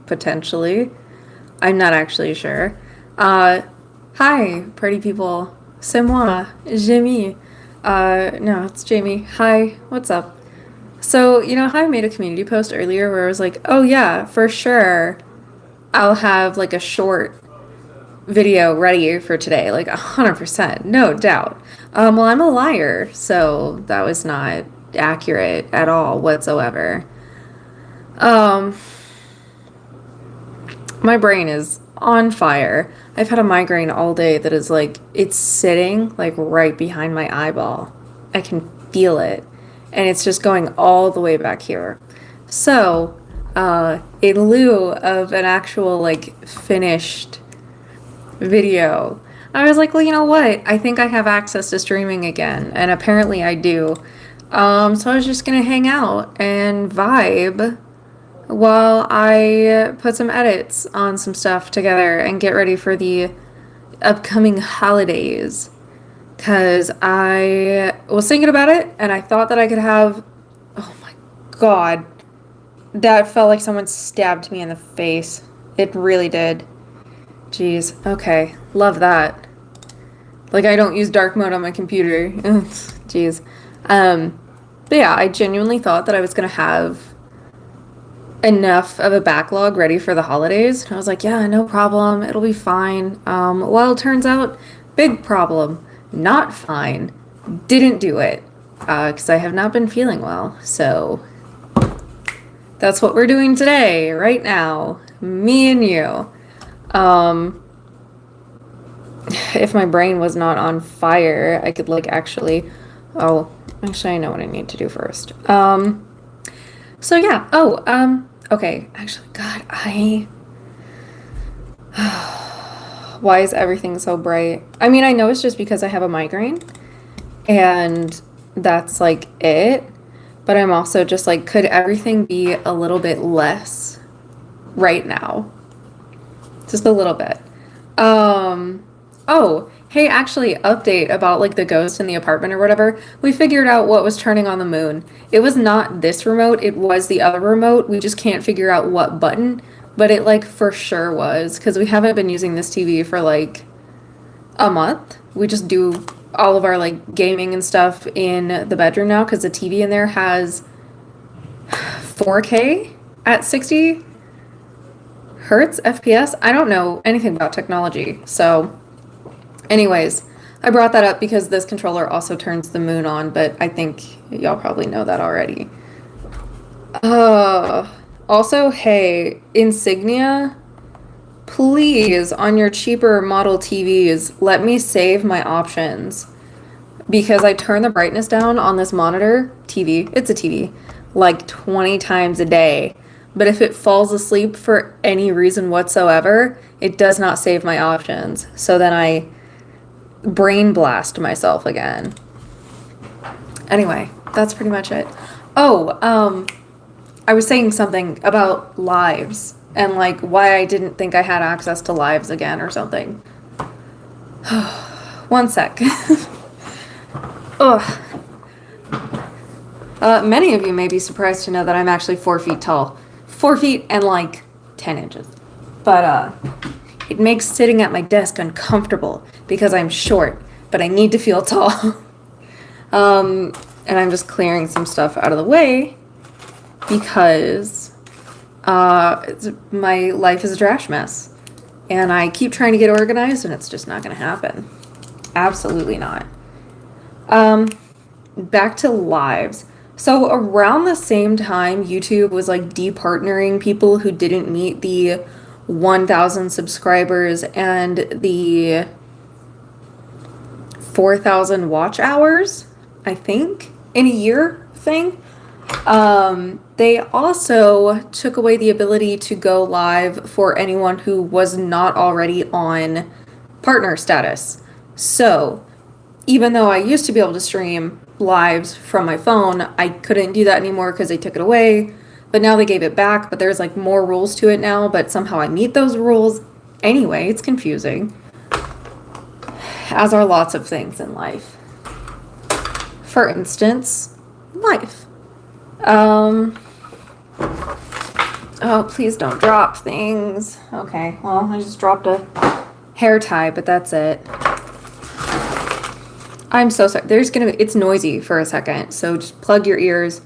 potentially. I'm not actually sure. Hi, party people. C'est moi, Jamie. No, it's Jamie. Hi, what's up? So, how I made a community post earlier where I was like, oh yeah, for sure, I'll have like a short video ready for today, like 100%, no doubt. Well, I'm a liar, so that was not accurate at all whatsoever. Um, my brain is on fire. I've had a migraine all day that is like, it's sitting like right behind my eyeball. I can feel it. And it's just going all the way back here. So, in lieu of an actual like finished video, I was like, well, you know what? I think I have access to streaming again. And apparently I do. So I was just gonna hang out and vibe while I put some edits on some stuff together and get ready for the upcoming holidays. Because I was thinking about it and I thought that I could have. Oh my god. That felt like someone stabbed me in the face. It really did. Jeez. Okay. Love that. Like, I don't use dark mode on my computer. Jeez. But yeah, I genuinely thought that I was going to have enough of a backlog ready for the holidays. And I was like, yeah, no problem. It'll be fine. Well, it turns out, big problem. Not fine. Didn't do it. Because I have not been feeling well. So that's what we're doing today, right now. Me and you. If my brain was not on fire, I could like actually. Oh, actually, I know what I need to do first. So yeah. Oh, okay. Actually, God, why is everything so bright? I mean, I know it's just because I have a migraine, and that's like it. But I'm also just like, could everything be a little bit less right now? Just a little bit. Oh, hey, actually, update about like the ghost in the apartment or whatever. We figured out what was turning on the moon. It was not this remote, it was the other remote. We just can't figure out what button, but it like for sure was, because we haven't been using this TV for like a month. We just do all of our like gaming and stuff in the bedroom now because the TV in there has 4K at 60 hertz FPS. I don't know anything about technology. So anyways, I brought that up because this controller also turns the moon on, but I think y'all probably know that already. Also, hey, Insignia, please, on your cheaper model TVs, let me save my options. Because I turn the brightness down on this monitor, TV, it's a TV, like 20 times a day. But if it falls asleep for any reason whatsoever, it does not save my options. So then I brain blast myself again. Anyway, that's pretty much it. Oh, I was saying something about lives and like why I didn't think I had access to lives again or something. One sec. Ugh. Many of you may be surprised to know that I'm actually 4 feet tall. 4 feet and like 10 inches. But it makes sitting at my desk uncomfortable because I'm short, but I need to feel tall. And I'm just clearing some stuff out of the way because my life is a trash mess. And I keep trying to get organized and it's just not going to happen. Absolutely not. Back to lives. So around the same time, YouTube was like departnering people who didn't meet the 1,000 subscribers and the 4,000 watch hours, I think, in a year thing. They also took away the ability to go live for anyone who was not already on partner status. So even though I used to be able to stream lives from my phone, I couldn't do that anymore because they took it away. But now they gave it back, but there's like more rules to it now, but somehow I meet those rules. Anyway, it's confusing. As are lots of things in life. For instance, life. Oh, please don't drop things. Okay, well, I just dropped a hair tie, but that's it. I'm so sorry. It's noisy for a second, so just plug your ears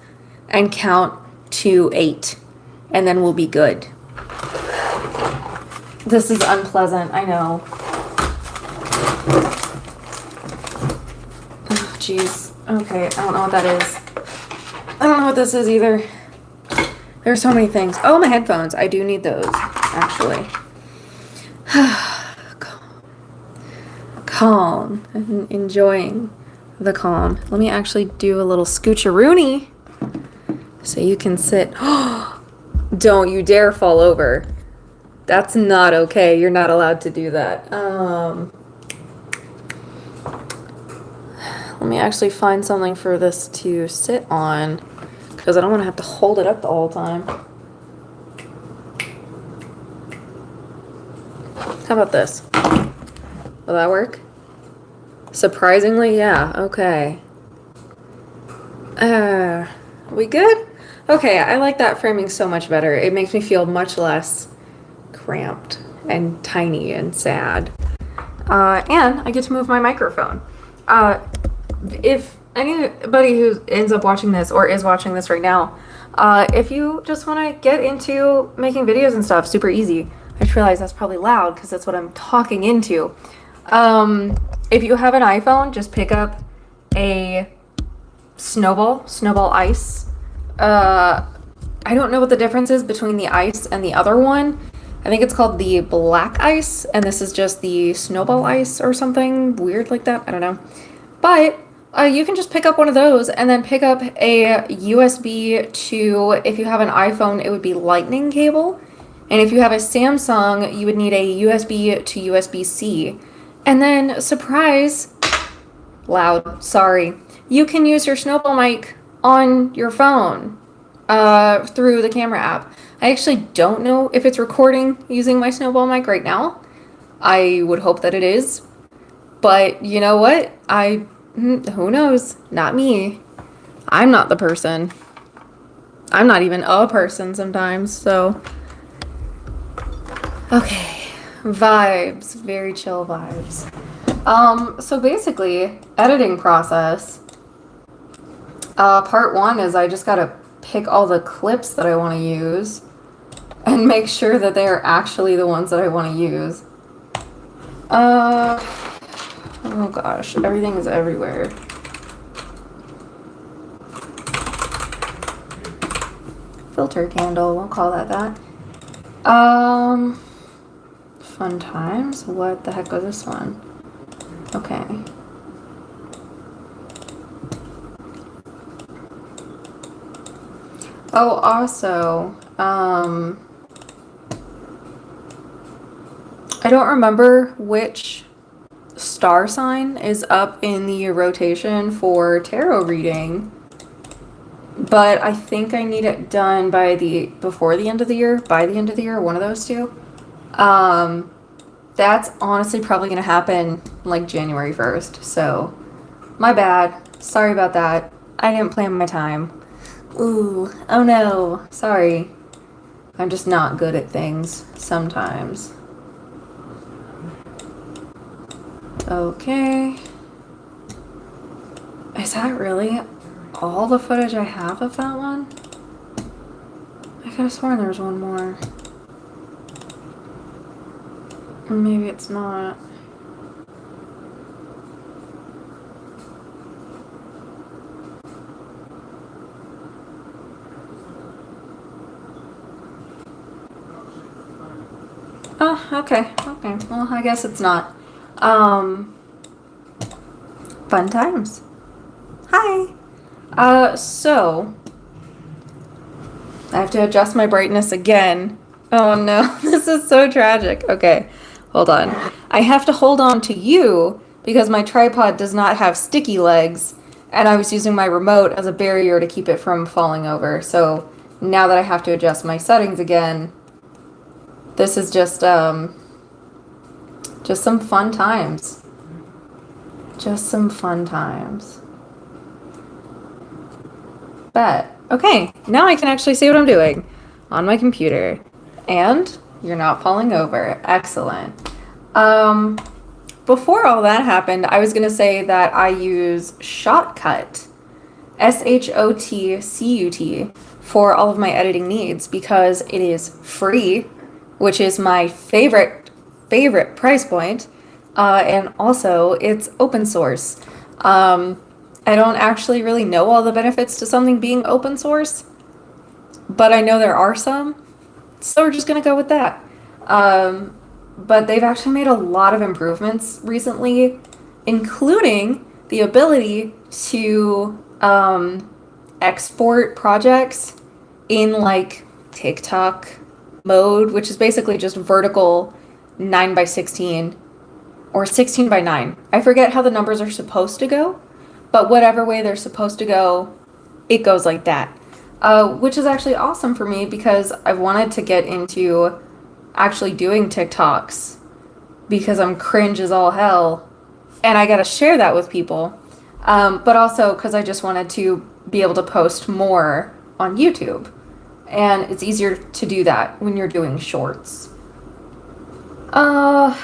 and count to 8, and then we'll be good. This is unpleasant, I know. Oh, jeez. Okay, I don't know what that is. I don't know what this is either. There's so many things. Oh, my headphones. I do need those, actually. Calm. And enjoying the calm. Let me actually do a little scoocheroony so you can sit. Don't you dare fall over. That's not okay. You're not allowed to do that. Let me actually find something for this to sit on, because I don't want to have to hold it up the whole time. How about this? Will that work? Surprisingly, yeah. Okay. We good? Okay, I like that framing so much better. It makes me feel much less cramped and tiny and sad. And I get to move my microphone. If anybody who ends up watching this or is watching this right now, if you just want to get into making videos and stuff, super easy. I just realized that's probably loud because that's what I'm talking into. If you have an iPhone, just pick up a Snowball Ice. I don't know what the difference is between the ice and the other one. I think it's called the Black Ice, and this is just the Snowball Ice or something weird like that. I don't know. But you can just pick up one of those and then pick up a USB to, if you have an iPhone, it would be Lightning cable. And if you have a Samsung, you would need a USB to USB-C. And then, surprise, loud, sorry, you can use your Snowball mic on your phone through the camera app. I actually don't know if it's recording using my Snowball mic right now. I would hope that it is. But you know what? Who knows? Not me. I'm not the person. I'm not even a person sometimes, so. Okay. Vibes. Very chill vibes. So basically, editing process. Part 1 is I just gotta pick all the clips that I want to use and make sure that they are actually the ones that I want to use. Oh gosh, everything is everywhere. Filter candle, we'll call that that. Fun times? What the heck was this one? Okay. Oh, also, I don't remember which star sign is up in the rotation for tarot reading, but I think I need it done by before the end of the year, by the end of the year, one of those two. That's honestly probably gonna happen like January 1st, so my bad. Sorry about that. I didn't plan my time. Ooh, oh no, sorry. I'm just not good at things sometimes. Okay. Is that really all the footage I have of that one? I could have sworn there was one more. Maybe it's not. Oh, okay. Okay. Well, I guess it's not. Fun times. Hi. So I have to adjust my brightness again. Oh no, this is so tragic. Okay, hold on. I have to hold on to you because my tripod does not have sticky legs, and I was using my remote as a barrier to keep it from falling over. So now that I have to adjust my settings again, this is just some fun times. Just some fun times. Bet. Okay, now I can actually see what I'm doing. on my computer. And you're not falling over. Excellent. Um, Before all that happened, I was going to say that I use Shotcut, SHOTCUT, for all of my editing needs because it is free, which is my favorite price point, and also it's open source. I don't actually really know all the benefits to something being open source, but I know there are some, so we're just gonna go with that. But they've actually made a lot of improvements recently, including the ability to export projects in like TikTok mode, which is basically just vertical 9 by 16 or 16 by 9. I forget how the numbers are supposed to go, but whatever way they're supposed to go, it goes like that. Which is actually awesome for me because I've wanted to get into actually doing TikToks because I'm cringe as all hell and I gotta share that with people. But also because I just wanted to be able to post more on YouTube. And it's easier to do that when you're doing shorts. Oh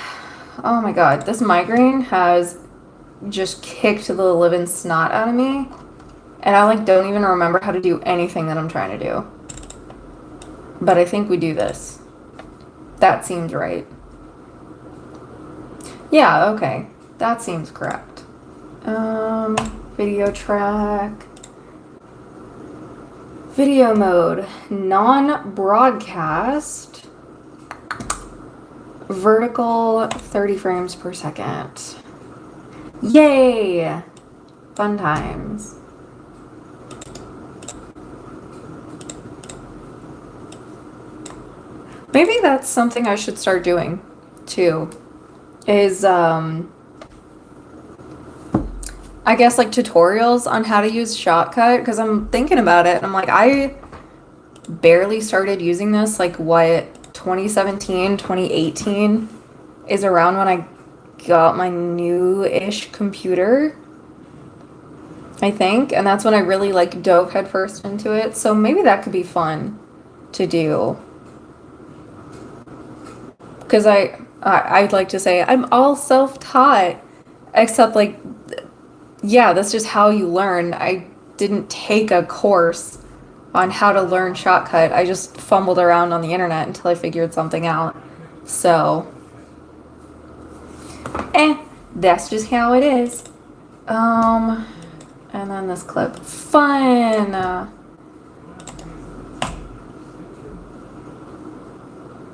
my god, this migraine has just kicked the living snot out of me. And I like don't even remember how to do anything that I'm trying to do. But I think we do this. That seems right. Yeah, okay. That seems correct. Video track. Video mode. Non-broadcast. Vertical 30 frames per second. Yay! Fun times. Maybe that's something I should start doing too. Is I guess like tutorials on how to use Shotcut because I'm thinking about it and I'm like I barely started using this like what 2017, 2018 is around when I got my new-ish computer. I think, and that's when I really like dove headfirst into it. So maybe that could be fun to do. Because I'd like to say I'm all self-taught, except like, yeah, that's just how you learn. I didn't take a course on how to learn Shotcut. I just fumbled around on the internet until I figured something out. So, that's just how it is. And then this clip, fun.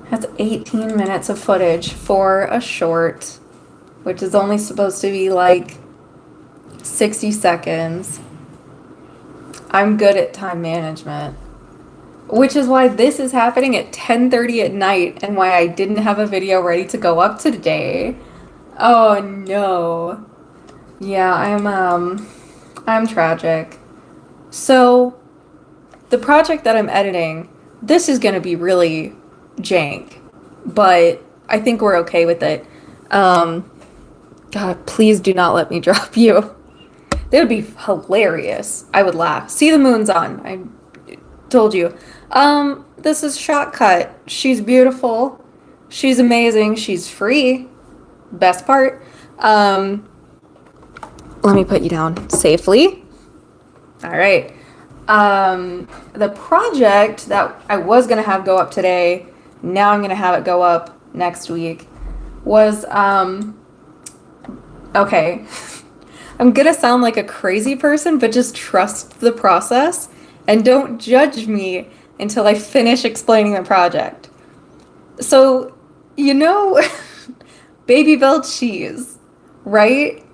That's 18 minutes of footage for a short, which is only supposed to be like 60 seconds. I'm good at time management, which is why this is happening at 10:30 at night and why I didn't have a video ready to go up today. Oh no. Yeah, I'm tragic. So, the project that I'm editing, this is going to be really jank, but I think we're okay with it. God, please do not let me drop you. That would be hilarious. I would laugh. See, the moon's on. I told you. This is Shotcut. She's beautiful. She's amazing. She's free. Best part. Let me put you down safely. All right. The project that I was going to have go up today, now I'm going to have it go up next week, was, okay. I'm going to sound like a crazy person, but just trust the process and don't judge me until I finish explaining the project. So, you know, Babybel cheese, right?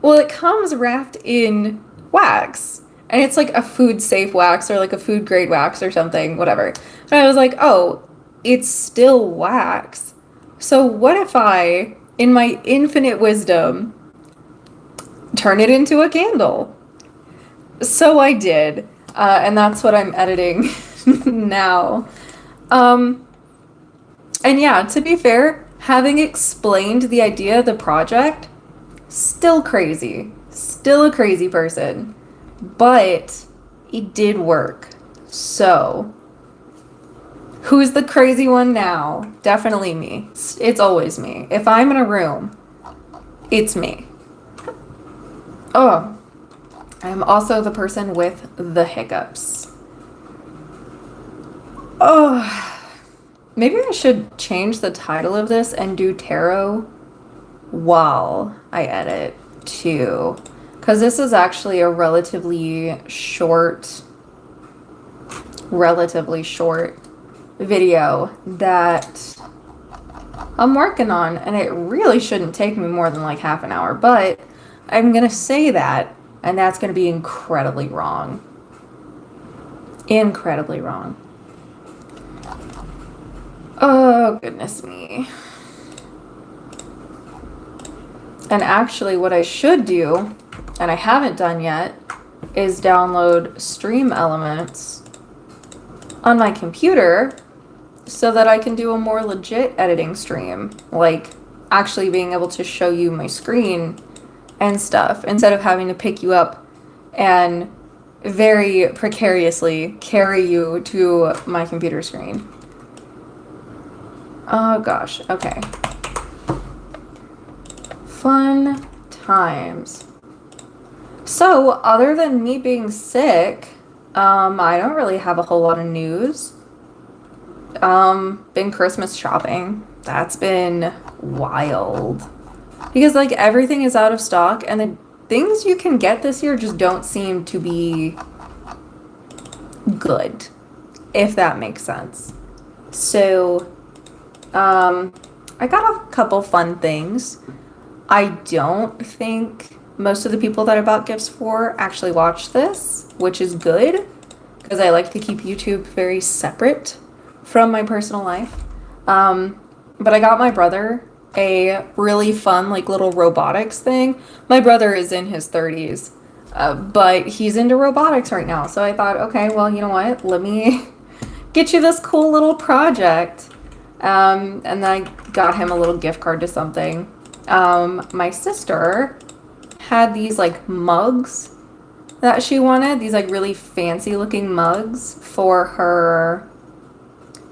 Well, it comes wrapped in wax, and it's like a food safe wax or like a food grade wax or something, whatever. And I was like, oh, it's still wax. So what if I, in my infinite wisdom, turn it into a candle? So I did, and that's what I'm editing now. And yeah, to be fair, having explained the idea of the project, still crazy. Still a crazy person. But it did work. So, Who's the crazy one now? Definitely me. It's always me. If I'm in a room, it's me. Oh, I'm also the person with the hiccups. Oh, maybe I should change the title of this and do tarot while I edit too. Because this is actually a relatively short video that I'm working on, and it really shouldn't take me more than like half an hour, but I'm gonna say that, and that's gonna be incredibly wrong. Incredibly wrong. Oh, goodness me. And actually, what I should do, and I haven't done yet, is download Stream Elements on my computer so that I can do a more legit editing stream. Like, actually being able to show you my screen and stuff instead of having to pick you up and very precariously carry you to my computer screen. Oh gosh, okay. Fun times. So, other than me being sick, I don't really have a whole lot of news. Been Christmas shopping. That's been wild. Because, like, everything is out of stock, and the things you can get this year just don't seem to be good, if that makes sense. So, I got a couple fun things. I don't think most of the people that I bought gifts for actually watch this, which is good, because I like to keep YouTube very separate from my personal life. But I got my brother a really fun, like, little robotics thing. My brother is in his 30s, but he's into robotics right now. So I thought, okay, well, you know what? Let me get you this cool little project. And then I got him a little gift card to something. My sister had these, like, mugs that she wanted. These, like, really fancy looking mugs for her.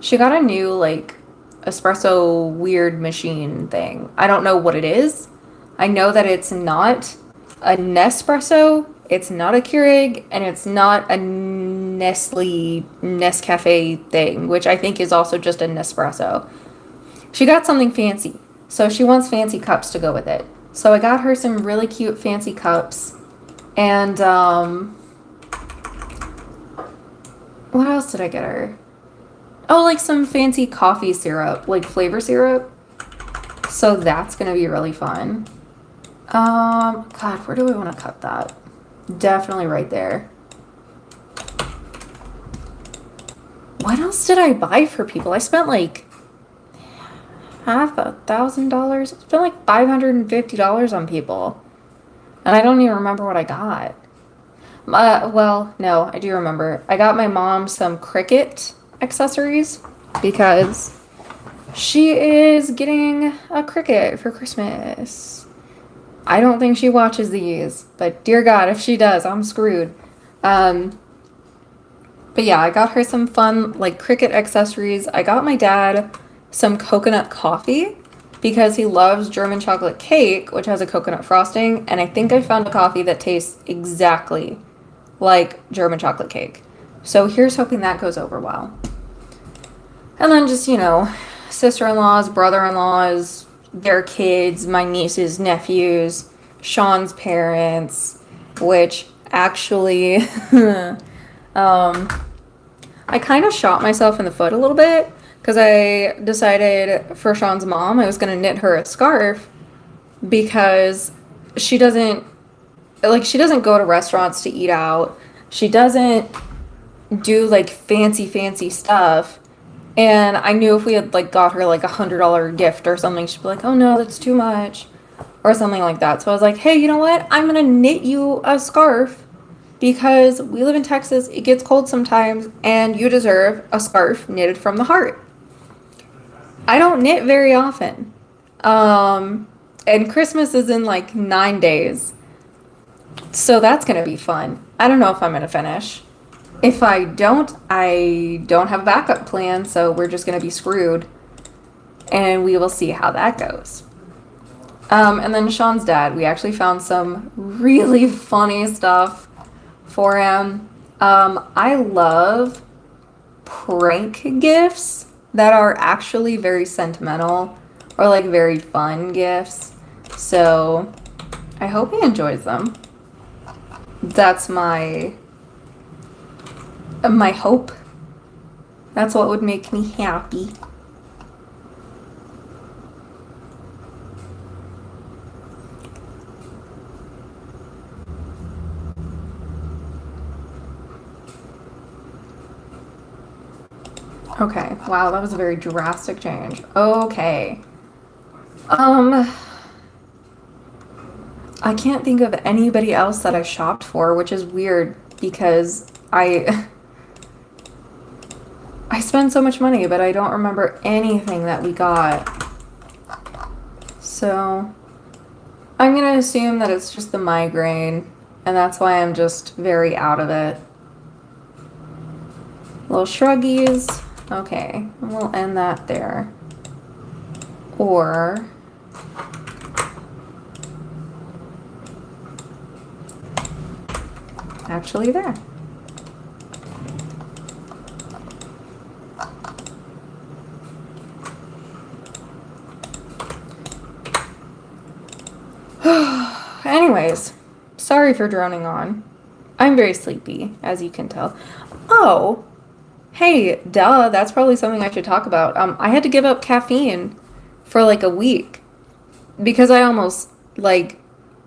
She got a new, like, espresso weird machine thing. I don't know what it is. I know that it's not a Nespresso, it's not a Keurig, and it's not a Nescafe thing, which I think is also just a Nespresso. She got something fancy, so she wants fancy cups to go with it. So I got her some really cute fancy cups, and what else did I get her? Oh, like some fancy coffee syrup, like flavor syrup. So that's gonna be really fun. God, where do I want to cut that? Definitely right there. What else did I buy for people? I spent like $1,000. I spent like $550 on people. And I don't even remember what I got. Well, no, I do remember. I got my mom some Cricut accessories because she is getting a Cricut for Christmas. I don't think she watches these, but dear God, if she does, I'm screwed. But yeah, I got her some fun, like, Cricut accessories. I got my dad some coconut coffee because he loves German chocolate cake, which has a coconut frosting, and I think I found a coffee that tastes exactly like German chocolate cake. So here's hoping that goes over well. And then just, you know, sister-in-laws, brother-in-laws, their kids, my nieces, nephews, Sean's parents, which actually, I kind of shot myself in the foot a little bit because I decided for Sean's mom I was going to knit her a scarf because she doesn't go to restaurants to eat out. She doesn't do, like, fancy stuff. And I knew if we had, like, got her, like, $100 gift or something, she'd be like, oh no, that's too much. Or something like that. So I was like, hey, you know what? I'm going to knit you a scarf because we live in Texas. It gets cold sometimes, and you deserve a scarf knitted from the heart. I don't knit very often. And Christmas is in, like, 9 days. So that's going to be fun. I don't know if I'm going to finish. If I don't have a backup plan, so we're just gonna be screwed. And we will see how that goes. And then Sean's dad, we actually found some really funny stuff for him. I love prank gifts that are actually very sentimental or like very fun gifts. So I hope he enjoys them. That's my hope. That's what would make me happy. Okay, wow, that was a very drastic change. Okay. Um, I can't think of anybody else that I shopped for, which is weird because I spend so much money, but I don't remember anything that we got. So, I'm gonna assume that it's just the migraine, and that's why I'm just very out of it. Little shruggies. Okay, we'll end that there. Or actually there. Anyways, sorry for droning on. I'm very sleepy, as you can tell. Oh, hey, duh, that's probably something I should talk about. I had to give up caffeine for like a week because I almost like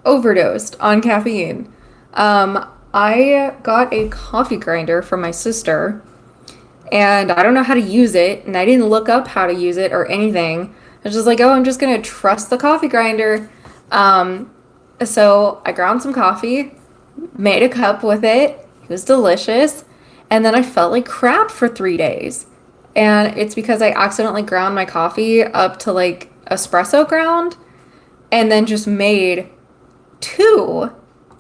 overdosed on caffeine. I got a coffee grinder from my sister and I don't know how to use it and I didn't look up how to use it or anything. I was just like, oh, I'm just gonna trust the coffee grinder. Um, so I ground some coffee, made a cup with it. It was delicious. And then I felt like crap for 3 days. And it's because I accidentally ground my coffee up to like espresso ground and then just made two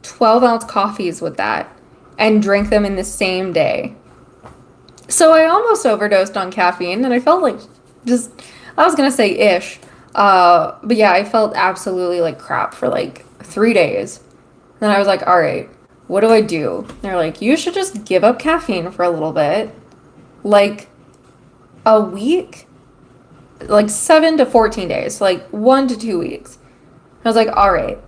12-ounce coffees with that and drank them in the same day. So I almost overdosed on caffeine and I felt like just, I was gonna say ish. But yeah, I felt absolutely like crap for like 3 days. Then I was like, all right, what do I do? They're like, you should just give up caffeine for a little bit. Like a week, like 7 to 14 days, like 1 to 2 weeks. I was like, all right.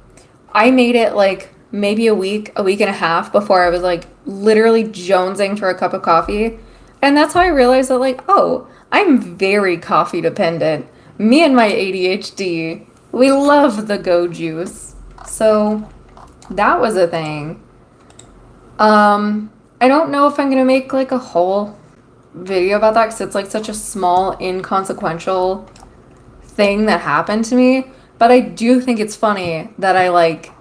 I made it like maybe a week and a half before I was like literally jonesing for a cup of coffee. And that's how I realized that, like, oh, I'm very coffee dependent. Me and my ADHD, we love the go juice. So that was a thing. I don't know if I'm gonna make like a whole video about that because it's like such a small, inconsequential thing that happened to me. But I do think it's funny that I like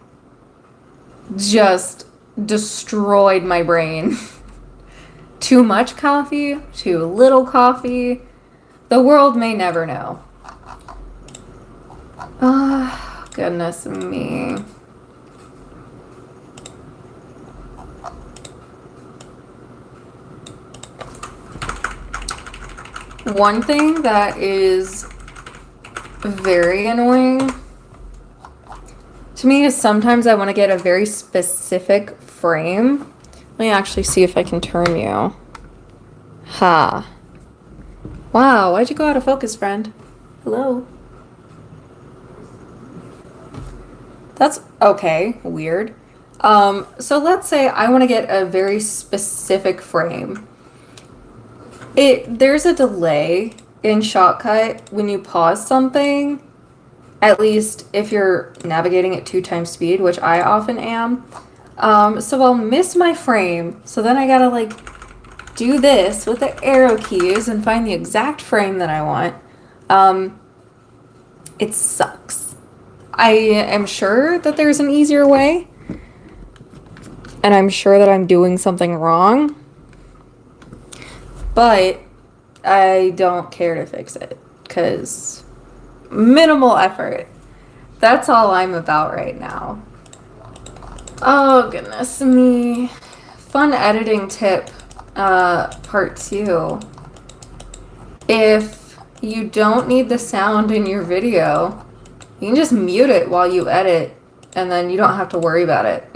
just destroyed my brain. Too much coffee, too little coffee. The world may never know. Ah, goodness me. One thing that is very annoying to me is sometimes I want to get a very specific frame. Let me actually see if I can turn you. Ha. Wow, why'd you go out of focus, friend? Hello? That's okay, weird. So let's say I want to get a very specific frame. There's a delay in Shotcut when you pause something, at least if you're navigating at 2 times speed, which I often am. So I'll miss my frame, so then I gotta like do this with the arrow keys and find the exact frame that I want. It sucks. I am sure that there's an easier way, and I'm sure that I'm doing something wrong, but I don't care to fix it because minimal effort. That's all I'm about right now. Oh, goodness me. Fun editing tip part 2. If you don't need the sound in your video, you can just mute it while you edit, and then you don't have to worry about it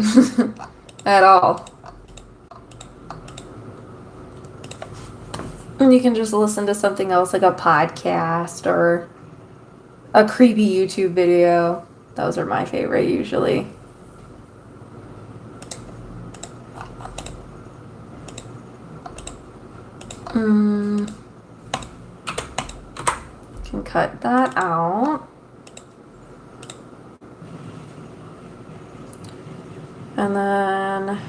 at all. And you can just listen to something else, like a podcast or a creepy YouTube video. Those are my favorite usually. Can cut that out. And then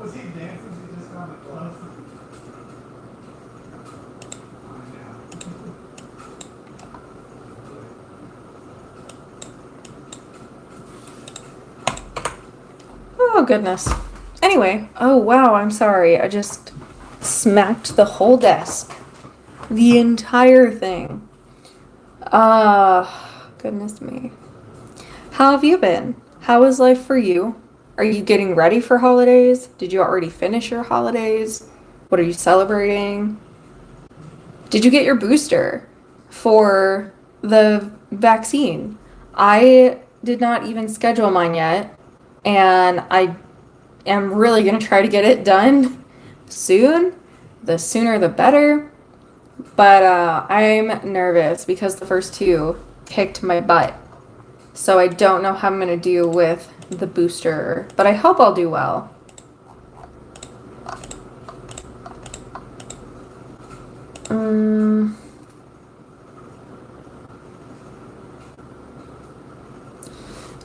was he dancing? He just found the glove. oh goodness. Anyway, oh wow, I'm sorry. I just smacked the whole desk. The entire thing. Goodness me. How have you been? How is life for you? Are you getting ready for holidays? Did you already finish your holidays? What are you celebrating? Did you get your booster for the vaccine? I did not even schedule mine yet, and I am really going to try to get it done soon. The sooner the better. But I'm nervous because the first 2 kicked my butt. So I don't know how I'm going to do with the booster, but I hope I'll do well.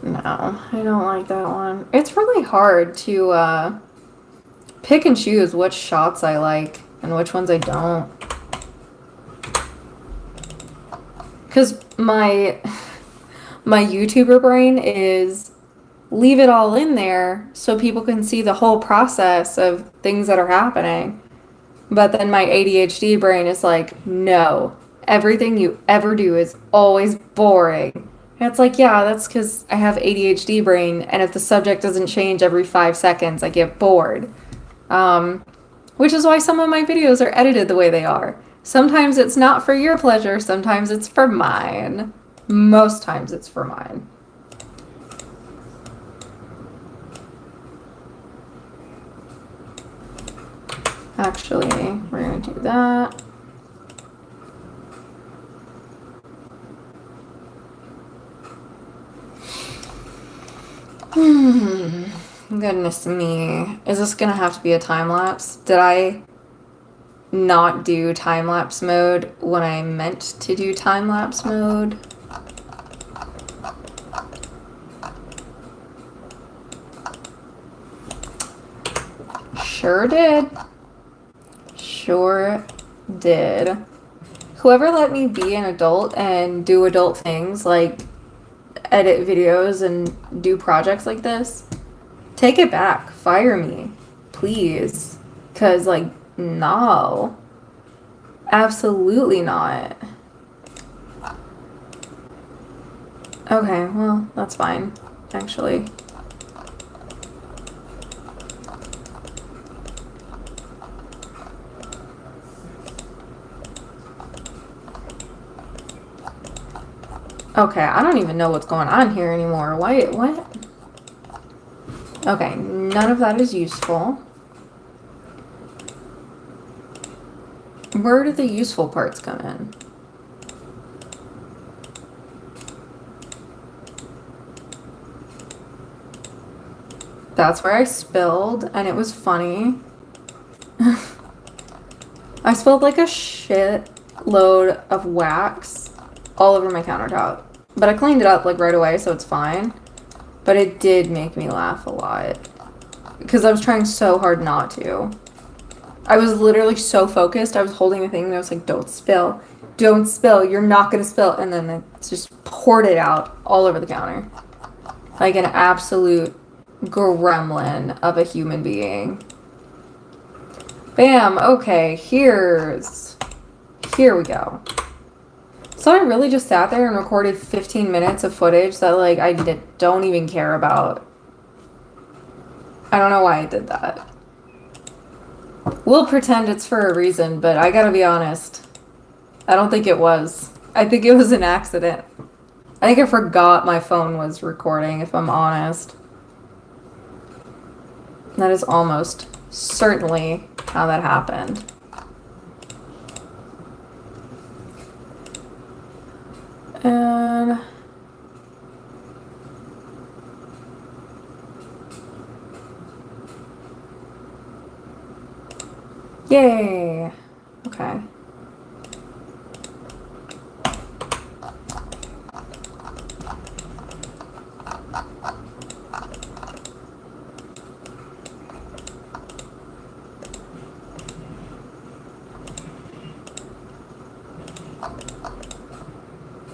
No, I don't like that one. It's really hard to pick and choose which shots I like and which ones I don't. Because my YouTuber brain is leave it all in there so people can see the whole process of things that are happening. But then my ADHD brain is like, no, everything you ever do is always boring. And it's like, yeah, that's because I have ADHD brain, and if the subject doesn't change every 5 seconds, I get bored. Which is why some of my videos are edited the way they are. Sometimes it's not for your pleasure, sometimes it's for mine. Most times it's for mine. Actually, we're gonna do that. Goodness me. Is this gonna have to be a time lapse? Did I not do time lapse mode when I meant to do time lapse mode? Sure did. Sure did. Whoever let me be an adult and do adult things like edit videos and do projects like this, take it back. Fire me. Please. Because, like, no. Absolutely not. Okay, well, that's fine, actually. Okay, I don't even know what's going on here anymore. What? Okay, none of that is useful. Where do the useful parts come in? That's where I spilled, and it was funny. I spilled like a shit load of wax all over my countertop. But I cleaned it up like right away, so it's fine. But it did make me laugh a lot. Because I was trying so hard not to. I was literally so focused. I was holding the thing and I was like, don't spill. Don't spill. You're not going to spill. And then it just poured it out all over the counter. Like an absolute gremlin of a human being. Bam. Okay, here we go. So I really just sat there and recorded 15 minutes of footage that like don't even care about. I don't know why I did that. We'll pretend it's for a reason, but I gotta be honest. I don't think it was. I think it was an accident. I think I forgot my phone was recording, if I'm honest. That is almost certainly how that happened. And yay. Okay.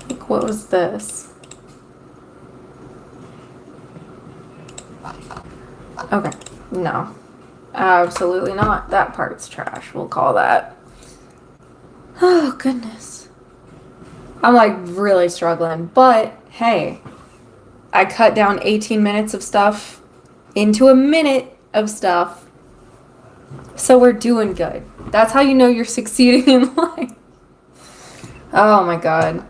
Like, what was this? Okay. No. Absolutely not. That part's trash. We'll call that. Oh, goodness. I'm like really struggling. But hey, I cut down 18 minutes of stuff into a minute of stuff. So we're doing good. That's how you know you're succeeding in life. Oh my God.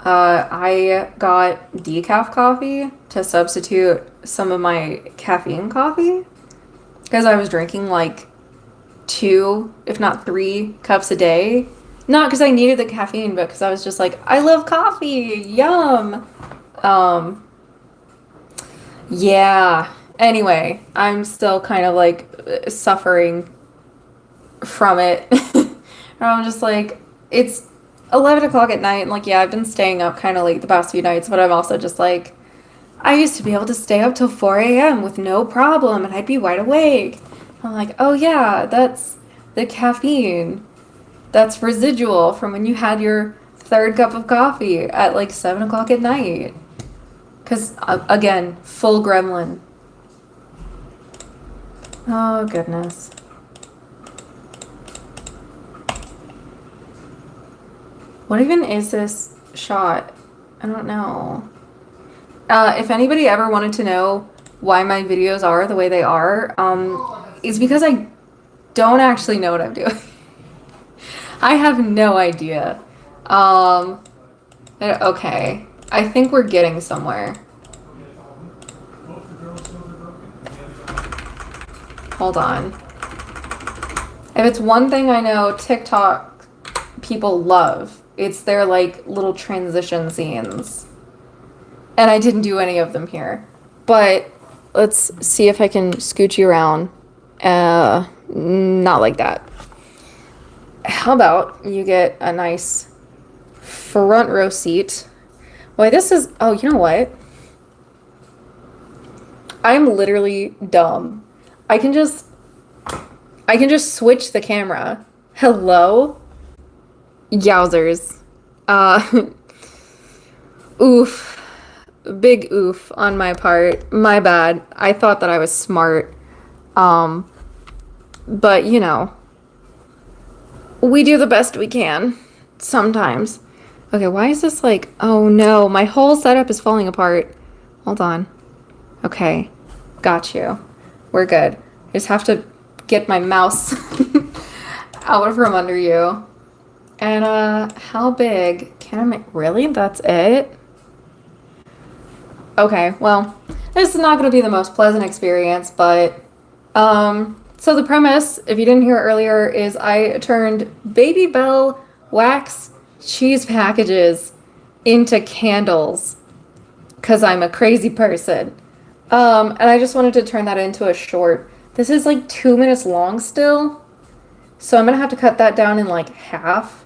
I got decaf coffee to substitute some of my caffeine coffee because I was drinking like 2, if not 3 cups a day. Not because I needed the caffeine, but because I was just like, I love coffee. Yum. Yeah. Anyway, I'm still kind of like suffering from it. I'm just like, it's 11 o'clock at night, and like, yeah, I've been staying up kind of late the past few nights, but I'm also just like, I used to be able to stay up till 4 a.m. with no problem, and I'd be wide awake. I'm like, oh yeah, that's the caffeine. That's residual from when you had your 3rd cup of coffee at like 7 o'clock at night. Because, again, full gremlin. Oh, goodness. What even is this shot? I don't know. If anybody ever wanted to know why my videos are the way they are, it's because I don't actually know what I'm doing. I have no idea. Okay. I think we're getting somewhere. Hold on. If it's one thing I know TikTok people love, it's their like little transition scenes. And I didn't do any of them here. But let's see if I can scooch you around. Not like that. How about you get a nice front row seat? Why, this is... Oh, you know what? I'm literally dumb. I can just switch the camera. Hello? Yowzers. Oof. Big oof on my part. My bad. I thought that I was smart. But, you know, we do the best we can. Sometimes. Okay, why is this like... Oh, no. My whole setup is falling apart. Hold on. Okay. Got you. We're good. I just have to get my mouse out from under you. And, how big can I make... Really? That's it? Okay, well, this is not going to be the most pleasant experience, but, so the premise, if you didn't hear earlier, is I turned Baby Bell wax cheese packages into candles, because I'm a crazy person. And I just wanted to turn that into a short. This is like 2 minutes long still, so I'm going to have to cut that down in like half.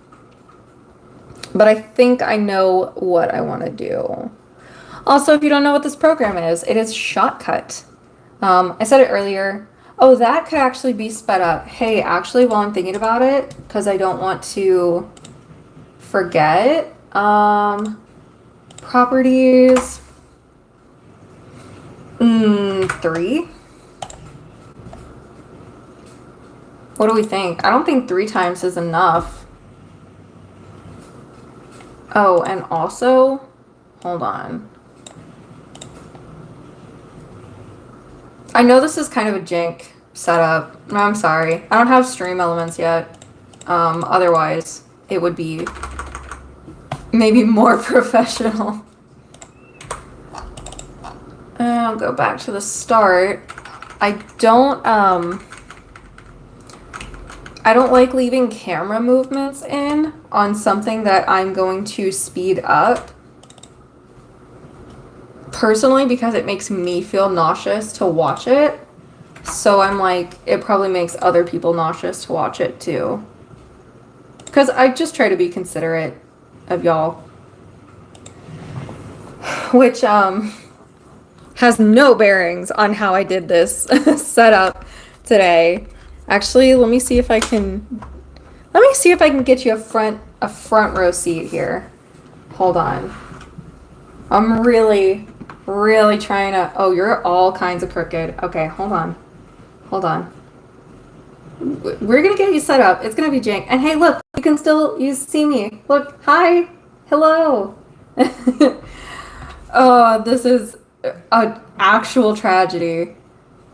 But I think I know what I want to do. Also, if you don't know what this program is, it is Shotcut. I said it earlier. Oh, that could actually be sped up. Hey, actually, while I'm thinking about it, because I don't want to forget, properties, 3. What do we think? I don't think 3 times is enough. Oh, and also, hold on. I know this is kind of a jank setup. I'm sorry. I don't have stream elements yet. Otherwise, it would be maybe more professional. I'll go back to the start. I don't like leaving camera movements in on something that I'm going to speed up. Personally, because it makes me feel nauseous to watch it. So I'm like, it probably makes other people nauseous to watch it too. Because I just try to be considerate of y'all. Which has no bearings on how I did this setup today. Actually, let me see if I can get you a front row seat here. Hold on. I'm really trying to. Oh, you're all kinds of crooked. Okay, hold on. We're gonna get you set up. It's gonna be jank. And hey, look, you see me. Look, hi, hello. Oh, this is an actual tragedy.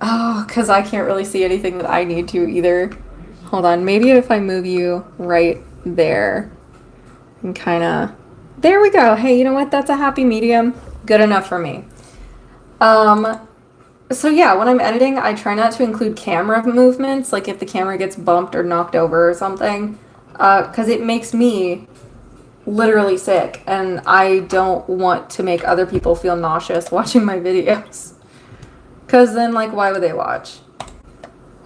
Oh, because I can't really see anything that I need to either. Hold on, maybe if I move you right there and kind of... There we go. Hey, you know what? That's a happy medium. Good enough for me. So yeah, when I'm editing, I try not to include camera movements, like if the camera gets bumped or knocked over or something, because it makes me literally sick, and I don't want to make other people feel nauseous watching my videos. Because then, like, why would they watch?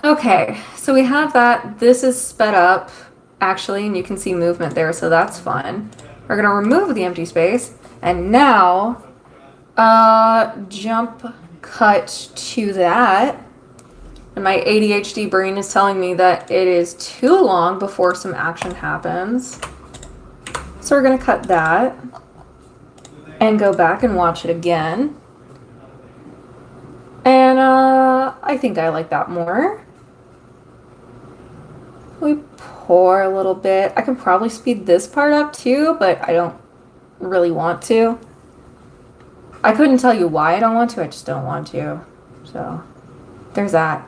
Okay, so we have that. This is sped up, actually, and you can see movement there, so that's fun. We're going to remove the empty space, and now, jump cut to that. And my ADHD brain is telling me that it is too long before some action happens. So we're going to cut that and go back and watch it again. And I think I like that more. We pour a little bit. I can probably speed this part up too, but I don't really want to. I couldn't tell you why I don't want to. I just don't want to. So there's that.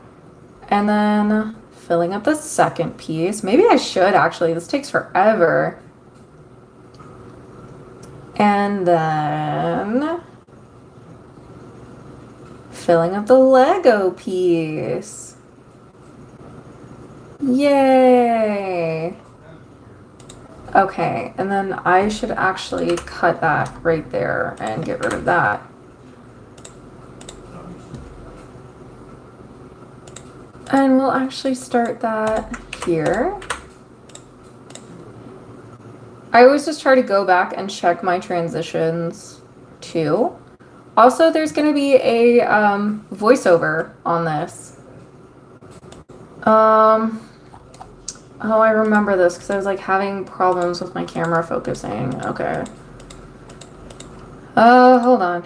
And then filling up the second piece. Maybe I should actually. This takes forever. And then filling up the Lego piece. Yay! Okay, and then I should actually cut that right there and get rid of that. And we'll actually start that here. I always just try to go back and check my transitions too. Also, there's going to be a voiceover on this. Oh, I remember this because I was like having problems with my camera focusing. Okay. Hold on.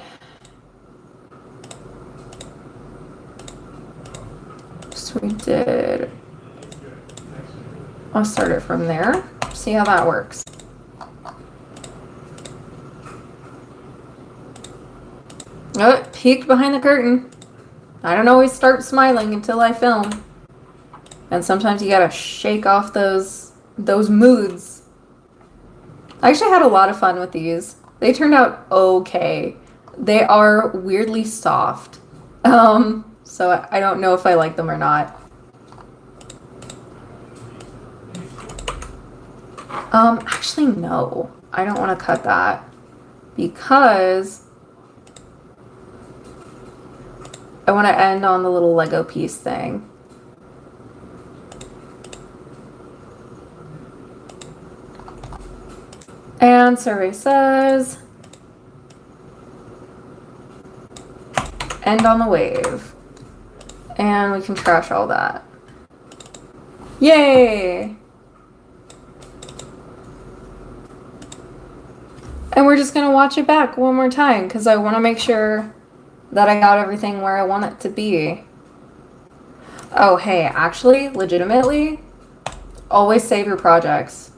So we did. I'll start it from there. See how that works. Oh, it peeked behind the curtain. I don't always start smiling until I film. And sometimes you gotta shake off those moods. I actually had a lot of fun with these. They turned out okay. They are weirdly soft. So I don't know if I like them or not. Actually no. I don't want to cut that. Because I want to end on the little Lego piece thing. And survey says, end on the wave. And we can trash all that. Yay! And we're just gonna watch it back one more time because I want to make sure that I got everything where I want it to be. Oh, hey, actually, legitimately, always save your projects.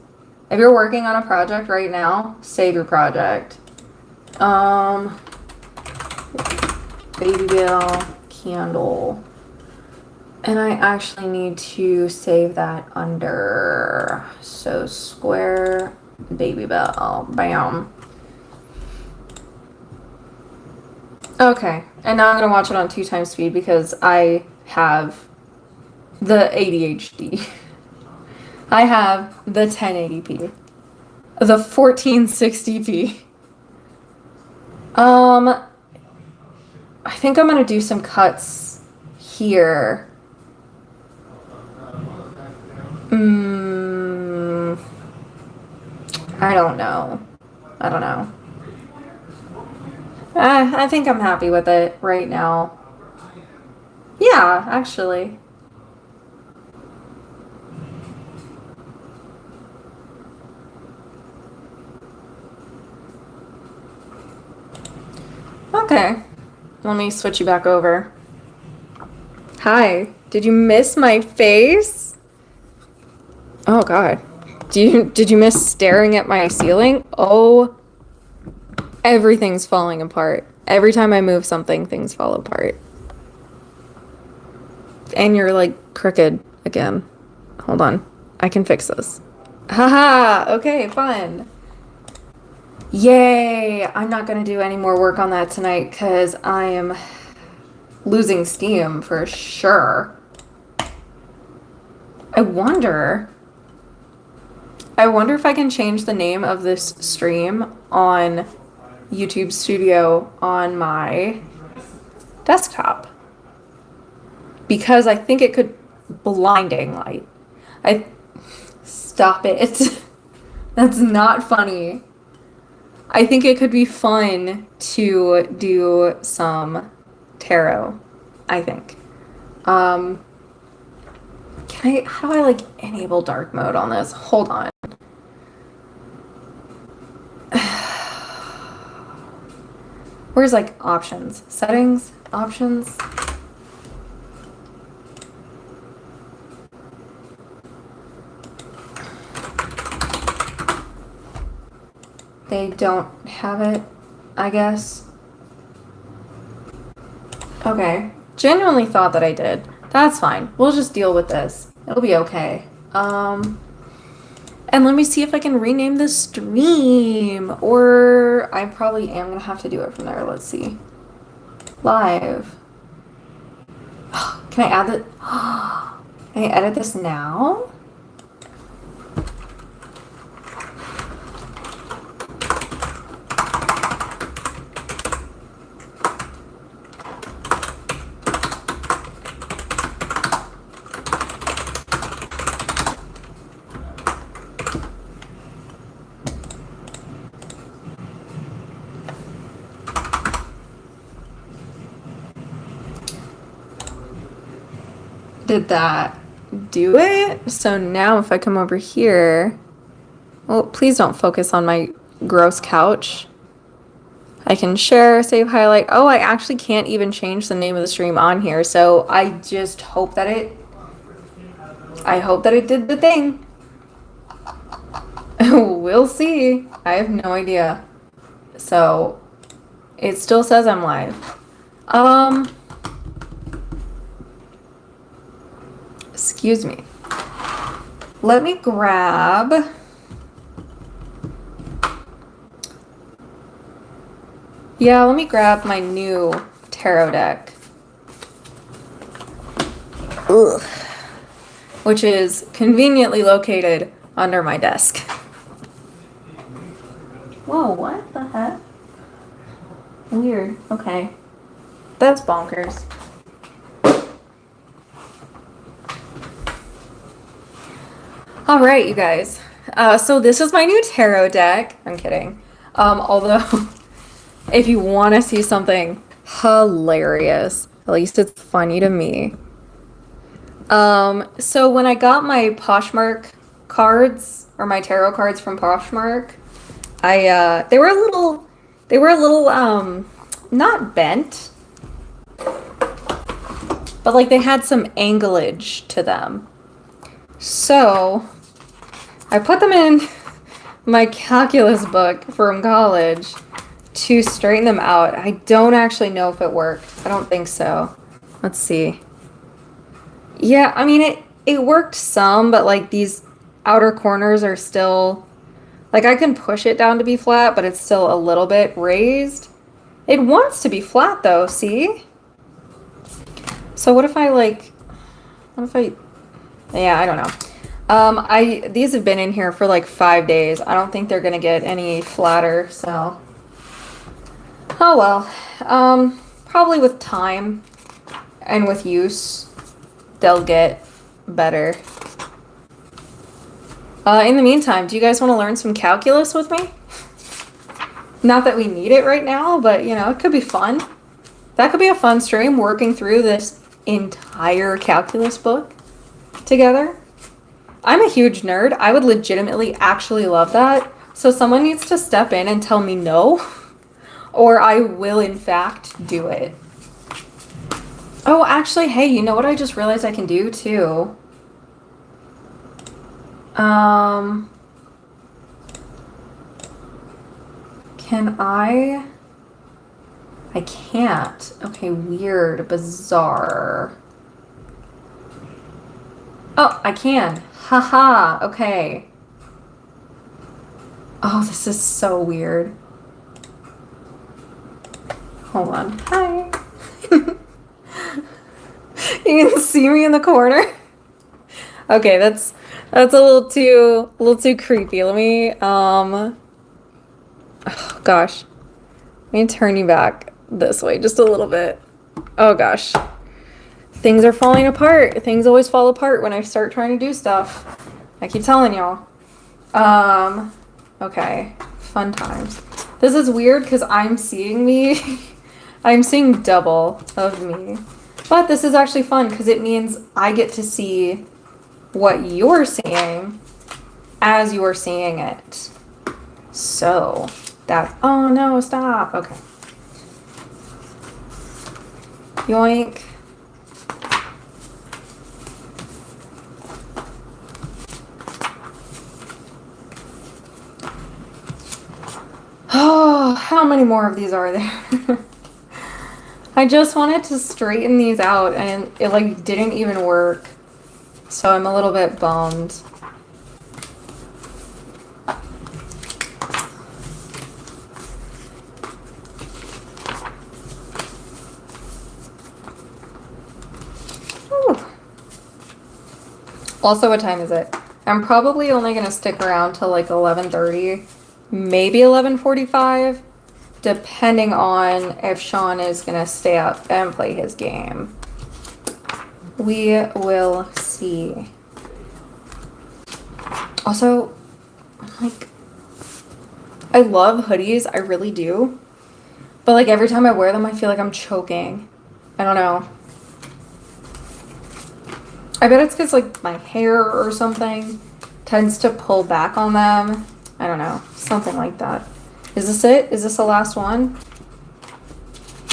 If you're working on a project right now, save your project. Baby Bill, candle. And I actually need to save that under, so square, Baby Bill, bam. Okay, and now I'm gonna watch it on 2x speed because I have the ADHD. I have the 1080p. The 1460p. I think I'm gonna do some cuts here. I don't know. I think I'm happy with it right now. Yeah, actually. Okay. Let me switch you back over. Hi. Did you miss my face? Oh god. Did you miss staring at my ceiling? Oh, everything's falling apart. Every time I move something, things fall apart. And you're like crooked again. Hold on. I can fix this. Haha, okay, fun. Yay! I'm not gonna do any more work on that tonight because I am losing steam for sure. I wonder if I can change the name of this stream on YouTube Studio on my desktop. Because I think it could blinding light. Stop it. That's not funny. I think it could be fun to do some tarot, I think. How do I like enable dark mode on this? Hold on. Where's like options? Settings? Options? They don't have it, I guess. Okay. Genuinely thought that I did. That's fine. We'll just deal with this. It'll be okay. And let me see if I can rename the stream. Or I probably am gonna have to do it from there. Let's see. Live. Can I add it? Can I edit this now? Did that do it? So now if I come over here, well, please don't focus on my gross couch. I can share, save, highlight. Oh, I actually can't even change the name of the stream on here. So I just hope that it did the thing. We'll see. I have no idea. So it still says I'm live. Excuse me. Let me grab my new tarot deck. Ugh. Which is conveniently located under my desk. Whoa, what the heck? Weird. Okay. That's bonkers. All right, you guys. So this is my new tarot deck. I'm kidding. Although, if you want to see something hilarious, at least it's funny to me. So when I got my Poshmark cards, or my tarot cards from Poshmark, they were a little, not bent, but like they had some anglage to them. So I put them in my calculus book from college to straighten them out. I don't actually know if it worked. I don't think so. Let's see. Yeah, I mean it worked some, but like these outer corners are still like I can push it down to be flat, but it's still a little bit raised. It wants to be flat though, see? So what if I yeah, I don't know. These have been in here for like 5 days. I don't think they're gonna get any flatter, so. Oh well. Probably with time and with use, they'll get better. In the meantime, do you guys want to learn some calculus with me? Not that we need it right now, but you know, it could be fun. That could be a fun stream, working through this entire calculus book together. I'm a huge nerd. I would legitimately actually love that. So someone needs to step in and tell me no, or I will in fact do it. Oh, actually, hey, you know what I just realized I can do too? Can I can't. Okay, weird, bizarre. Oh, I can. Haha, okay. Oh, this is so weird. Hold on. Hi. You can see me in the corner. Okay, that's a little too creepy. Let me oh gosh. Let me turn you back this way just a little bit. Oh gosh. Things are falling apart. Things always fall apart when I start trying to do stuff. I keep telling y'all. Okay. Fun times. This is weird because I'm seeing me. I'm seeing double of me. But this is actually fun because it means I get to see what you're seeing as you're seeing it. So that, oh no, stop. Okay. Yoink. Oh, how many more of these are there? I just wanted to straighten these out and it like didn't even work. So I'm a little bit bummed. Ooh. Also, what time is it? I'm probably only going to stick around till like 11:30, maybe 11:45, depending on if Sean is going to stay up and play his game. We will see. Also, like, I love hoodies, I really do. But like every time I wear them, I feel like I'm choking. I don't know. I bet it's because like my hair or something tends to pull back on them. I don't know. Something like that. Is this it? Is this the last one?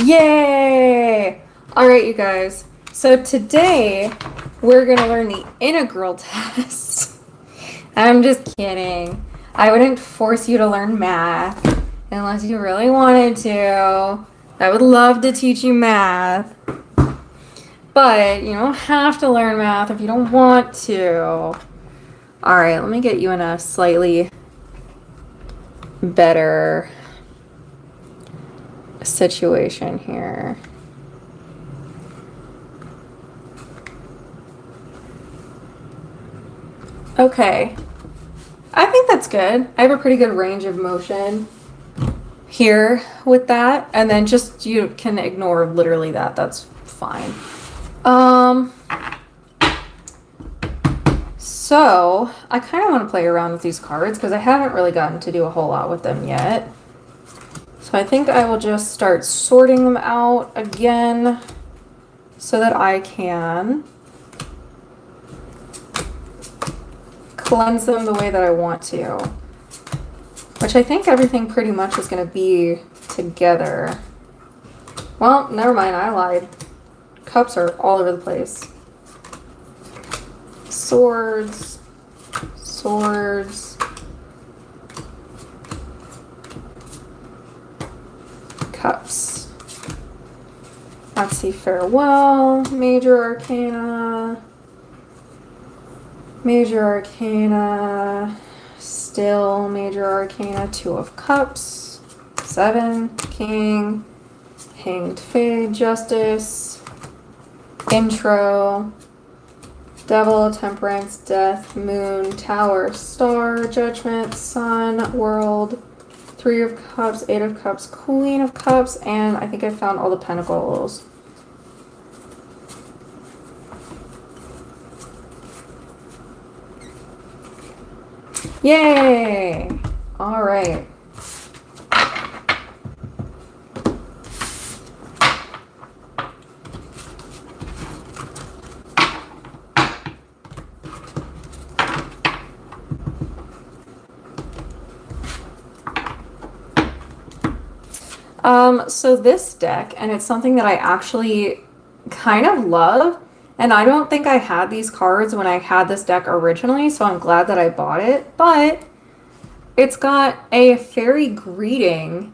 Yay! Alright, you guys. So today, we're going to learn the integral test. I'm just kidding. I wouldn't force you to learn math unless you really wanted to. I would love to teach you math. But you don't have to learn math if you don't want to. Alright, let me get you in a slightly better situation here. Okay. I think that's good. I have a pretty good range of motion here with that. And then just, you can ignore literally that. That's fine. So I kind of want to play around with these cards because I haven't really gotten to do a whole lot with them yet. So I think I will just start sorting them out again so that I can cleanse them the way that I want to. Which I think everything pretty much is going to be together. Well, never mind, I lied. Cups are all over the place. Swords. Swords. Let's see, Farewell, Major Arcana, Major Arcana, still Major Arcana, Two of Cups, 7, King, Hanged Fate, Justice, Intro, Devil, Temperance, Death, Moon, Tower, Star, Judgment, Sun, World, 3 of Cups, 8 of Cups, Queen of Cups, and I think I found all the Pentacles. Yay! All right. So this deck, and it's something that I actually kind of love, and I don't think I had these cards when I had this deck originally, so I'm glad that I bought it, but it's got a fairy greeting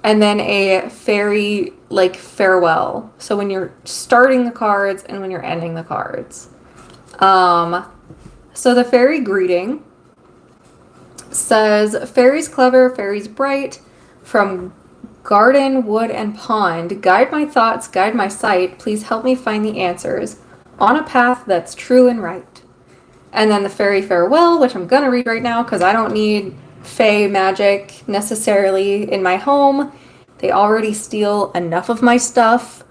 and then a fairy, like, farewell. So when you're starting the cards and when you're ending the cards. So the fairy greeting says, fairies clever, fairies bright, from garden, wood, and pond, guide my thoughts, guide my sight, please help me find the answers, on a path that's true and right. And then the fairy farewell, which I'm gonna read right now because I don't need fae magic necessarily in my home. They already steal enough of my stuff.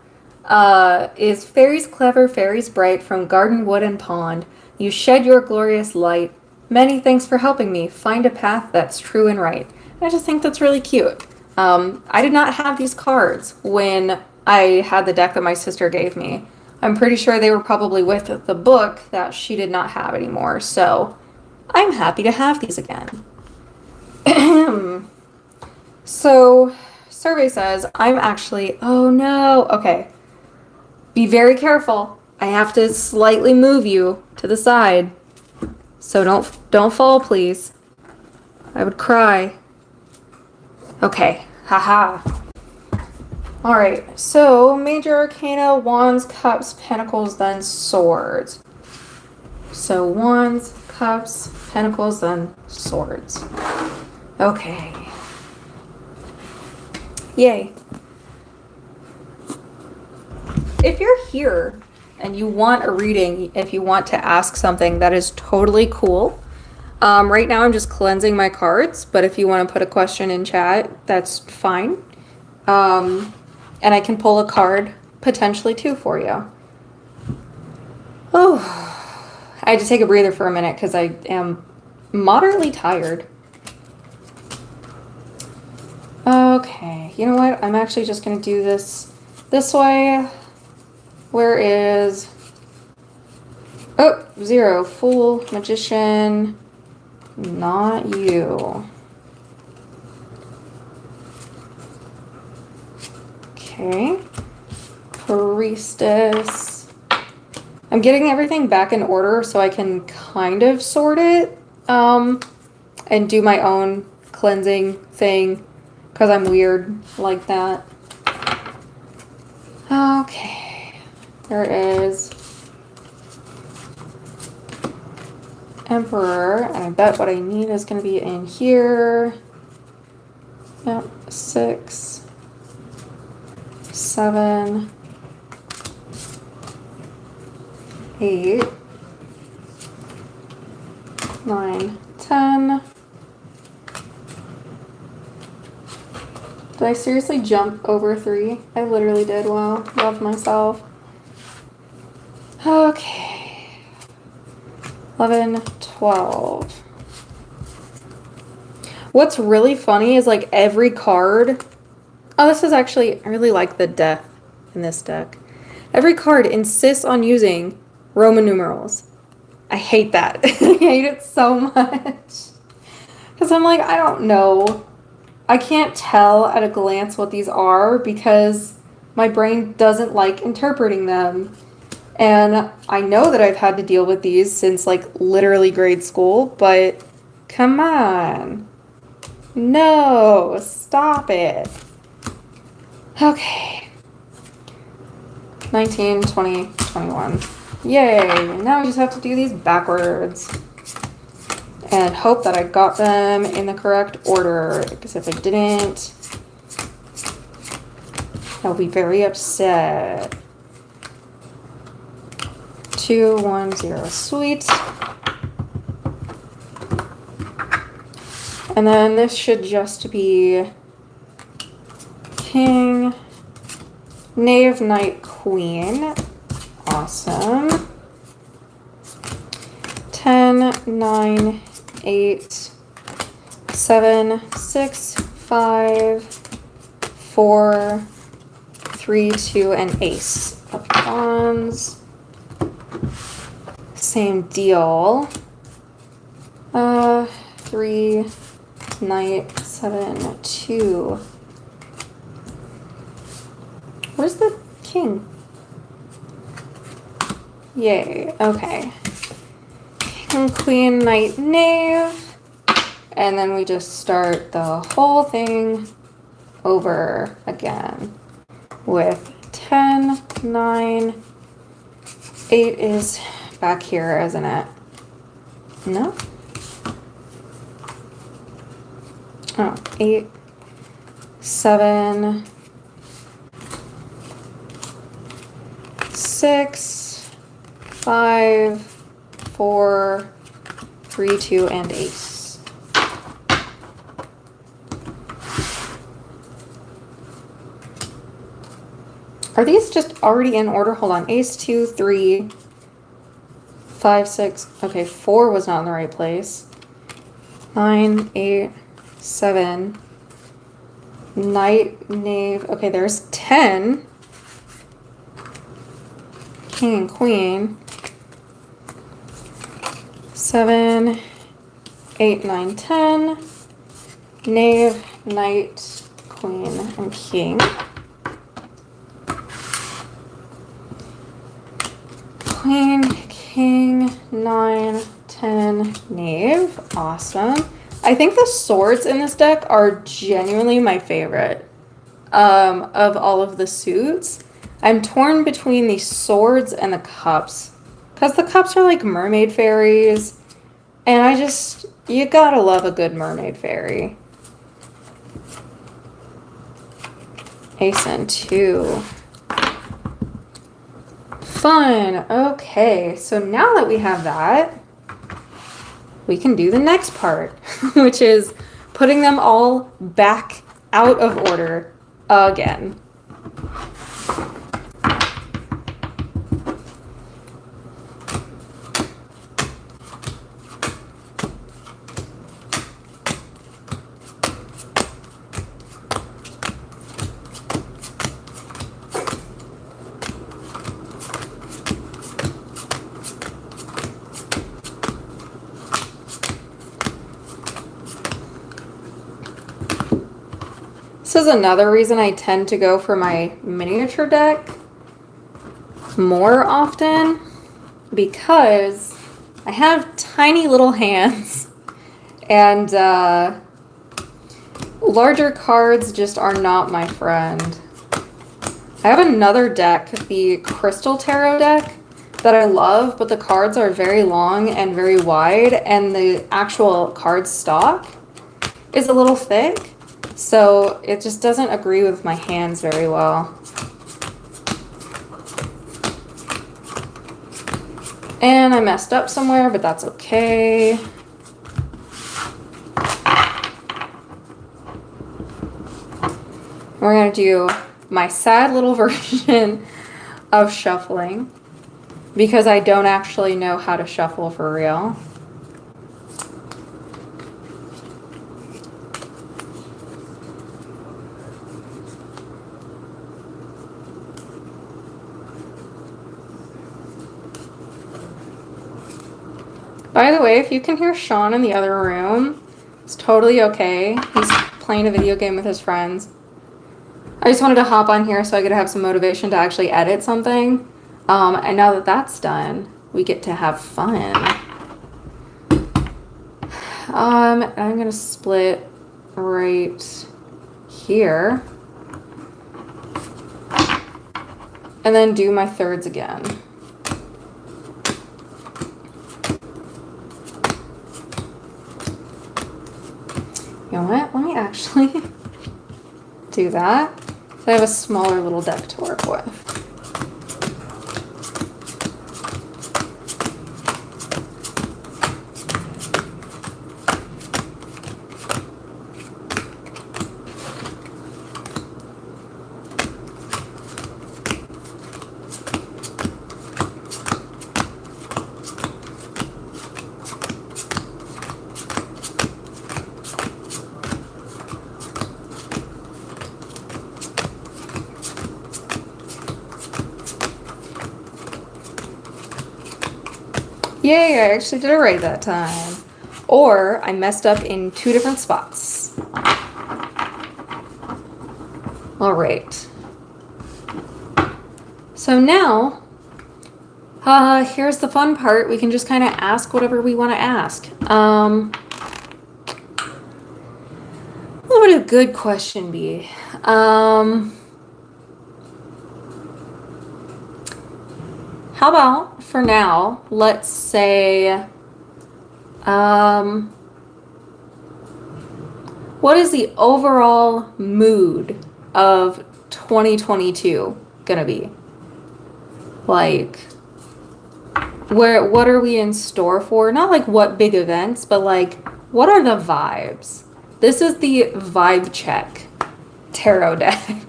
Is fairies clever, fairies bright, from garden, wood, and pond, you shed your glorious light. Many thanks for helping me find a path that's true and right. I just think that's really cute. I did not have these cards when I had the deck that my sister gave me. I'm pretty sure they were probably with the book that she did not have anymore, so I'm happy to have these again. So, survey says, I'm actually, oh no, okay. Be very careful. I have to slightly move you to the side. So don't fall, please. I would cry. Okay, haha. Alright, so Major Arcana, Wands, Cups, Pentacles, then Swords. So Wands, Cups, Pentacles, then Swords. Okay. Yay. If you're here and you want a reading, if you want to ask something, that is totally cool. Right now I'm just cleansing my cards, but if you want to put a question in chat, that's fine. And I can pull a card potentially too for you. Oh, I had to take a breather for a minute because I am moderately tired. Okay, you know what? I'm actually just going to do this way. Where is... Oh, 0. Fool, Magician, not you. Okay. Priestess. I'm getting everything back in order so I can kind of sort it, and do my own cleansing thing, because I'm weird like that. Okay. There is Emperor, and I bet what I need is going to be in here. Yep, 6, 7, 8, 9, 10. Did I seriously jump over 3? I literally did. Wow, love myself. Okay. 11, 12. What's really funny is like every card. Oh, this is actually, I really like the death in this deck. Every card insists on using Roman numerals. I hate that. I hate it so much. Because I'm like, I don't know. I can't tell at a glance what these are because my brain doesn't like interpreting them. And I know that I've had to deal with these since like literally grade school, but come on. No, stop it. Okay. 19, 20, 21. Yay! Now we just have to do these backwards. And hope that I got them in the correct order. Because if I didn't, I'll be very upset. 2, 1, 0. Sweet. And then this should just be king, knave, knight, queen. Awesome. 10, 9, 8, 7, 6, 5, 4, 3, 2, and ace of wands. Same deal. 3, knight, 7, 2. Where's the king? Yay, okay. King, queen, knight, knave. And then we just start the whole thing over again with 10, 9, 8 is back here, isn't it? No? Oh, 8, 7, 6, 5, 4, 3, 2, and ace. Are these just already in order? Hold on. Ace, 2, 3, 5, 6. Okay, 4 was not in the right place. 9, 8, 7. Knight, knave. Okay, there's 10. King and queen. 7, 8, 9, 10. Knave, knight, queen, and king. Queen, king, 9, 10, knave. Awesome. I think the swords in this deck are genuinely my favorite of all of the suits. I'm torn between the swords and the cups. Because the cups are like mermaid fairies. And you gotta love a good mermaid fairy. Ace and 2. Fun. Okay, so now that we have that, we can do the next part, which is putting them all back out of order again. This is another reason I tend to go for my miniature deck more often, because I have tiny little hands and larger cards just are not my friend. I have another deck, the Crystal Tarot deck, that I love, but the cards are very long and very wide, and the actual card stock is a little thick. So it just doesn't agree with my hands very well. And I messed up somewhere, but that's okay. We're going to do my sad little version of shuffling, because I don't actually know how to shuffle for real. By the way, if you can hear Sean in the other room, it's totally okay. He's playing a video game with his friends. I just wanted to hop on here so I could have some motivation to actually edit something. And now that that's done, we get to have fun. I'm going to split right here. and then do my thirds again. You know what? Let me actually do that. So I have a smaller little deck to work with. Yay, I actually did it right that time. Or I messed up in 2 different spots. All right. So now, here's the fun part. We can just kind of ask whatever we want to ask. What would a good question be? How about, for now, let's say, what is the overall mood of 2022 gonna be? Like, what are we in store for? Not like what big events, but like, what are the vibes? This is the vibe check tarot deck.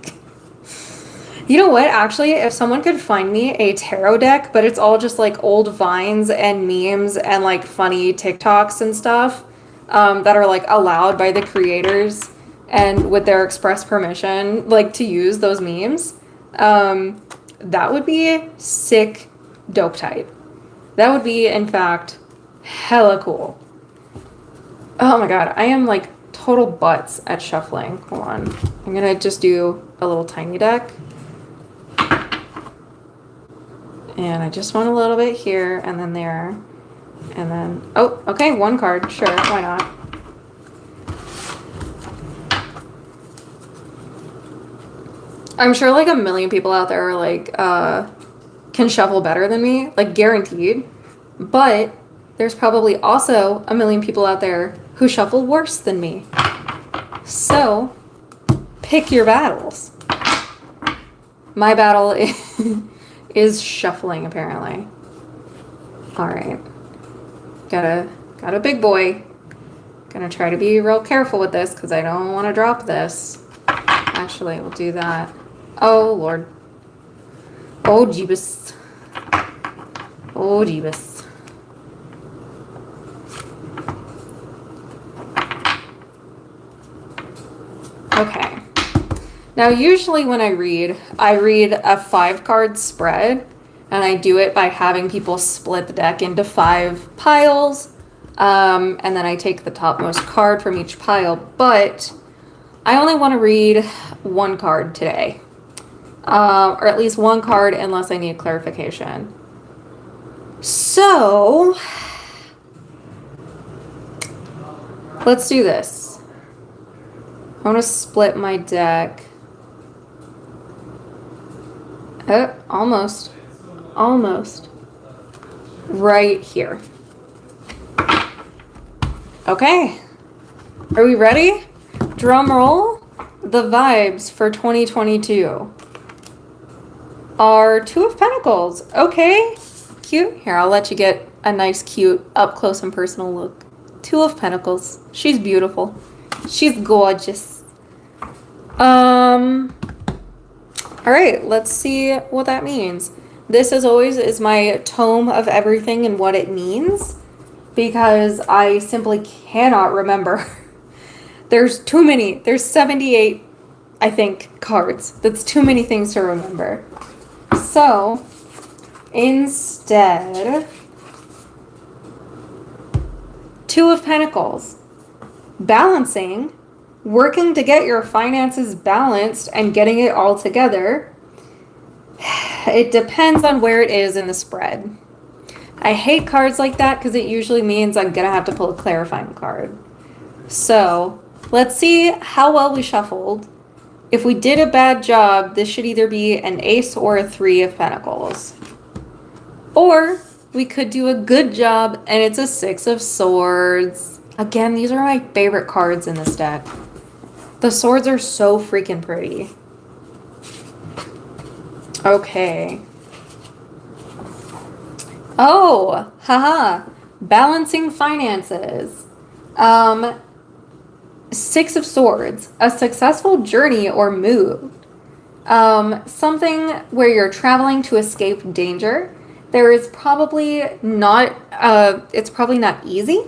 You know what? Actually, if someone could find me a tarot deck, but it's all just like old vines and memes and like funny TikToks and stuff that are like allowed by the creators and with their express permission, like to use those memes, that would be sick dope type. That would be, in fact, hella cool. Oh my god, I am like total butts at shuffling. Hold on. I'm gonna just do a little tiny deck. And I just want a little bit here and then there. And then, oh, okay, 1 card. Sure, why not? I'm sure like a million people out there are like, can shuffle better than me, like guaranteed. But there's probably also a million people out there who shuffle worse than me. So, pick your battles. My battle is shuffling, apparently. All right. Got a big boy. Gonna try to be real careful with this because I don't want to drop this. Actually, we'll do that. Oh, Lord. Oh, Jeebus. Oh, Jeebus. Okay. Now, usually when I read a 5-card spread, and I do it by having people split the deck into 5 piles, and then I take the topmost card from each pile, but I only want to read 1 card today, or at least 1 card unless I need clarification. So, let's do this. I want to split my deck. Oh, almost. Almost. Right here. Okay. Are we ready? Drum roll. The vibes for 2022 are 2 of Pentacles. Okay. Cute. Here, I'll let you get a nice, cute, up close and personal look. 2 of Pentacles. She's beautiful. She's gorgeous. All right, let's see what that means. This, as always, is my tome of everything and what it means, because I simply cannot remember. There's too many. There's 78, I think, cards. That's too many things to remember. So, instead, 2 of Pentacles. Balancing, working to get your finances balanced and getting it all together. It depends on where it is in the spread. I hate cards like that because it usually means I'm going to have to pull a clarifying card. So, let's see how well we shuffled If we did a bad job, this should either be an ace or a 3 of pentacles. Or we could do a good job and it's a 6 of swords. Again, these are my favorite cards in this deck. The swords are so freaking pretty. Okay. Oh, haha. Balancing finances. 6 of swords. A successful journey or move. Something where you're traveling to escape danger. There is probably not, it's probably not easy,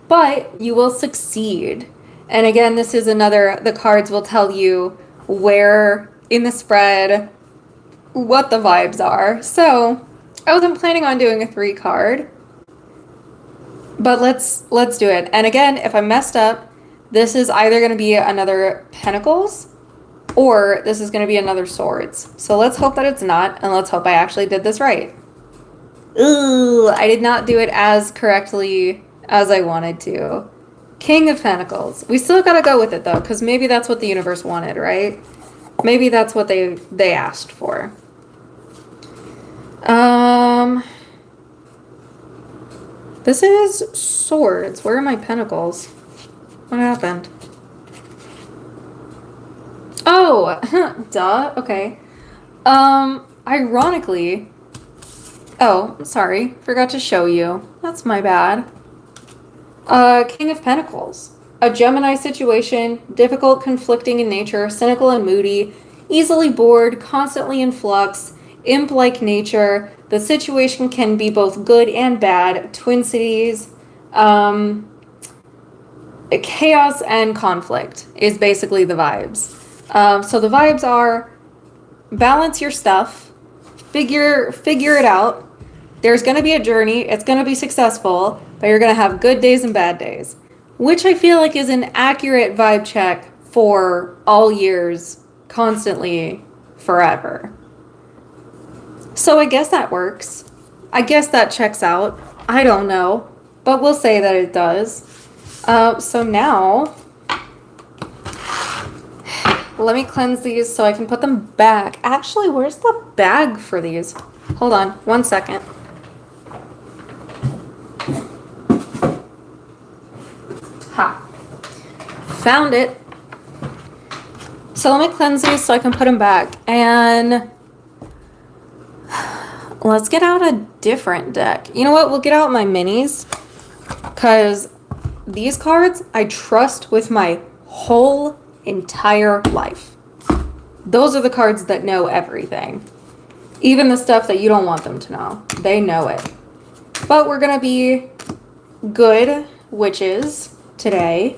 but you will succeed. And again, this is another, the cards will tell you where in the spread, what the vibes are. So I wasn't planning on doing a 3 card, but let's do it. And again, if I messed up, this is either going to be another pentacles or this is going to be another swords. So let's hope that it's not, and let's hope I actually did this right. Ooh, I did not do it as correctly as I wanted to. King of Pentacles. We still gotta go with it though, because maybe that's what the universe wanted, right? Maybe that's what they asked for. This is swords. Where are my pentacles? What happened? Oh, duh. Okay. Ironically, oh, sorry. Forgot to show you. That's my bad. King of Pentacles. A Gemini situation, difficult, conflicting in nature, cynical and moody, easily bored, constantly in flux, imp-like nature. The situation can be both good and bad. Twin cities. Chaos and conflict is basically the vibes. So the vibes are balance your stuff, figure it out. There's going to be a journey. It's going to be successful, but you're going to have good days and bad days, which I feel like is an accurate vibe check for all years, constantly, forever. So I guess that works. I guess that checks out. I don't know, but we'll say that it does. So now, let me cleanse these so I can put them back. Actually, where's the bag for these? Hold on, 1 second. Ha. Found it. So let me cleanse these so I can put them back. And let's get out a different deck. You know what? We'll get out my minis. Because these cards I trust with my whole entire life. Those are the cards that know everything. Even the stuff that you don't want them to know. They know it. But we're going to be good witches today,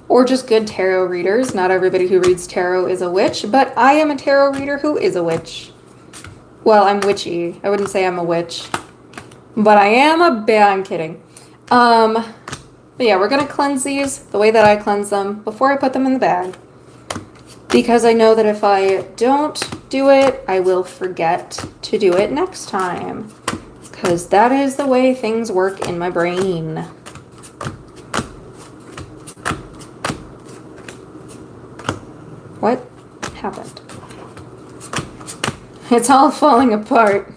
or just good tarot readers. Not everybody who reads tarot is a witch, but I am a tarot reader who is a witch. Well, I'm witchy. I wouldn't say I'm a witch, but I am I'm kidding. But yeah, we're gonna cleanse these the way that I cleanse them before I put them in the bag, because I know that if I don't do it, I will forget to do it next time, because that is the way things work in my brain. What happened? It's all falling apart.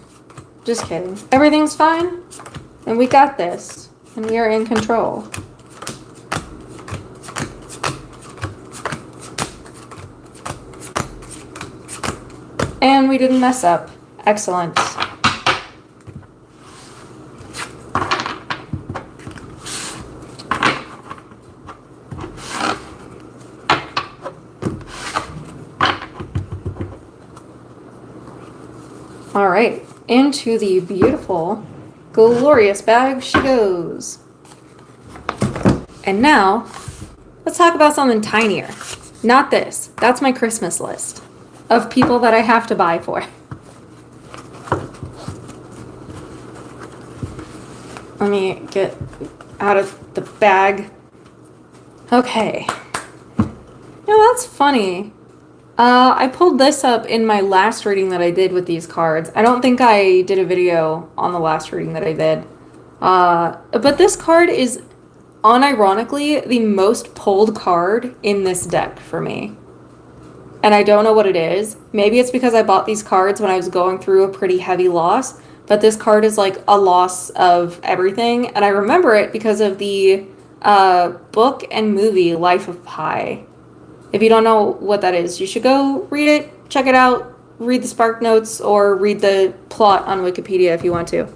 Just kidding. Everything's fine, and we got this, and we are in control. And we didn't mess up. Excellent. All right, into the beautiful, glorious bag she goes. And now, let's talk about something tinier. Not this. That's my Christmas list of people that I have to buy for. Let me get out of the bag. Okay. You know, that's funny. I pulled this up in my last reading that I did with these cards. I don't think I did a video on the last reading that I did. But this card is unironically the most pulled card in this deck for me. and I don't know what it is. Maybe it's because I bought these cards when I was going through a pretty heavy loss, but this card is like a loss of everything, and I remember it because of the book and movie Life of Pi. If you don't know what that is, you should go read it, check it out, read the Spark Notes, or read the plot on Wikipedia if you want to.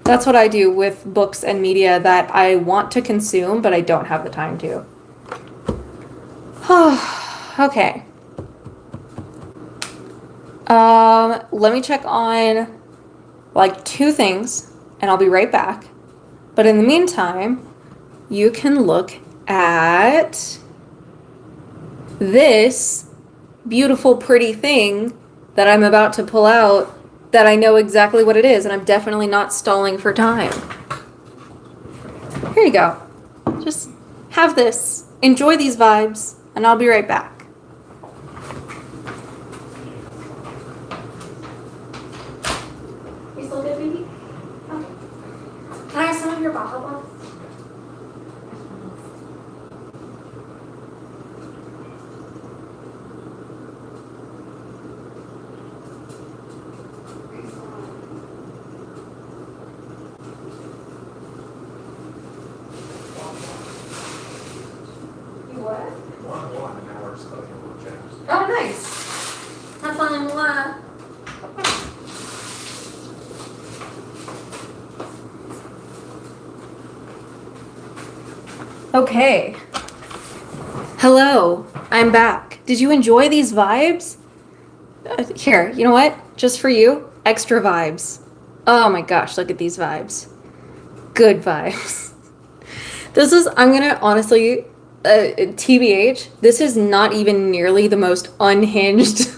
That's what I do with books and media that I want to consume, but I don't have the time to. Okay. Let me check on like 2 things and I'll be right back. But in the meantime, you can look at this beautiful, pretty thing that I'm about to pull out that I know exactly what it is, and I'm definitely not stalling for time. Here you go. Just have this. Enjoy these vibes, and I'll be right back. You still good, baby? Okay. Can I have some of your Baja Blast? Oh, nice. Have fun. Okay. Hello. I'm back. Did you enjoy these vibes? Here, you know what? Just for you, extra vibes. Oh my gosh, look at these vibes. Good vibes. This is, I'm gonna honestly, TBH, this is not even nearly the most unhinged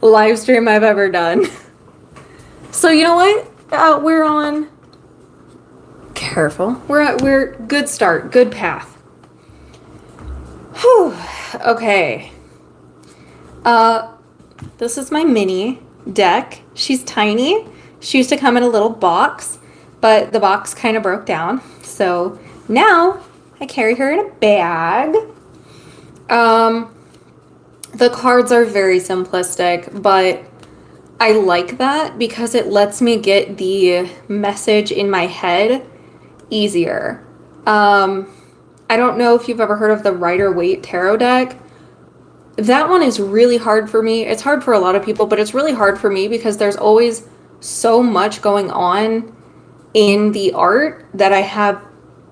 live stream I've ever done. So you know what? We're on. Careful. We're good start, good path. Whew. Okay. This is my mini deck. She's tiny. She used to come in a little box, but the box kind of broke down. So now I carry her in a bag. The cards are very simplistic, but I like that because it lets me get the message in my head easier. I don't know if you've ever heard of the Rider-Waite tarot deck. That one is really hard for me. It's hard for a lot of people, but it's really hard for me because there's always so much going on in the art that I have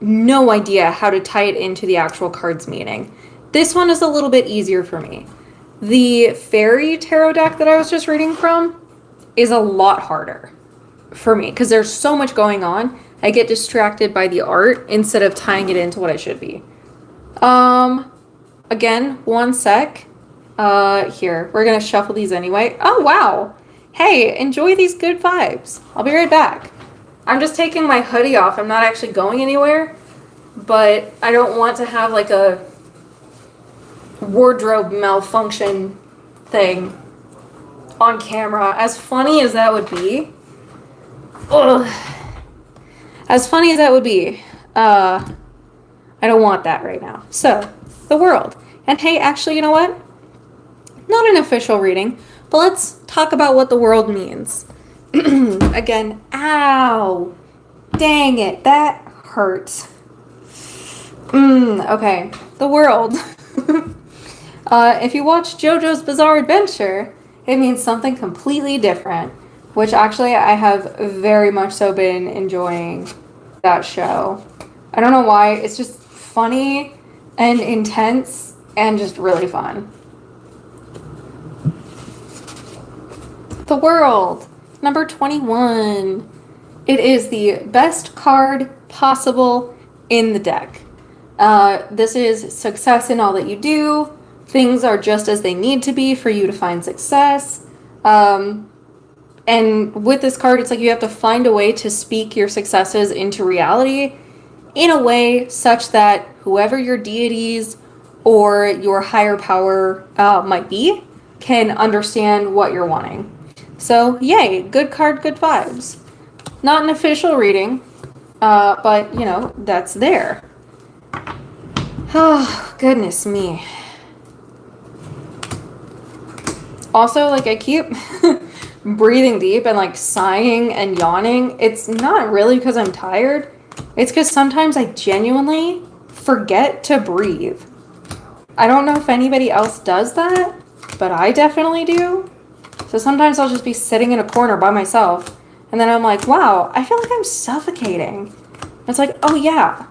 no idea how to tie it into the actual card's meaning. This one is a little bit easier for me. The Fairy tarot deck that I was just reading from is a lot harder for me because there's so much going on. I get distracted by the art instead of tying it into what it should be. Again, one sec. Here, we're gonna shuffle these anyway. Oh, wow. Hey, enjoy these good vibes. I'll be right back. I'm just taking my hoodie off. I'm not actually going anywhere, but I don't want to have like a wardrobe malfunction thing on camera. As funny as that would be, ugh. As funny as that would be, I don't want that right now. So, the world. And hey, actually, you know what? Not an official reading, but let's talk about what the world means. Again, ow. Dang it, that hurts. Okay, the world. If you watch JoJo's Bizarre Adventure, it means something completely different, which actually I have very much so been enjoying that show. I don't know why, it's just funny and intense and just really fun. The world, number 21. It is the best card possible in the deck. This is success in all that you do. Things are just as they need to be for you to find success. And with this card, it's like you have to find a way to speak your successes into reality in a way such that whoever your deities or your higher power might be can understand what you're wanting. So, yay, good card, good vibes. Not an official reading, but, you know, that's there. Oh, goodness me. Also, like, I keep breathing deep and like sighing and yawning. It's not really because I'm tired, it's because sometimes I genuinely forget to breathe. I don't know if anybody else does that, but I definitely do. So sometimes I'll just be sitting in a corner by myself, and then I'm like, wow, I feel like I'm suffocating. It's like, oh yeah,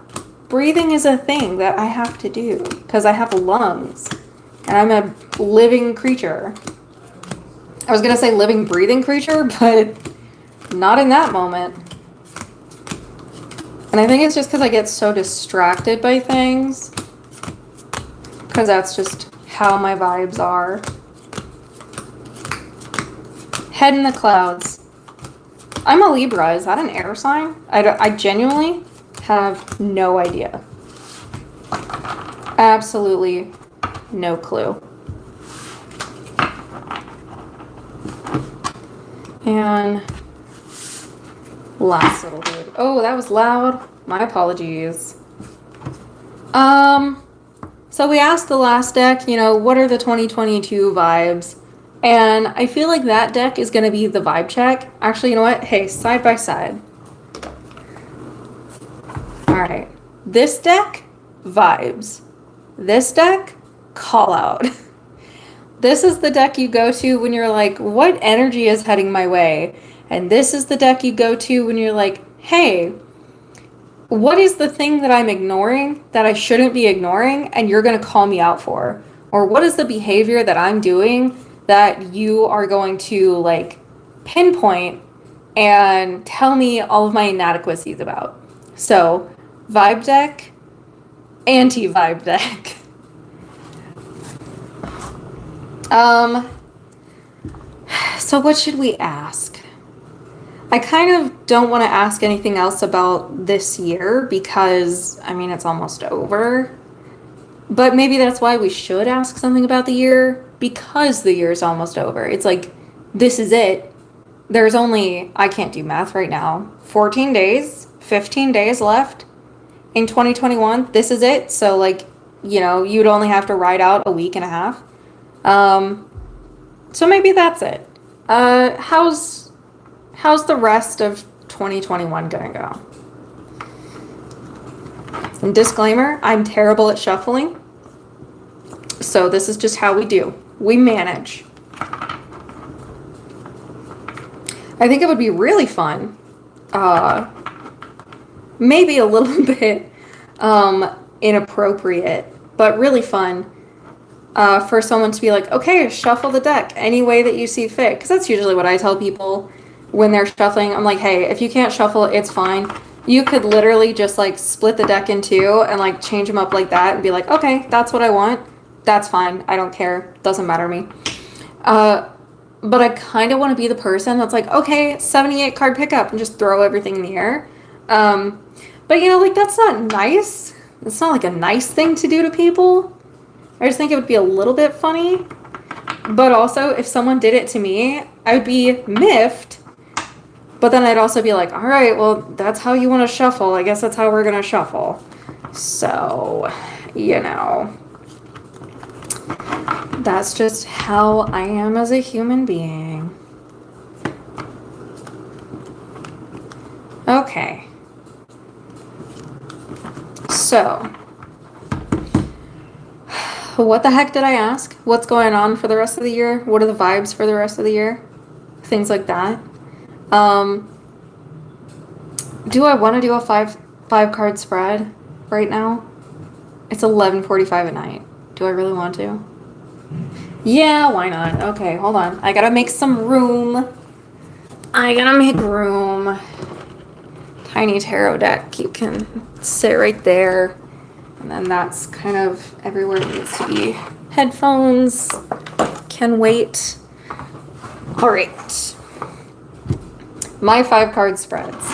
breathing is a thing that I have to do because I have lungs and I'm a living creature. I was gonna say living, breathing creature, but not in that moment. And I think it's just because I get so distracted by things, because that's just how my vibes are. Head in the clouds. I'm a Libra. Is that an air sign? I genuinely have no idea. Absolutely no clue. And last little dude. Oh, that was loud. My apologies. So we asked the last deck, you know, what are the 2022 vibes? And I feel like that deck is going to be the vibe check. Actually, you know what? Hey, side by side. All right. This deck, vibes. This deck, call out. This is the deck you go to when you're like, what energy is heading my way? And this is the deck you go to when you're like, hey, what is the thing that I'm ignoring that I shouldn't be ignoring and you're going to call me out for? Or what is the behavior that I'm doing that you are going to like pinpoint and tell me all of my inadequacies about? So, vibe deck, anti-vibe deck. So what should we ask? I kind of don't want to ask anything else about this year because, I mean, it's almost over. But maybe that's why we should ask something about the year, because the year is almost over. It's like, this is it. There's only, I can't do math right now, 14 days, 15 days left in 2021. This is it. So, like, you know, you'd only have to ride out a week and a half. So maybe that's it. How's the rest of 2021 gonna go? And disclaimer, I'm terrible at shuffling. So this is just how we do. We manage. I think it would be really fun. Maybe a little bit inappropriate, but really fun. For someone to be like, okay, shuffle the deck any way that you see fit. Because that's usually what I tell people when they're shuffling. I'm like, hey, if you can't shuffle, it's fine. You could literally just like split the deck in two and like change them up like that and be like, okay, that's what I want. That's fine. I don't care. Doesn't matter to me. But I kind of want to be the person that's like, okay, 78 card pickup and just throw everything in the air. But you know, like that's not nice. It's not like a nice thing to do to people. I just think it would be a little bit funny. But also, if someone did it to me, I would be miffed. But then I'd also be like, all right, well, that's how you want to shuffle. I guess that's how we're going to shuffle. So, you know, that's just how I am as a human being. Okay. So, what the heck did I ask? What's going on for the rest of the year? What are the vibes for the rest of the year? Things like that. Do I want to do a five card spread right now? It's 11:45 at night. Do I really want to? Yeah, why not? Okay, hold on. I gotta make some room. I gotta make room. Tiny tarot deck. You can sit right there. And then that's kind of everywhere it needs to be. Headphones can wait. All right. My 5 card spreads.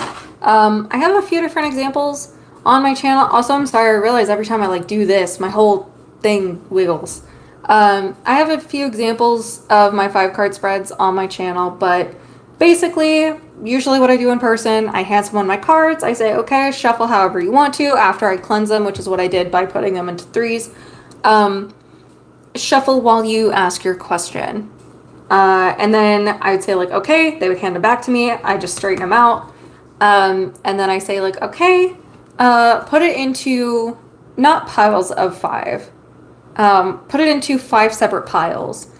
I have a few different examples on my channel. Also, I'm sorry, I realize every time I like do this, my whole thing wiggles. I have a few examples of my 5 card spreads on my channel, but basically, usually what I do in person, I hand someone my cards. I say, okay, shuffle however you want to after I cleanse them, which is what I did by putting them into 3s. Shuffle while you ask your question. And then I would say like, okay, they would hand them back to me. I just straighten them out. And then I say like, okay, put it into not piles of 5. Put it into 5 separate piles.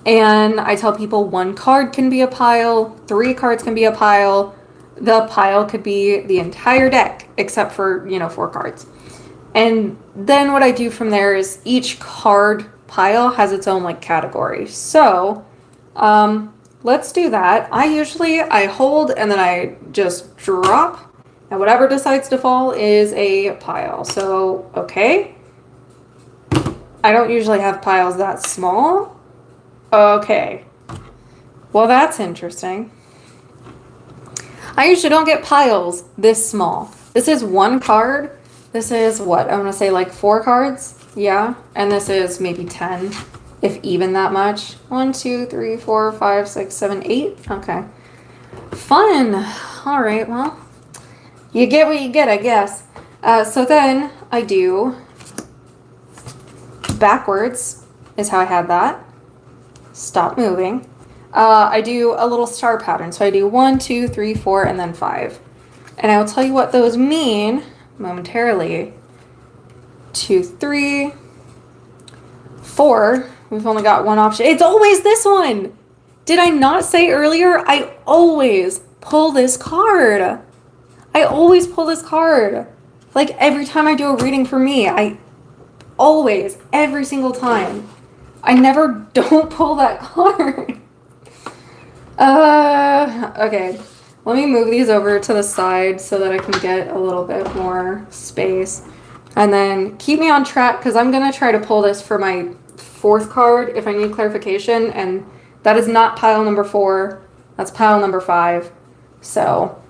And I tell people 1 card can be a pile, 3 cards can be a pile. The pile could be the entire deck, except for, 4 cards. And then what I do from there is each card pile has its own like category. So, let's do that. I hold and then I just drop, and whatever decides to fall is a pile. So, okay. I don't usually have piles that small. Okay. Well, that's interesting. I usually don't get piles this small. This is 1 card. This is what? I'm going to say like 4 cards. Yeah. And this is maybe 10, if even that much. 1, 2, 3, 4, 5, 6, 7, 8. Okay. Fun. All right. Well, you get what you get, I guess. So then I do backwards is how I had that. Stop moving. I do a little star pattern. So I do 1, 2, 3, 4, and then 5. And I will tell you what those mean momentarily. 2, 3, 4. We've only got 1 option. It's always this one. Did I not say earlier? I always pull this card. I always pull this card. Like every time I do a reading for me, I always, every single time. I never don't pull that card. Okay. Let me move these over to the side so that I can get a little bit more space. And then keep me on track because I'm going to try to pull this for my 4th card if I need clarification. And that is not pile number 4. That's pile number 5. So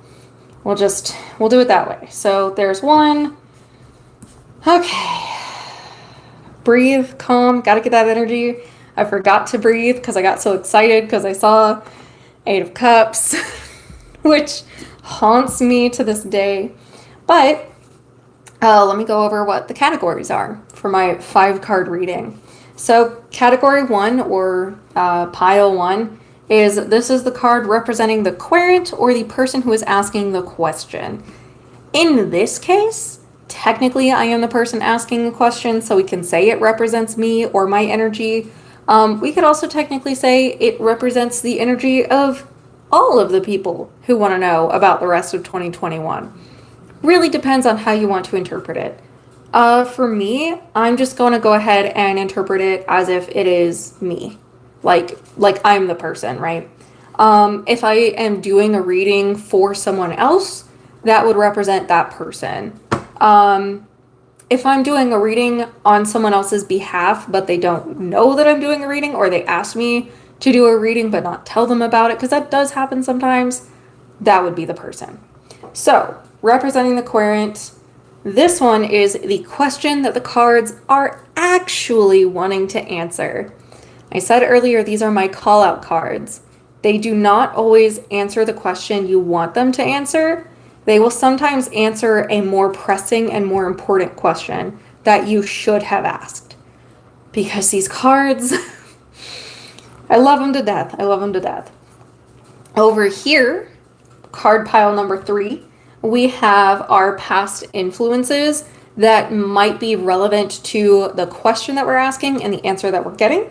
we'll do it that way. So there's 1. Okay. Breathe, calm, gotta get that energy. I forgot to breathe because I got so excited because I saw 8 of Cups, which haunts me to this day. But let me go over what the categories are for my 5 card reading. So category 1 or pile 1 is this is the card representing the querent or the person who is asking the question. In this case, technically I am the person asking the question, so we can say it represents me or my energy. We could also technically say it represents the energy of all of the people who want to know about the rest of 2021. Really depends on how you want to interpret it. For me, I'm just going to go ahead and interpret it as if it is me. Like I'm the person, right? If I am doing a reading for someone else, that would represent that person. If I'm doing a reading on someone else's behalf, but they don't know that I'm doing a reading, or they ask me to do a reading but not tell them about it, because that does happen sometimes, that would be the person. So, representing the querent, this one is the question that the cards are actually wanting to answer. I said earlier, these are my call-out cards. They do not always answer the question you want them to answer. They will sometimes answer a more pressing and more important question that you should have asked. Because these cards, I love them to death. I love them to death. Over here, card pile number 3, we have our past influences that might be relevant to the question that we're asking and the answer that we're getting.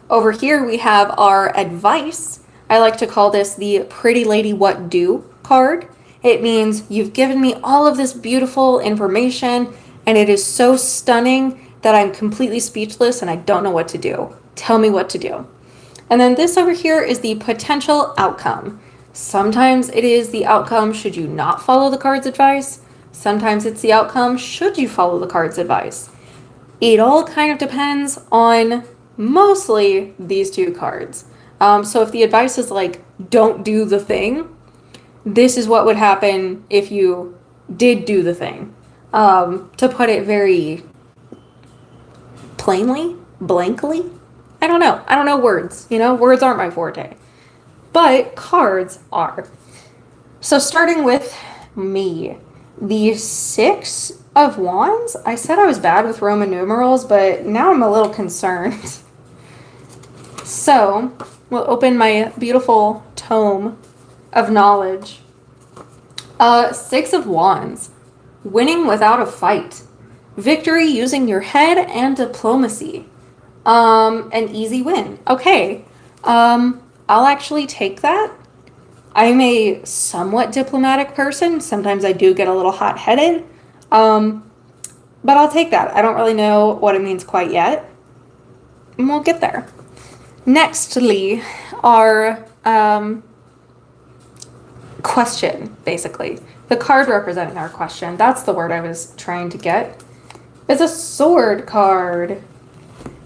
Over here, we have our advice. I like to call this the Pretty Lady What Do card. It means you've given me all of this beautiful information and it is so stunning that I'm completely speechless and I don't know what to do. Tell me what to do. And then this over here is the potential outcome. Sometimes it is the outcome should you not follow the card's advice. Sometimes it's the outcome should you follow the card's advice. It all kind of depends on mostly these 2 cards. So if the advice is like, don't do the thing, this is what would happen if you did do the thing. To put it very plainly, blankly, I don't know. I don't know words. Words aren't my forte. But cards are. So starting with me, the 6 of Wands. I said I was bad with Roman numerals, but now I'm a little concerned. So We'll open my beautiful tome of knowledge. Six of Wands. Winning without a fight. Victory using your head and diplomacy. An easy win. Okay. I'll actually take that. I'm a somewhat diplomatic person. Sometimes I do get a little hot-headed. But I'll take that. I don't really know what it means quite yet. And we'll get there. Nextly, our question, basically. The card representing our question. That's the word I was trying to get. It's a sword card.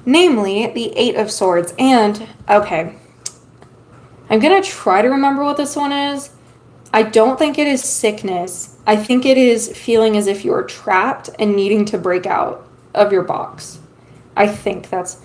Namely, the Eight of Swords. And, okay. I'm going to try to remember what this one is. I don't think it is sickness. I think it is feeling as if you are trapped and needing to break out of your box. I think that's...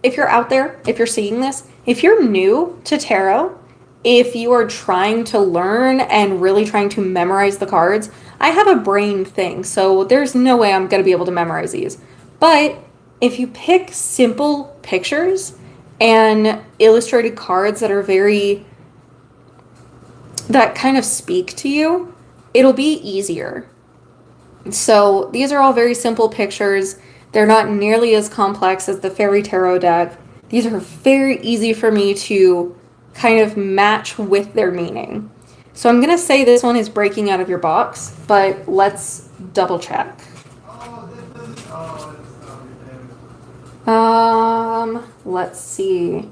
If you're out there, if you're seeing this, if you're new to tarot, if you are trying to learn and really trying to memorize the cards, I have a brain thing, so there's no way I'm going to be able to memorize these. But if you pick simple pictures and illustrated cards that are that kind of speak to you, it'll be easier. So these are all very simple pictures. They're not nearly as complex as the Fairy Tarot deck. These are very easy for me to kind of match with their meaning. So I'm going to say this one is breaking out of your box, but let's double check. Let's see.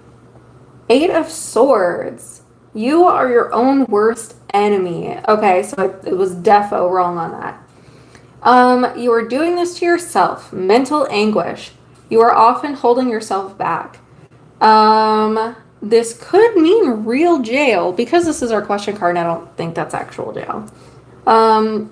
Eight of Swords. You are your own worst enemy. Okay, so it was defo wrong on that. You are doing this to yourself. Mental anguish. You are often holding yourself back. This could mean real jail. Because this is our question card, I don't think that's actual jail.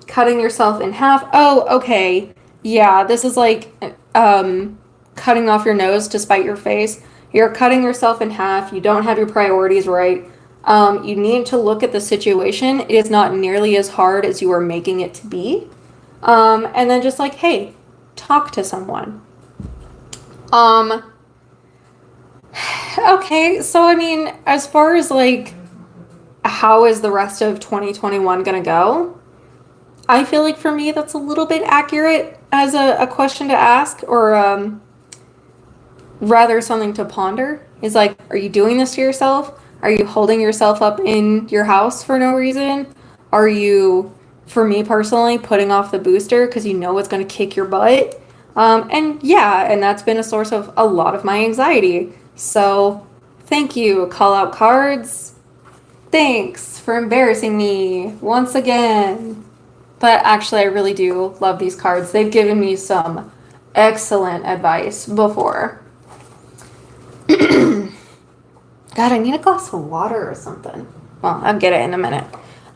Cutting yourself in half. Oh, okay. Yeah, this is like cutting off your nose to spite your face. You're cutting yourself in half. You don't have your priorities right. You need to look at the situation. It is not nearly as hard as you are making it to be. And then just like, hey, talk to someone. Okay, so I mean, as far as like, how is the rest of 2021 gonna go? I feel like for me, that's a little bit accurate as a question to ask, or rather something to ponder. Is like, are you doing this to yourself? Are you holding yourself up in your house for no reason? Are you, for me personally, putting off the booster because you know it's going to kick your butt? And yeah, and that's been a source of a lot of my anxiety. So thank you, call out cards. Thanks for embarrassing me once again. But actually, I really do love these cards. They've given me some excellent advice before. God, I need a glass of water or something. Well, I'll get it in a minute.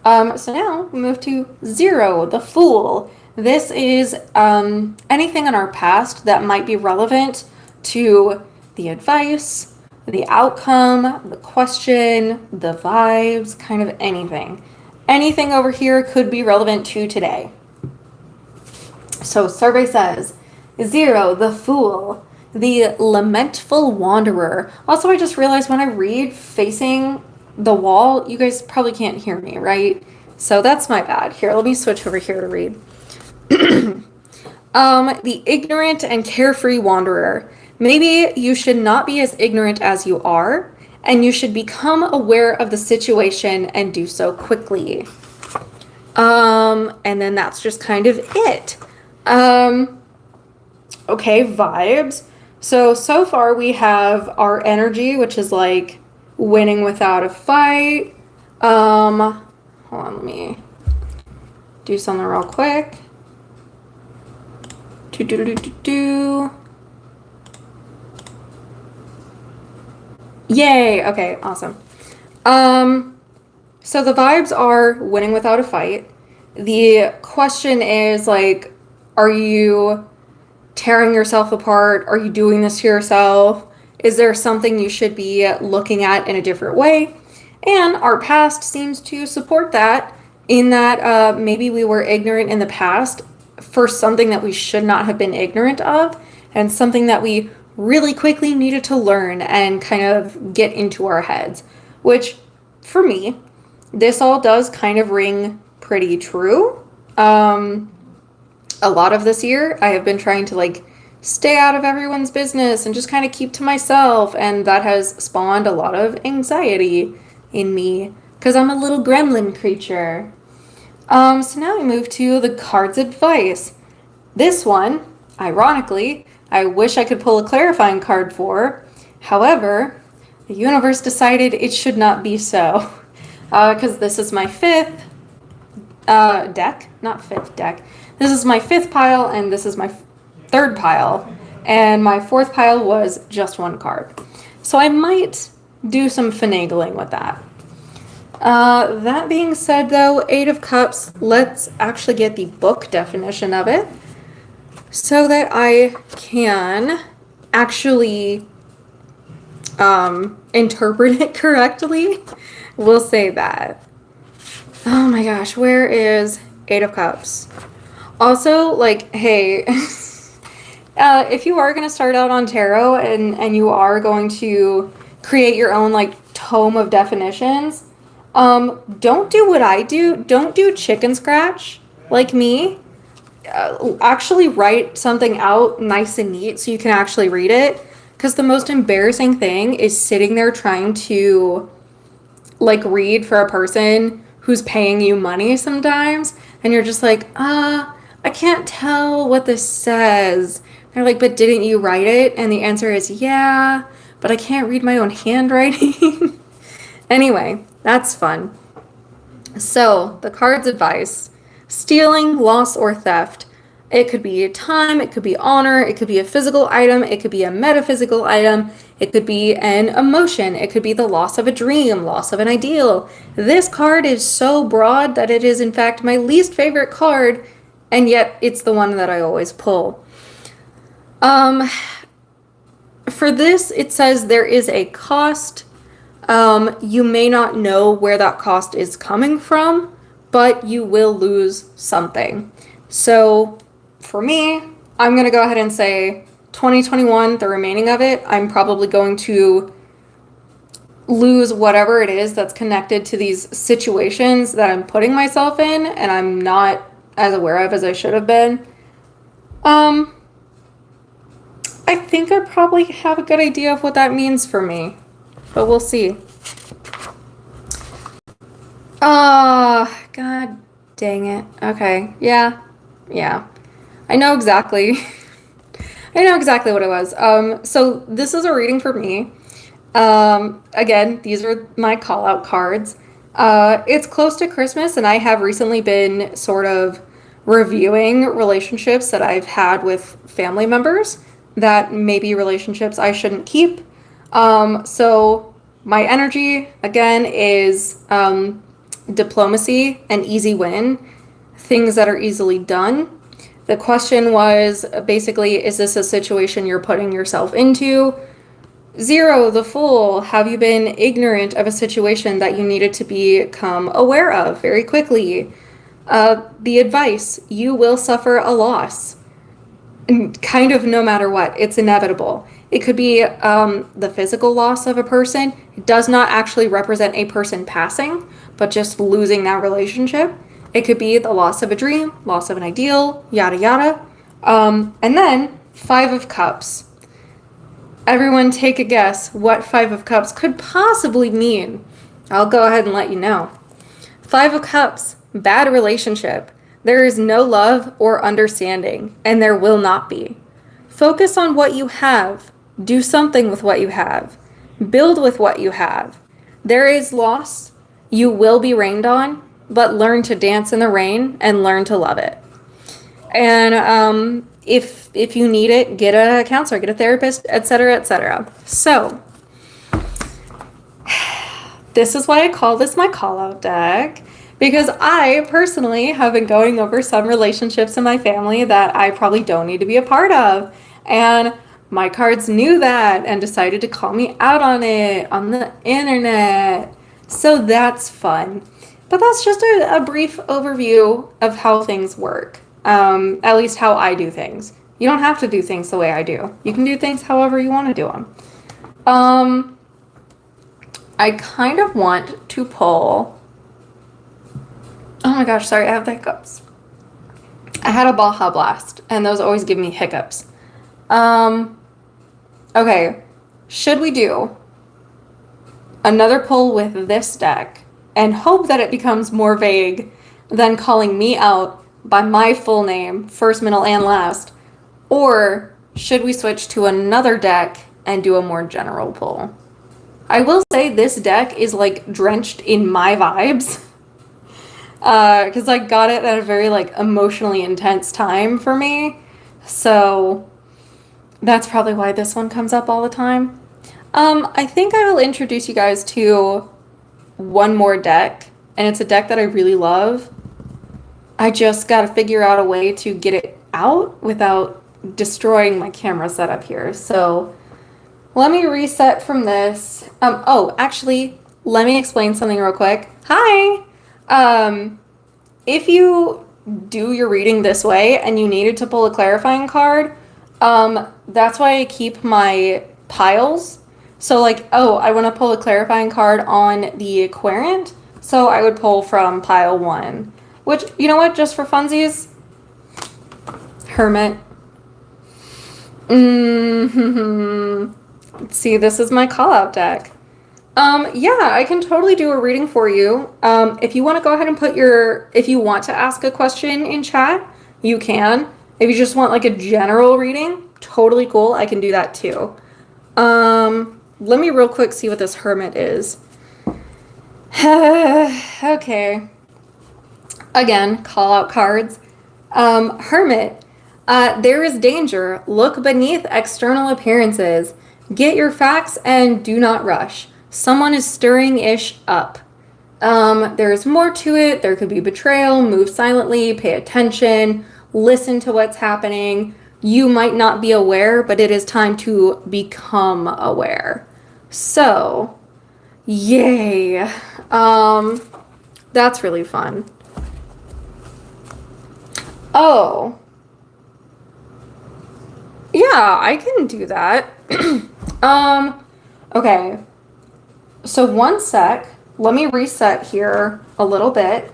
So now we move to 0, the Fool. This is anything in our past that might be relevant to the advice, the outcome, the question, the vibes, kind of anything. Anything over here could be relevant to today. So survey says, 0, the Fool. The Lamentful Wanderer. Also, I just realized when I read facing the wall, you guys probably can't hear me, right? So that's my bad. Here, let me switch over here to read. The Ignorant and Carefree Wanderer. Maybe you should not be as ignorant as you are, and you should become aware of the situation and do so quickly. And then that's just kind of it. Okay, vibes. So far we have our energy, which is like winning without a fight. Hold on, let me do something real quick. Yay, okay, awesome. So the vibes are winning without a fight. The question is like, are you tearing yourself apart? Are you doing this to yourself? Is there something you should be looking at in a different way? And our past seems to support that, in that maybe we were ignorant in the past for something that we should not have been ignorant of, and something that we really quickly needed to learn and kind of get into our heads, which for me, this all does kind of ring pretty true. A lot of this year, I have been trying to like stay out of everyone's business and just kind of keep to myself, and that has spawned a lot of anxiety in me because I'm a little gremlin creature. So now we move to the card's advice. This one, ironically, I wish I could pull a clarifying card for. However, the universe decided it should not be so. Because this is my fifth deck, not fifth deck. This is my fifth pile, and this is my third pile. And my fourth pile was just one card. So I might do some finagling with that. That being said, though, Eight of Cups, let's actually get the book definition of it so that I can actually interpret it correctly. We'll say that. Oh my gosh, where is Eight of Cups? Also, like, hey, if you are going to start out on tarot and you are going to create your own, like, tome of definitions, don't do what I do. Don't do chicken scratch like me. Actually write something out nice and neat so you can actually read it. Because the most embarrassing thing is sitting there trying to, like, read for a person who's paying you money sometimes. And you're just like, I can't tell what this says. They're like, but didn't you write it? And the answer is, yeah, but I can't read my own handwriting. Anyway, that's fun. So, the card's advice: stealing, loss, or theft. It could be time, it could be honor, it could be a physical item, it could be a metaphysical item, it could be an emotion, it could be the loss of a dream, loss of an ideal. This card is so broad that it is, in fact, my least favorite card, and yet it's the one that I always pull. For this, it says there is a cost. You may not know where that cost is coming from, but you will lose something. So for me, I'm going to go ahead and say 2021, the remaining of it, I'm probably going to lose whatever it is that's connected to these situations that I'm putting myself in and I'm not as aware of as I should have been. I think I probably have a good idea of what that means for me, but we'll see. God dang it. Okay, yeah. I know exactly. I know exactly what it was. So this is a reading for me. Again, these are my call out cards. It's close to Christmas, and I have recently been sort of reviewing relationships that I've had with family members that may be relationships I shouldn't keep. So my energy, again, is diplomacy and easy win, things that are easily done. The question was basically, is this a situation you're putting yourself into? 0, the Fool. Have you been ignorant of a situation that you needed to become aware of very quickly? The advice: you will suffer a loss. Kind of no matter what, it's inevitable. It could be the physical loss of a person. It does not actually represent a person passing, but just losing that relationship. It could be the loss of a dream, loss of an ideal, yada yada. And then 5 of Cups. Everyone take a guess what 5 of Cups could possibly mean. I'll go ahead and let you know. 5 of Cups, bad relationship. There is no love or understanding, and there will not be. Focus on what you have. Do something with what you have. Build with what you have. There is loss. You will be rained on, but learn to dance in the rain and learn to love it. And if you need it, get a counselor, get a therapist, etc., etc. So, this is why I call this my call-out deck. Because I personally have been going over some relationships in my family that I probably don't need to be a part of. And my cards knew that and decided to call me out on it on the internet. So that's fun. But that's just a brief overview of how things work. At least how I do things. You don't have to do things the way I do. You can do things however you want to do them. I kind of want to pull. Oh my gosh, sorry, I have the hiccups. I had a Baja Blast, and those always give me hiccups. Okay, should we do another pull with this deck and hope that it becomes more vague than calling me out by my full name, first, middle, and last? Or should we switch to another deck and do a more general pull? I will say this deck is like drenched in my vibes. Because I got it at a very like emotionally intense time for me. So that's probably why this one comes up all the time. I think I will introduce you guys to one more deck, and it's a deck that I really love. I just got to figure out a way to get it out without destroying my camera setup here. So let me reset from this. Oh, actually, let me explain something real quick. Hi! If you do your reading this way and you needed to pull a clarifying card, that's why I keep my piles. So like, oh, I want to pull a clarifying card on the Querent, so I would pull from pile 1. Which, you know what, just for funsies? Hermit. See, this is my call-out deck. Yeah, I can totally do a reading for you. If you want to go ahead and put if you want to ask a question in chat, you can. If you just want like a general reading, totally cool. I can do that too. Let me real quick see what this Hermit is. Okay. Again, call out cards. Hermit. There is danger. Look beneath external appearances. Get your facts and do not rush. Someone is stirring-ish up. There's more to it. There could be betrayal. Move silently. Pay attention. Listen to what's happening. You might not be aware, but it is time to become aware. So, yay. That's really fun. Oh. Yeah, I can do that. Okay. So one sec. Let me reset here a little bit.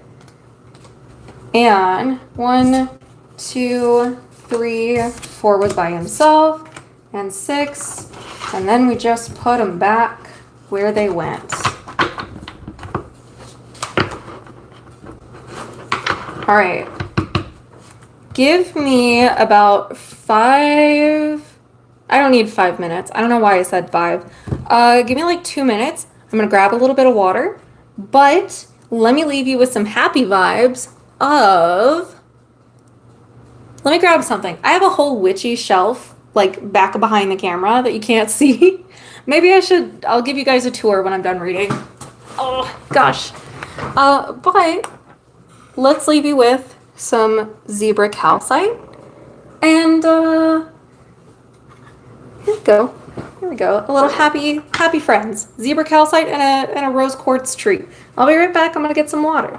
And 1, 2, 3, 4 was by himself, and 6, and then we just put them back where they went. All right. Give me about 5. I don't need 5 minutes. I don't know why I said 5. Give me like 2 minutes. I'm gonna grab a little bit of water, but let me leave you with some happy vibes of. Let me grab something. I have a whole witchy shelf like back behind the camera that you can't see. Maybe I'll give you guys a tour when I'm done reading. Oh gosh. But let's leave you with some zebra calcite. And here we go. Here we go. A little happy friends. Zebra calcite and a rose quartz tree. I'll be right back. I'm gonna get some water.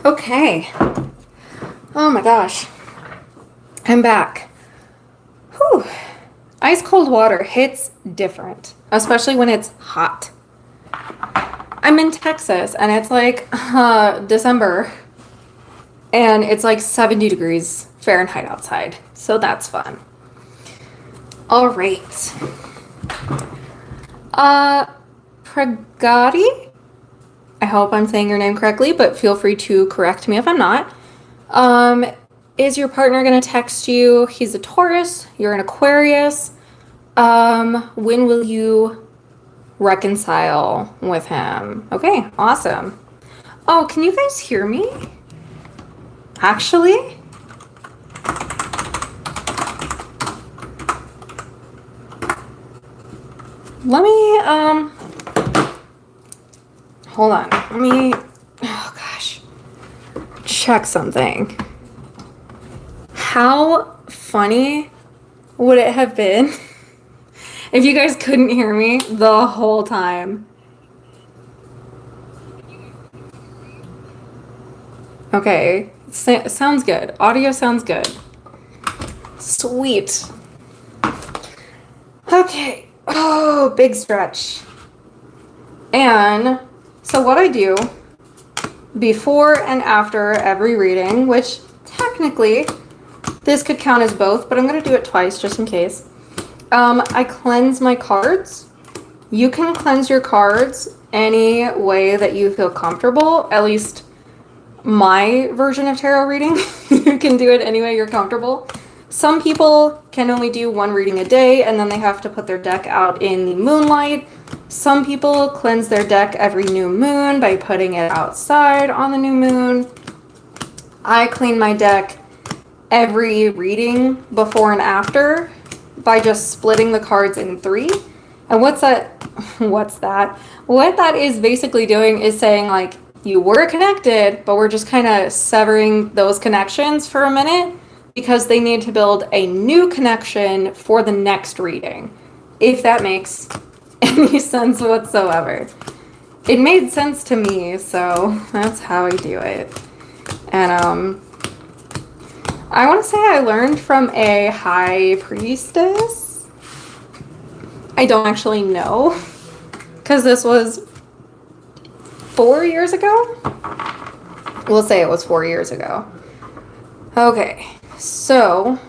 Okay. Oh my gosh. I'm back. Whew. Ice cold water hits different, especially when it's hot. I'm in Texas and it's like December and it's like 70 degrees Fahrenheit outside. So that's fun. All right. Uh, Pragati? I hope I'm saying your name correctly, but feel free to correct me if I'm not. Um, is your partner gonna text you? He's a Taurus, you're an Aquarius. When will you reconcile with him? Okay, awesome. Oh, can you guys hear me? Actually? Let me, hold on. Let me, oh gosh, check something. How funny would it have been if you guys couldn't hear me the whole time? Okay, sounds good. Audio sounds good. Sweet. Okay. Oh, big stretch. And so what I do before and after every reading, which technically this could count as both, but I'm going to do it twice just in case. I cleanse my cards. You can cleanse your cards any way that you feel comfortable, at least my version of tarot reading. You can do it any way you're comfortable. Some people can only do one reading a day and then they have to put their deck out in the moonlight. Some people cleanse their deck every new moon by putting it outside on the new moon. I clean my deck every reading before and after by just splitting the cards in 3. And what that is basically doing is saying, like, you were connected, but we're just kind of severing those connections for a minute because they need to build a new connection for the next reading, if that makes any sense whatsoever. It made sense to me, so that's how I do it. And I want to say I learned from a high priestess. I don't actually know, because this was 4 years ago. We'll say it was 4 years ago. Okay, so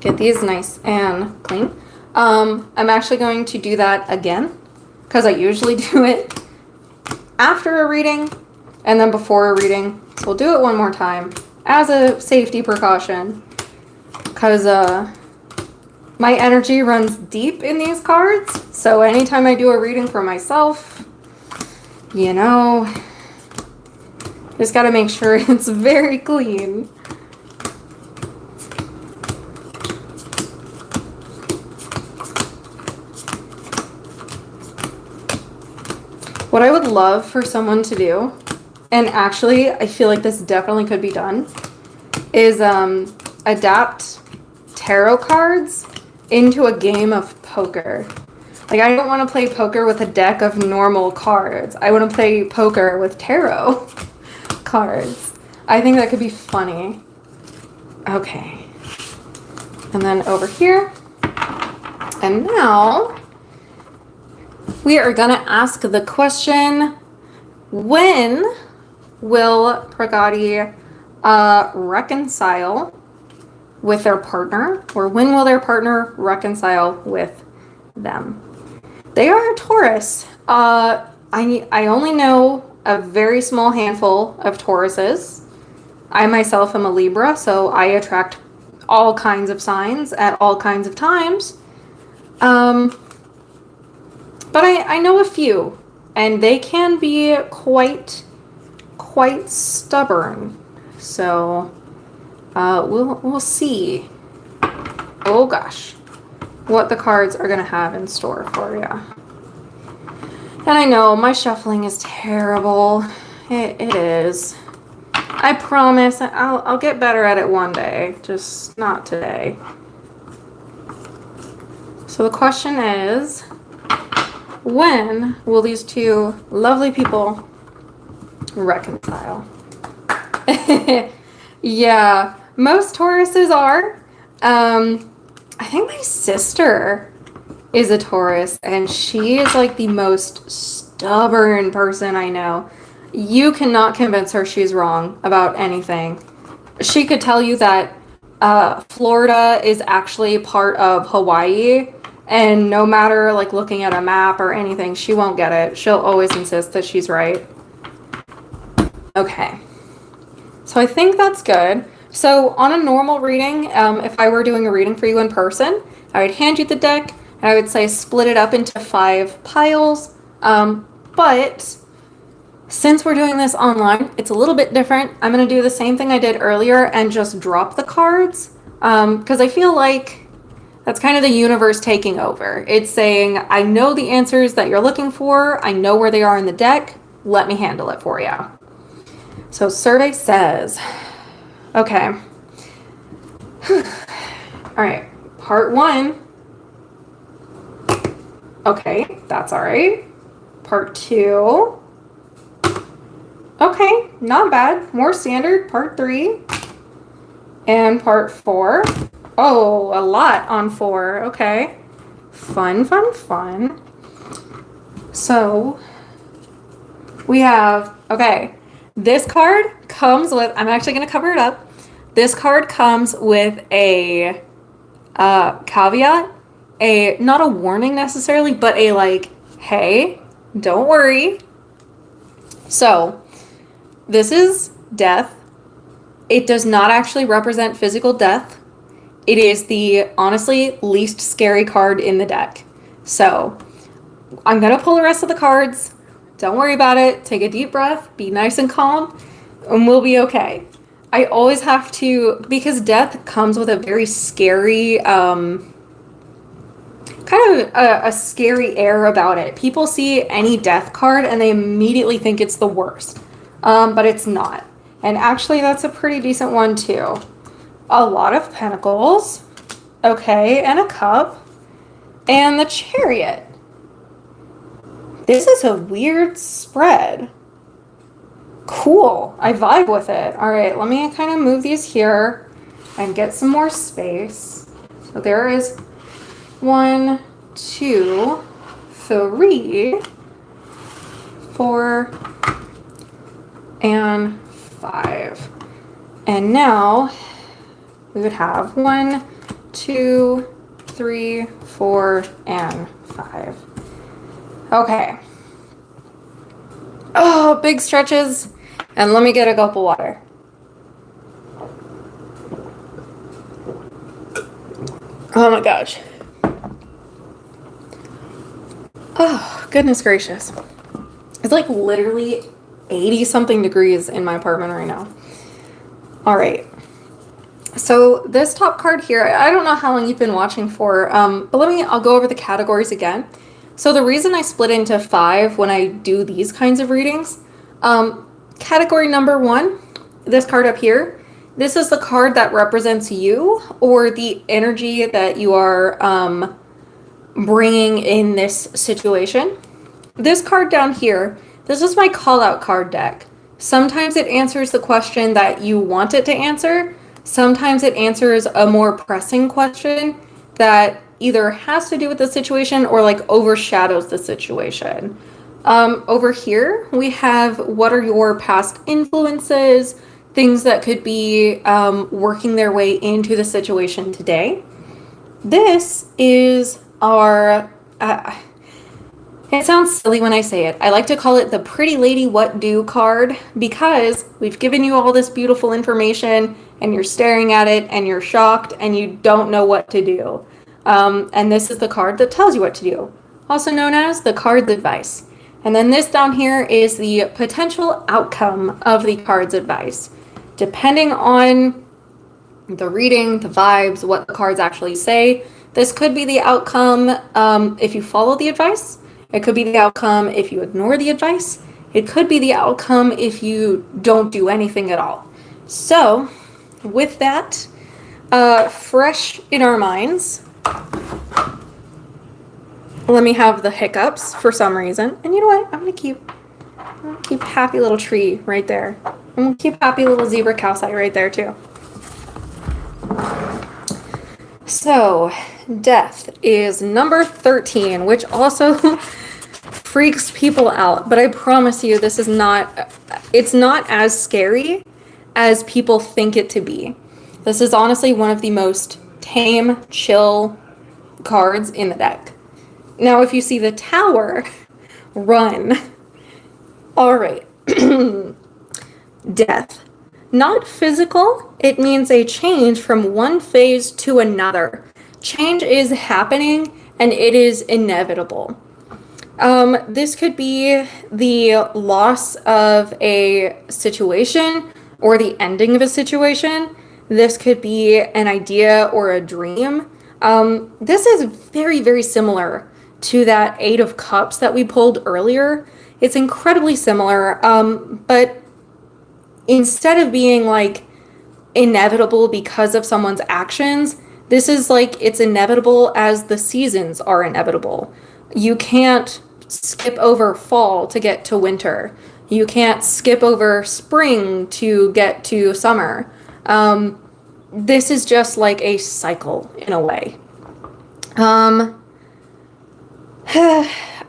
get these nice and clean. I'm actually going to do that again because I usually do it after a reading and then before a reading. So we'll do it one more time as a safety precaution because my energy runs deep in these cards. So anytime I do a reading for myself, you know, just got to make sure it's very clean. What I would love for someone to do, and actually I feel like this definitely could be done, is adapt tarot cards into a game of poker. Like, I don't want to play poker with a deck of normal cards. I want to play poker with tarot cards. I think that could be funny. Okay. And then over here. And now we are going to ask the question, when will Pragati reconcile with their partner? Or when will their partner reconcile with them? They are a Taurus. I only know a very small handful of Tauruses. I myself am a Libra, so I attract all kinds of signs at all kinds of times. But I know a few, and they can be quite stubborn. So we'll see. Oh gosh, what the cards are gonna have in store for you. And I know my shuffling is terrible. It is. I promise I'll get better at it one day, just not today. So the question is, when will these two lovely people reconcile? Yeah, most Tauruses are. I think my sister is a Taurus, and she is like the most stubborn person I know. You cannot convince her she's wrong about anything. She could tell you that Florida is actually part of Hawaii, And no matter like looking at a map or anything, she won't get it. She'll always insist that she's right. Okay. So I think that's good. So on a normal reading, if I were doing a reading for you in person, I would hand you the deck and I would say split it up into 5 piles. But since we're doing this online, it's a little bit different. I'm going to do the same thing I did earlier and just drop the cards because I feel like that's kind of the universe taking over. It's saying, I know the answers that you're looking for. I know where they are in the deck. Let me handle it for you. So survey says, okay. All right, part 1. Okay, that's all right. Part 2. Okay, not bad. More standard. Part 3. And part 4. Oh, a lot on 4. Okay. Fun, fun, fun. So, we have, okay, this card comes with, I'm actually going to cover it up. This card comes with a caveat, not a warning necessarily, but a like, hey, don't worry. So, this is death. It does not actually represent physical death. It is the, honestly, least scary card in the deck. So, I'm going to pull the rest of the cards. Don't worry about it. Take a deep breath. Be nice and calm. And we'll be okay. I always have to, because death comes with a very scary, kind of a scary air about it. People see any death card and they immediately think it's the worst. But it's not. And actually, that's a pretty decent one, too. A lot of pentacles. Okay, and a cup. And the Chariot. This is a weird spread. Cool. I vibe with it. All right, let me kind of move these here and get some more space. So there is 1, 2, 3, 4, and 5. And now we would have 1, 2, 3, 4, and 5. Okay. Oh, big stretches. And let me get a gulp of water. Oh my gosh. Oh, goodness gracious. It's like literally 80 something degrees in my apartment right now. All right. So this top card here, I don't know how long you've been watching for, but I'll go over the categories again. So the reason I split into 5 when I do these kinds of readings, category number 1, this card up here, this is the card that represents you or the energy that you are bringing in this situation. This card down here, this is my call out card deck. Sometimes it answers the question that you want it to answer. Sometimes it answers a more pressing question that either has to do with the situation or like overshadows the situation. Over here, we have what are your past influences, things that could be working their way into the situation today. This is our, it sounds silly when I say it. I like to call it the Pretty Lady What Do card because we've given you all this beautiful information and you're staring at it and you're shocked and you don't know what to do. And this is the card that tells you what to do, also known as the card's advice. And then this down here is the potential outcome of the card's advice. Depending on the reading, the vibes, what the cards actually say, this could be the outcome if you follow the advice. It could be the outcome if you ignore the advice. It could be the outcome if you don't do anything at all. So, with that fresh in our minds, let me have the hiccups for some reason. And you know what? I'm gonna keep happy little tree right there. I'm gonna keep happy little zebra calcite right there too. So, death is number 13, which also freaks people out. But I promise you, it's not as scary as people think it to be. This is honestly one of the most tame, chill, cards in the deck. Now, if you see the Tower, run. All right. Death. Not physical, it means a change from one phase to another. Change is happening and it is inevitable. This could be the loss of a situation or the ending of a situation. This could be an idea or a dream. This is very, very similar to that Eight of Cups that we pulled earlier. It's incredibly similar, but instead of being like inevitable because of someone's actions, this is like it's inevitable as the seasons are inevitable. You can't skip over fall to get to winter. You can't skip over spring to get to summer. This is just like a cycle in a way.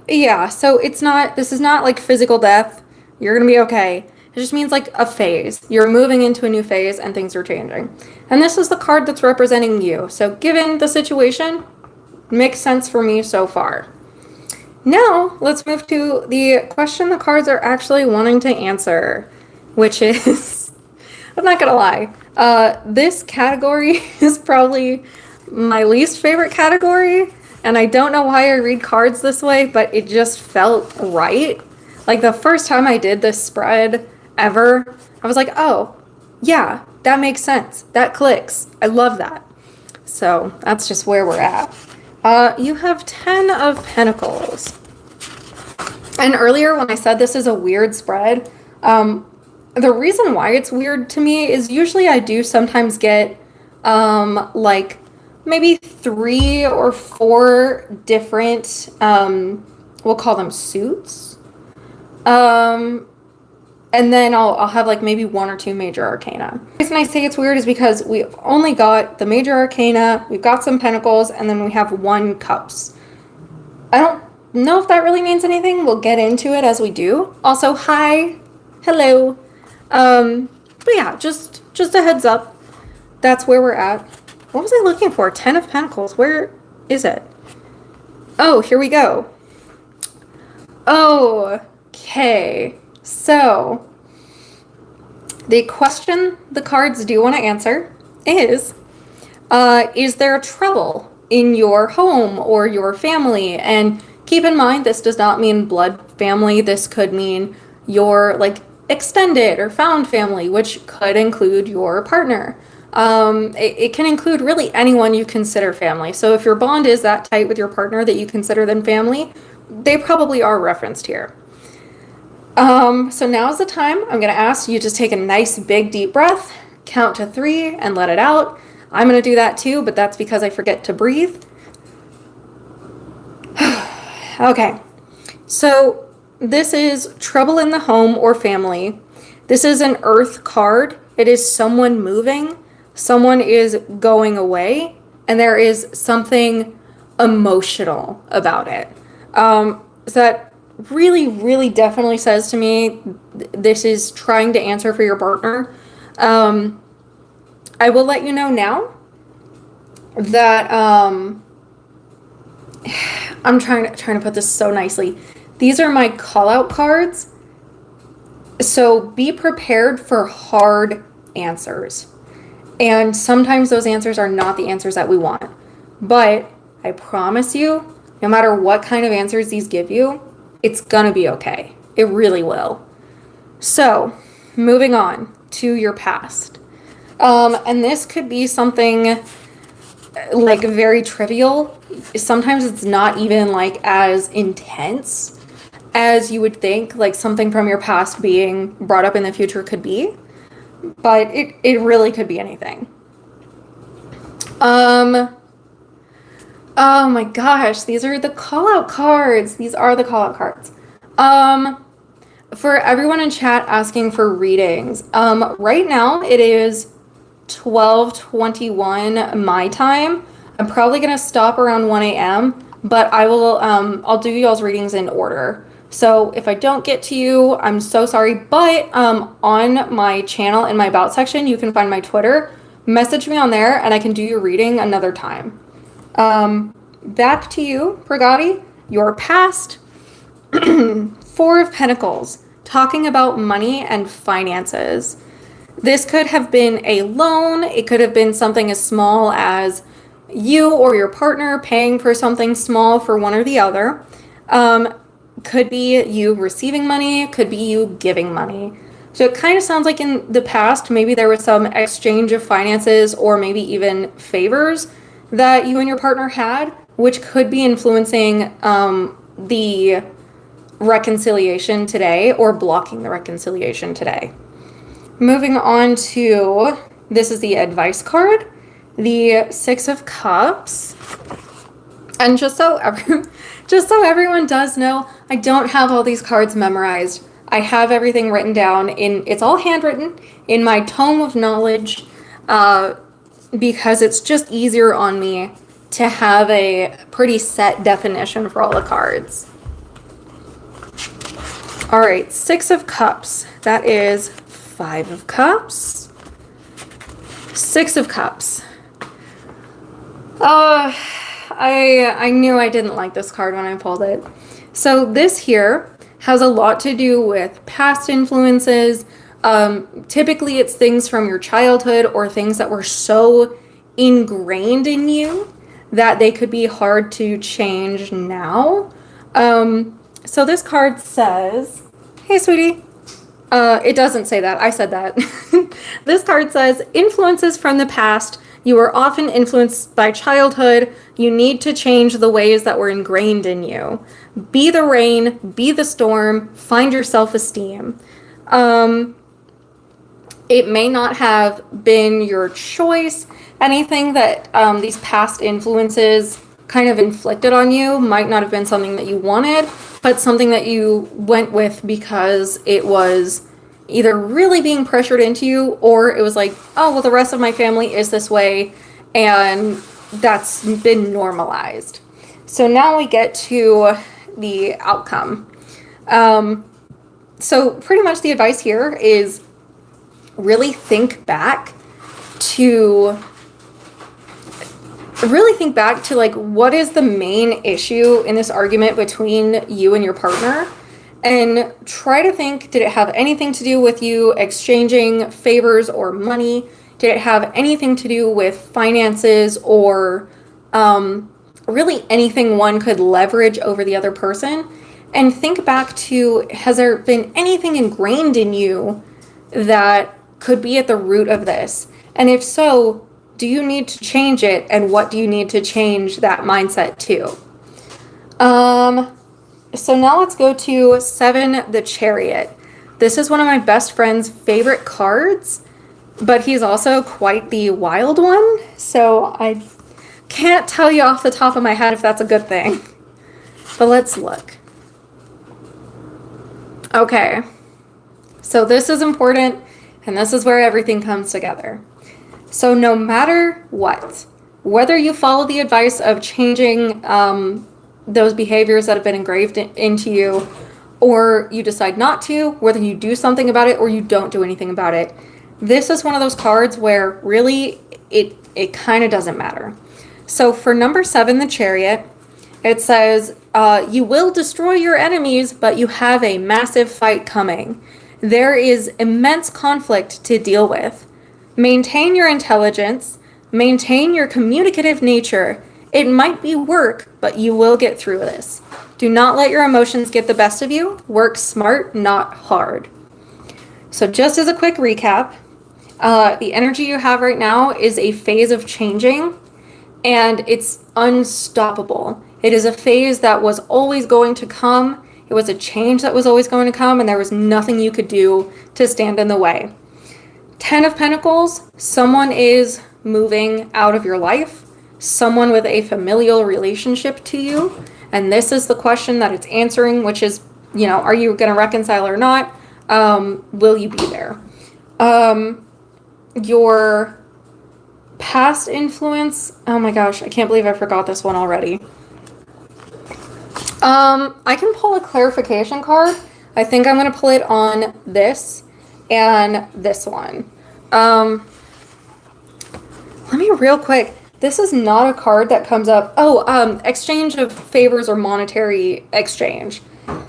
Yeah, so this is not like physical death. You're gonna be okay. It just means like a phase. You're moving into a new phase and things are changing. And this is the card that's representing you. So given the situation, makes sense for me so far. Now, let's move to the question the cards are actually wanting to answer, which is, I'm not gonna lie, this category is probably my least favorite category, and I don't know why I read cards this way, but it just felt right. Like the first time I did this spread ever, I was like, oh, yeah, that makes sense. That clicks. I love that. So that's just where we're at. You have 10 of Pentacles. And earlier when I said this is a weird spread, the reason why it's weird to me is usually I do sometimes get like maybe 3 or 4 different, we'll call them suits. And then I'll have like maybe 1 or 2 major arcana. The reason I say it's weird is because we've only got the major arcana, we've got some pentacles, and then we have 1 cups. I don't know if that really means anything. We'll get into it as we do. Also, hi, hello. But yeah, just a heads up. That's where we're at. What was I looking for? 10 of Pentacles. Where is it? Oh, here we go. Okay. So, the question the cards do want to answer is there trouble in your home or your family? And keep in mind, this does not mean blood family. This could mean your like extended or found family, which could include your partner. It can include really anyone you consider family. So if your bond is that tight with your partner that you consider them family, they probably are referenced here. So now's the time. I'm going to ask you to take a nice big deep breath, count to 3 and let it out. I'm going to do that too, but that's because I forget to breathe. Okay. So this is trouble in the home or family. This is an earth card. It is someone moving. Someone is going away, and there is something emotional about it. So that really, really definitely says to me, this is trying to answer for your partner. I will let you know now that I'm trying to put this so nicely. These are my call out cards. So be prepared for hard answers. And sometimes those answers are not the answers that we want. But I promise you, no matter what kind of answers these give you, it's gonna be okay. It really will. So, moving on to your past. And this could be something like very trivial. Sometimes it's not even like as intense as you would think, like something from your past being brought up in the future could be. But it really could be anything. Oh my gosh, these are the call-out cards. These are the call-out cards. For everyone in chat asking for readings, right now it is 12:21 my time. I'm probably gonna stop around 1 a.m., but I will I'll do y'all's readings in order. So if I don't get to you, I'm so sorry, but on my channel in my about section, you can find my Twitter. Message me on there and I can do your reading another time. back to you, Pragati, your past. Four of Pentacles, talking about money and finances. This could have been a loan. It could have been something as small as you or your partner paying for something small for one or the other. Could be you receiving money, could be you giving money. So it kind of sounds like in the past, maybe there was some exchange of finances or maybe even favors that you and your partner had, which could be influencing the reconciliation today or blocking the reconciliation today. Moving on to, this is the advice card, the Six of Cups. And just so everyone does know, I don't have all these cards memorized. I have everything written down it's all handwritten in my tome of knowledge, because it's just easier on me to have a pretty set definition for all the cards. All right, Six of Cups. That is Five of Cups. Six of Cups. I knew I didn't like this card when I pulled it. So this here has a lot to do with past influences. Typically it's things from your childhood or things that were so ingrained in you that they could be hard to change now. So this card says, hey sweetie, it doesn't say that, I said that. This card says, influences from the past. You were often influenced by childhood. You need to change the ways that were ingrained in you. Be the rain, be the storm, find your self-esteem. It may not have been your choice. Anything that these past influences kind of inflicted on you might not have been something that you wanted, but something that you went with because it was either really being pressured into you, or it was like, oh, well, the rest of my family is this way, and that's been normalized. So now we get to the outcome. So pretty much the advice here is really think back to like, what is the main issue in this argument between you and your partner? And try to think, did it have anything to do with you exchanging favors or money? Did it have anything to do with finances or really anything one could leverage over the other person? And think back to, has there been anything ingrained in you that could be at the root of this? And if so, do you need to change it? And what do you need to change that mindset to? So now let's go to 7, the Chariot. This is one of my best friend's favorite cards, but he's also quite the wild one. So I can't tell you off the top of my head if that's a good thing. But let's look. Okay. So this is important, and this is where everything comes together. So no matter what, whether you follow the advice of changing those behaviors that have been engraved into you, or you decide not to, whether you do something about it or you don't do anything about it, this is one of those cards where really it kind of doesn't matter. So for number 7, the Chariot, it says, you will destroy your enemies, but you have a massive fight coming. There is immense conflict to deal with. Maintain your intelligence, maintain your communicative nature. It might be work, but you will get through this. Do not let your emotions get the best of you. Work smart, not hard. So just as a quick recap, the energy you have right now is a phase of changing, and it's unstoppable. It is a phase that was always going to come. It was a change that was always going to come, and there was nothing you could do to stand in the way. 10 of Pentacles, someone is moving out of your life. Someone with a familial relationship to you, and this is the question that it's answering, which is, are you going to reconcile or not? Will you be there? Your past influence, oh my gosh, I can't believe I forgot this one already. I can pull a clarification card. I think I'm going to pull it on this and this one. Let me real quick this is not a card that comes up. Oh, exchange of favors or monetary exchange.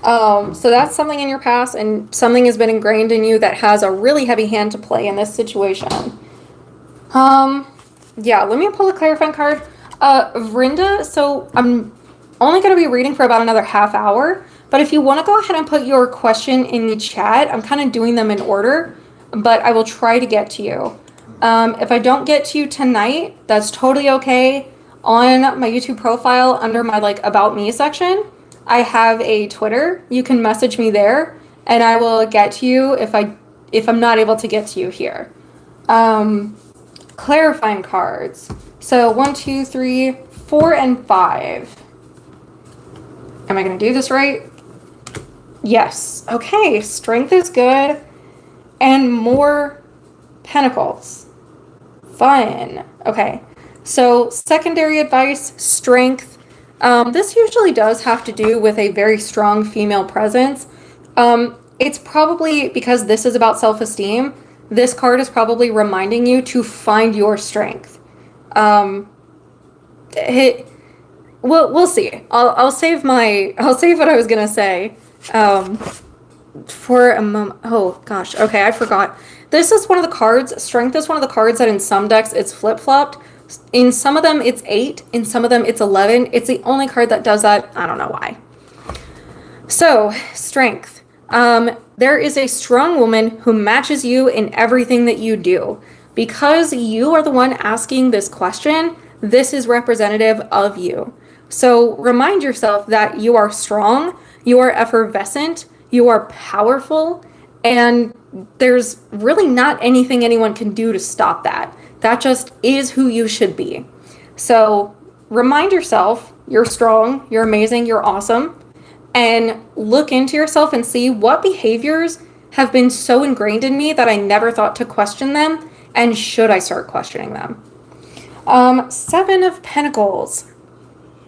So that's something in your past, and something has been ingrained in you that has a really heavy hand to play in this situation. Yeah, let me pull a clarifying card. Vrinda, so I'm only going to be reading for about another half hour, but if you want to go ahead and put your question in the chat, I'm kind of doing them in order, but I will try to get to you. If I don't get to you tonight, that's totally okay. On my YouTube profile, under my About Me section, I have a Twitter. You can message me there, and I will get to you if I'm not able to get to you here. Clarifying cards. So 1, 2, 3, 4, and 5. Am I going to do this right? Yes. Okay. Strength is good. And more pentacles. Fun. Okay. So secondary advice, strength. This usually does have to do with a very strong female presence. It's probably because this is about self-esteem. This card is probably reminding you to find your strength. We'll see. I'll save what I was gonna say. For a moment. Oh gosh. Okay, I forgot. This is one of the cards. Strength is one of the cards that in some decks it's flip-flopped. In some of them it's 8. In some of them it's 11. It's the only card that does that. I don't know why. So strength. There is a strong woman who matches you in everything that you do. Because you are the one asking this question, this is representative of you. So remind yourself that you are strong, you are effervescent, you are powerful, and there's really not anything anyone can do to stop that. That just is who you should be. So remind yourself you're strong, you're amazing, you're awesome, and look into yourself and see what behaviors have been so ingrained in me that I never thought to question them, and should I start questioning them? 7 of Pentacles.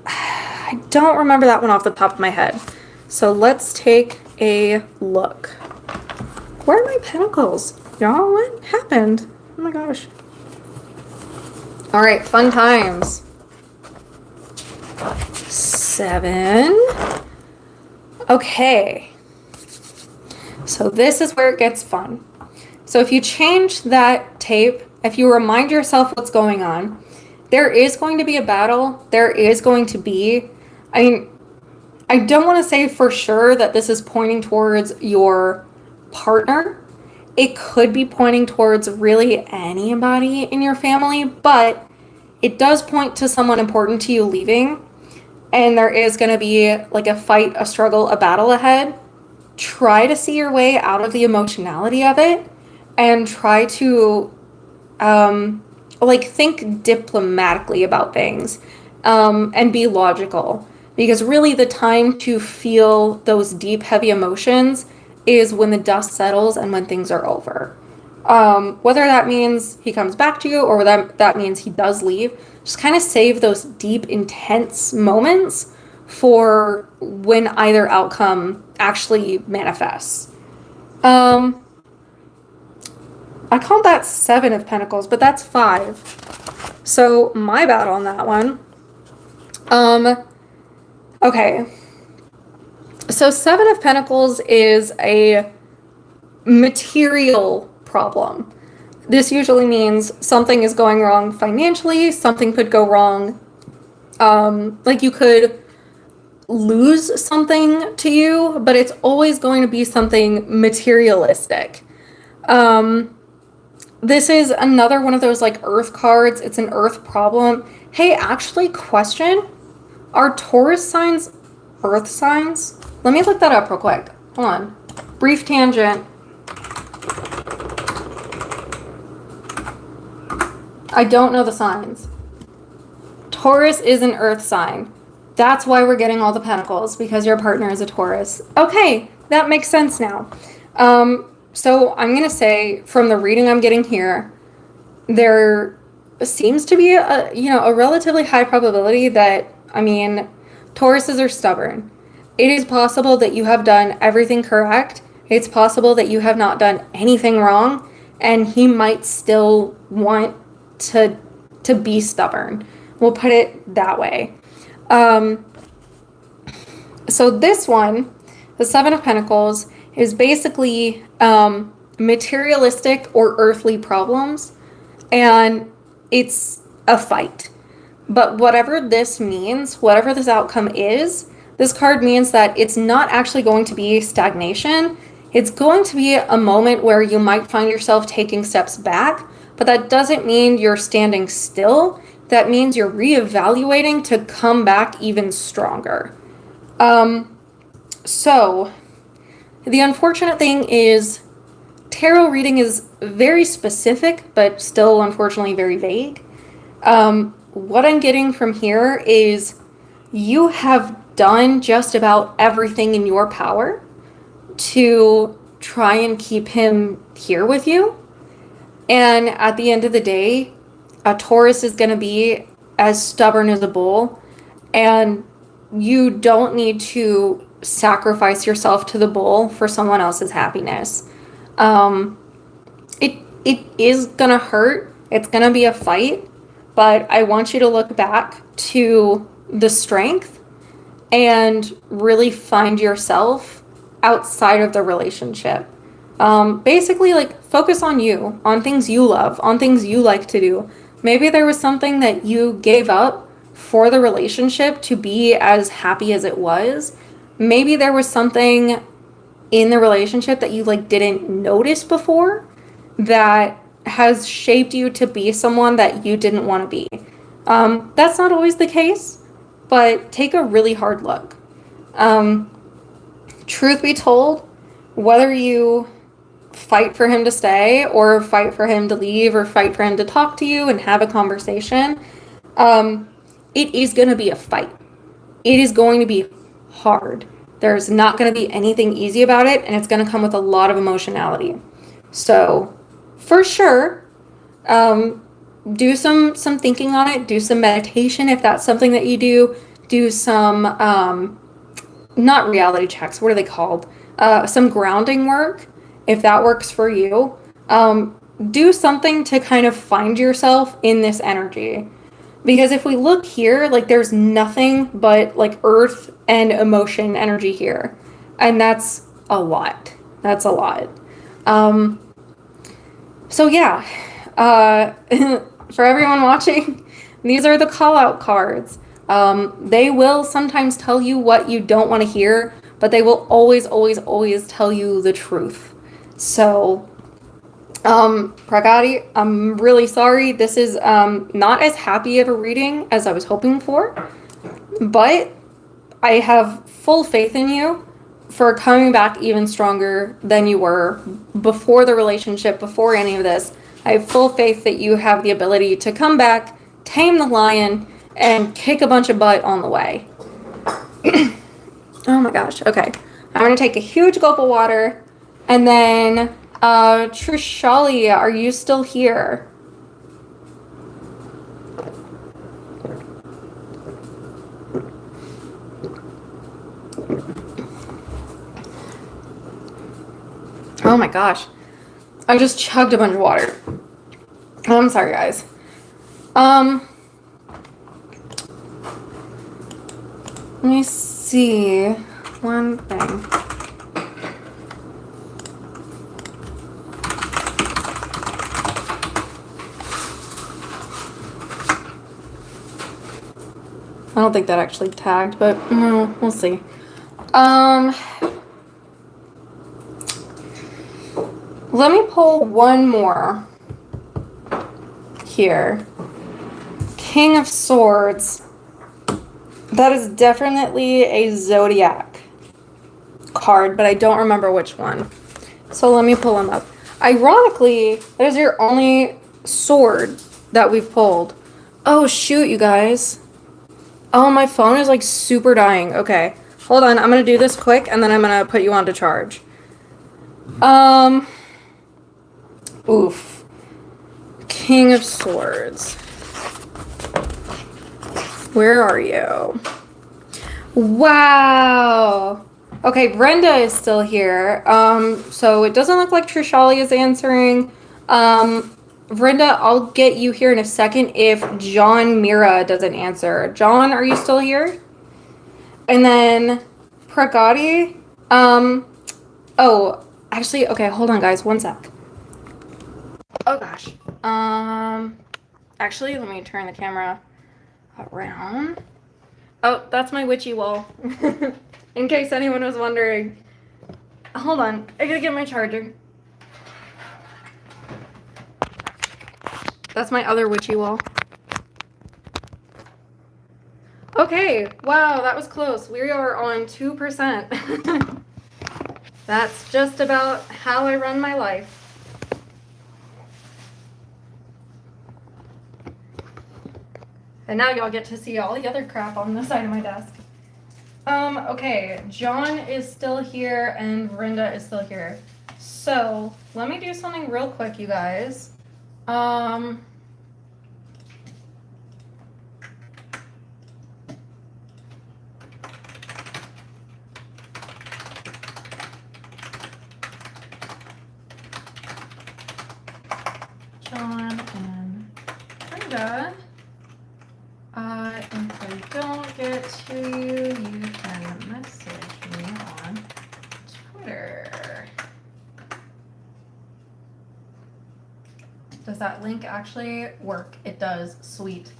I don't remember that one off the top of my head. So let's take a look. Where are my pentacles? Y'all, what happened? Oh my gosh. All right, fun times. 7. Okay. So this is where it gets fun. So if you change that tape, if you remind yourself what's going on, there is going to be a battle. There is going to be, I don't want to say for sure that this is pointing towards your partner. It could be pointing towards really anybody in your family, but it does point to someone important to you leaving. And there is going to be a fight, a struggle, a battle ahead. Try to see your way out of the emotionality of it and try to think diplomatically about things and be logical, because really the time to feel those deep, heavy emotions is when the dust settles and when things are over. Whether that means he comes back to you or that means he does leave, just kind of save those deep, intense moments for when either outcome actually manifests. I called that 7 of Pentacles, but that's 5. So my bad on that one. Okay. So 7 of Pentacles is a material problem. This usually means something is going wrong financially, something could go wrong. You could lose something to you, but it's always going to be something materialistic. This is another one of those earth cards. It's an earth problem. Hey, actually, question. Are Taurus signs earth signs? Let me look that up real quick. Hold on. Brief tangent. I don't know the signs. Taurus is an earth sign. That's why we're getting all the pentacles, because your partner is a Taurus. Okay, that makes sense now. So I'm going to say, from the reading I'm getting here, there seems to be a relatively high probability that, Tauruses are stubborn. It is possible that you have done everything correct. It's possible that you have not done anything wrong, and he might still want to be stubborn. We'll put it that way. So this one, the Seven of Pentacles, is basically materialistic or earthly problems, and it's a fight. But whatever this means, whatever this outcome is, this card means that it's not actually going to be stagnation. It's going to be a moment where you might find yourself taking steps back, but that doesn't mean you're standing still. That means you're reevaluating to come back even stronger. So the unfortunate thing is tarot reading is very specific, but still unfortunately very vague. What I'm getting from here is you have done just about everything in your power to try and keep him here with you. And at the end of the day, a Taurus is going to be as stubborn as a bull, and you don't need to sacrifice yourself to the bull for someone else's happiness. It is going to hurt. It's going to be a fight, but I want you to look back to the strength and really find yourself outside of the relationship. Basically, like, focus on you, on things you love, on things you like to do. Maybe there was something that you gave up for the relationship to be as happy as it was. Maybe there was something in the relationship that you like didn't notice before that has shaped you to be someone that you didn't want to be. That's not always the case, but take a really hard look. Truth be told, whether you fight for him to stay or fight for him to leave or fight for him to talk to you and have a conversation, it is going to be a fight. It is going to be hard. There's not going to be anything easy about it, and it's going to come with a lot of emotionality. So, for sure, do some thinking on it. Do some meditation if that's something that you do. Do some, not reality checks, what are they called? Some grounding work, if that works for you. Do something to kind of find yourself in this energy. Because if we look here, like, there's nothing but like earth and emotion energy here. And that's a lot. That's a lot. So yeah, for everyone watching, these are the call out cards. They will sometimes tell you what you don't want to hear, but they will always, always, always tell you the truth. So, Pragati, I'm really sorry. This is not as happy of a reading as I was hoping for, but I have full faith in you for coming back even stronger than you were before the relationship, before any of this. I have full faith that you have the ability to come back, tame the lion, and kick a bunch of butt on the way. Oh my gosh. Okay. I'm going to take a huge gulp of water, and then Trishali, are you still here? Oh my gosh. I just chugged a bunch of water. I'm sorry, guys. Let me see one thing. I don't think that actually tagged, but we'll see. Let me pull one more here. King of Swords. That is definitely a Zodiac card, but I don't remember which one. So let me pull him up. Ironically, that is your only sword that we've pulled. Oh, shoot, you guys. Oh, my phone is like super dying. Okay, hold on. I'm going to do this quick, and then I'm going to put you on to charge. Oof. King of Swords. Where are you? Wow. Okay, Brenda is still here. So it doesn't look like Trishali is answering. Vrinda, I'll get you here in a second if John Mira doesn't answer. John, are you still here? And then Pragati, oh, actually, okay, hold on, guys, one sec. Oh gosh. Actually, let me turn the camera around. Oh, that's my witchy wall. In case anyone was wondering. Hold on, I gotta get my charger. That's my other witchy wall. Okay, wow, that was close. We are on 2%. That's just about how I run my life. And now y'all get to see all the other crap on the side of my desk. Okay, John is still here and Vrinda is still here. So, let me do something real quick, you guys. John and Vrinda. If I don't get to you, you can message me on Twitter. Does that link actually work? It does. Sweet.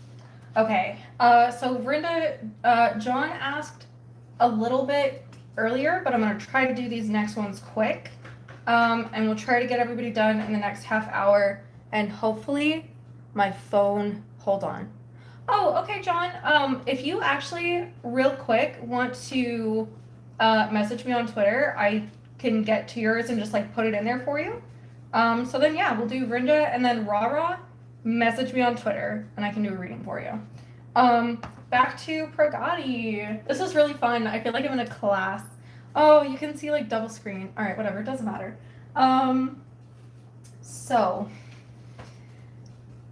Okay. So Vrinda, John asked a little bit earlier, but I'm going to try to do these next ones quick. And we'll try to get everybody done in the next half hour. And hopefully my phone, hold on. Oh, okay, John. If you actually, real quick, want to message me on Twitter, I can get to yours and just like put it in there for you. So then, yeah, we'll do Vrinda and then Rara. Message me on Twitter and I can do a reading for you. Back to Pragati. This is really fun. I feel like I'm in a class. Oh, you can see like double screen. All right, whatever. It doesn't matter. So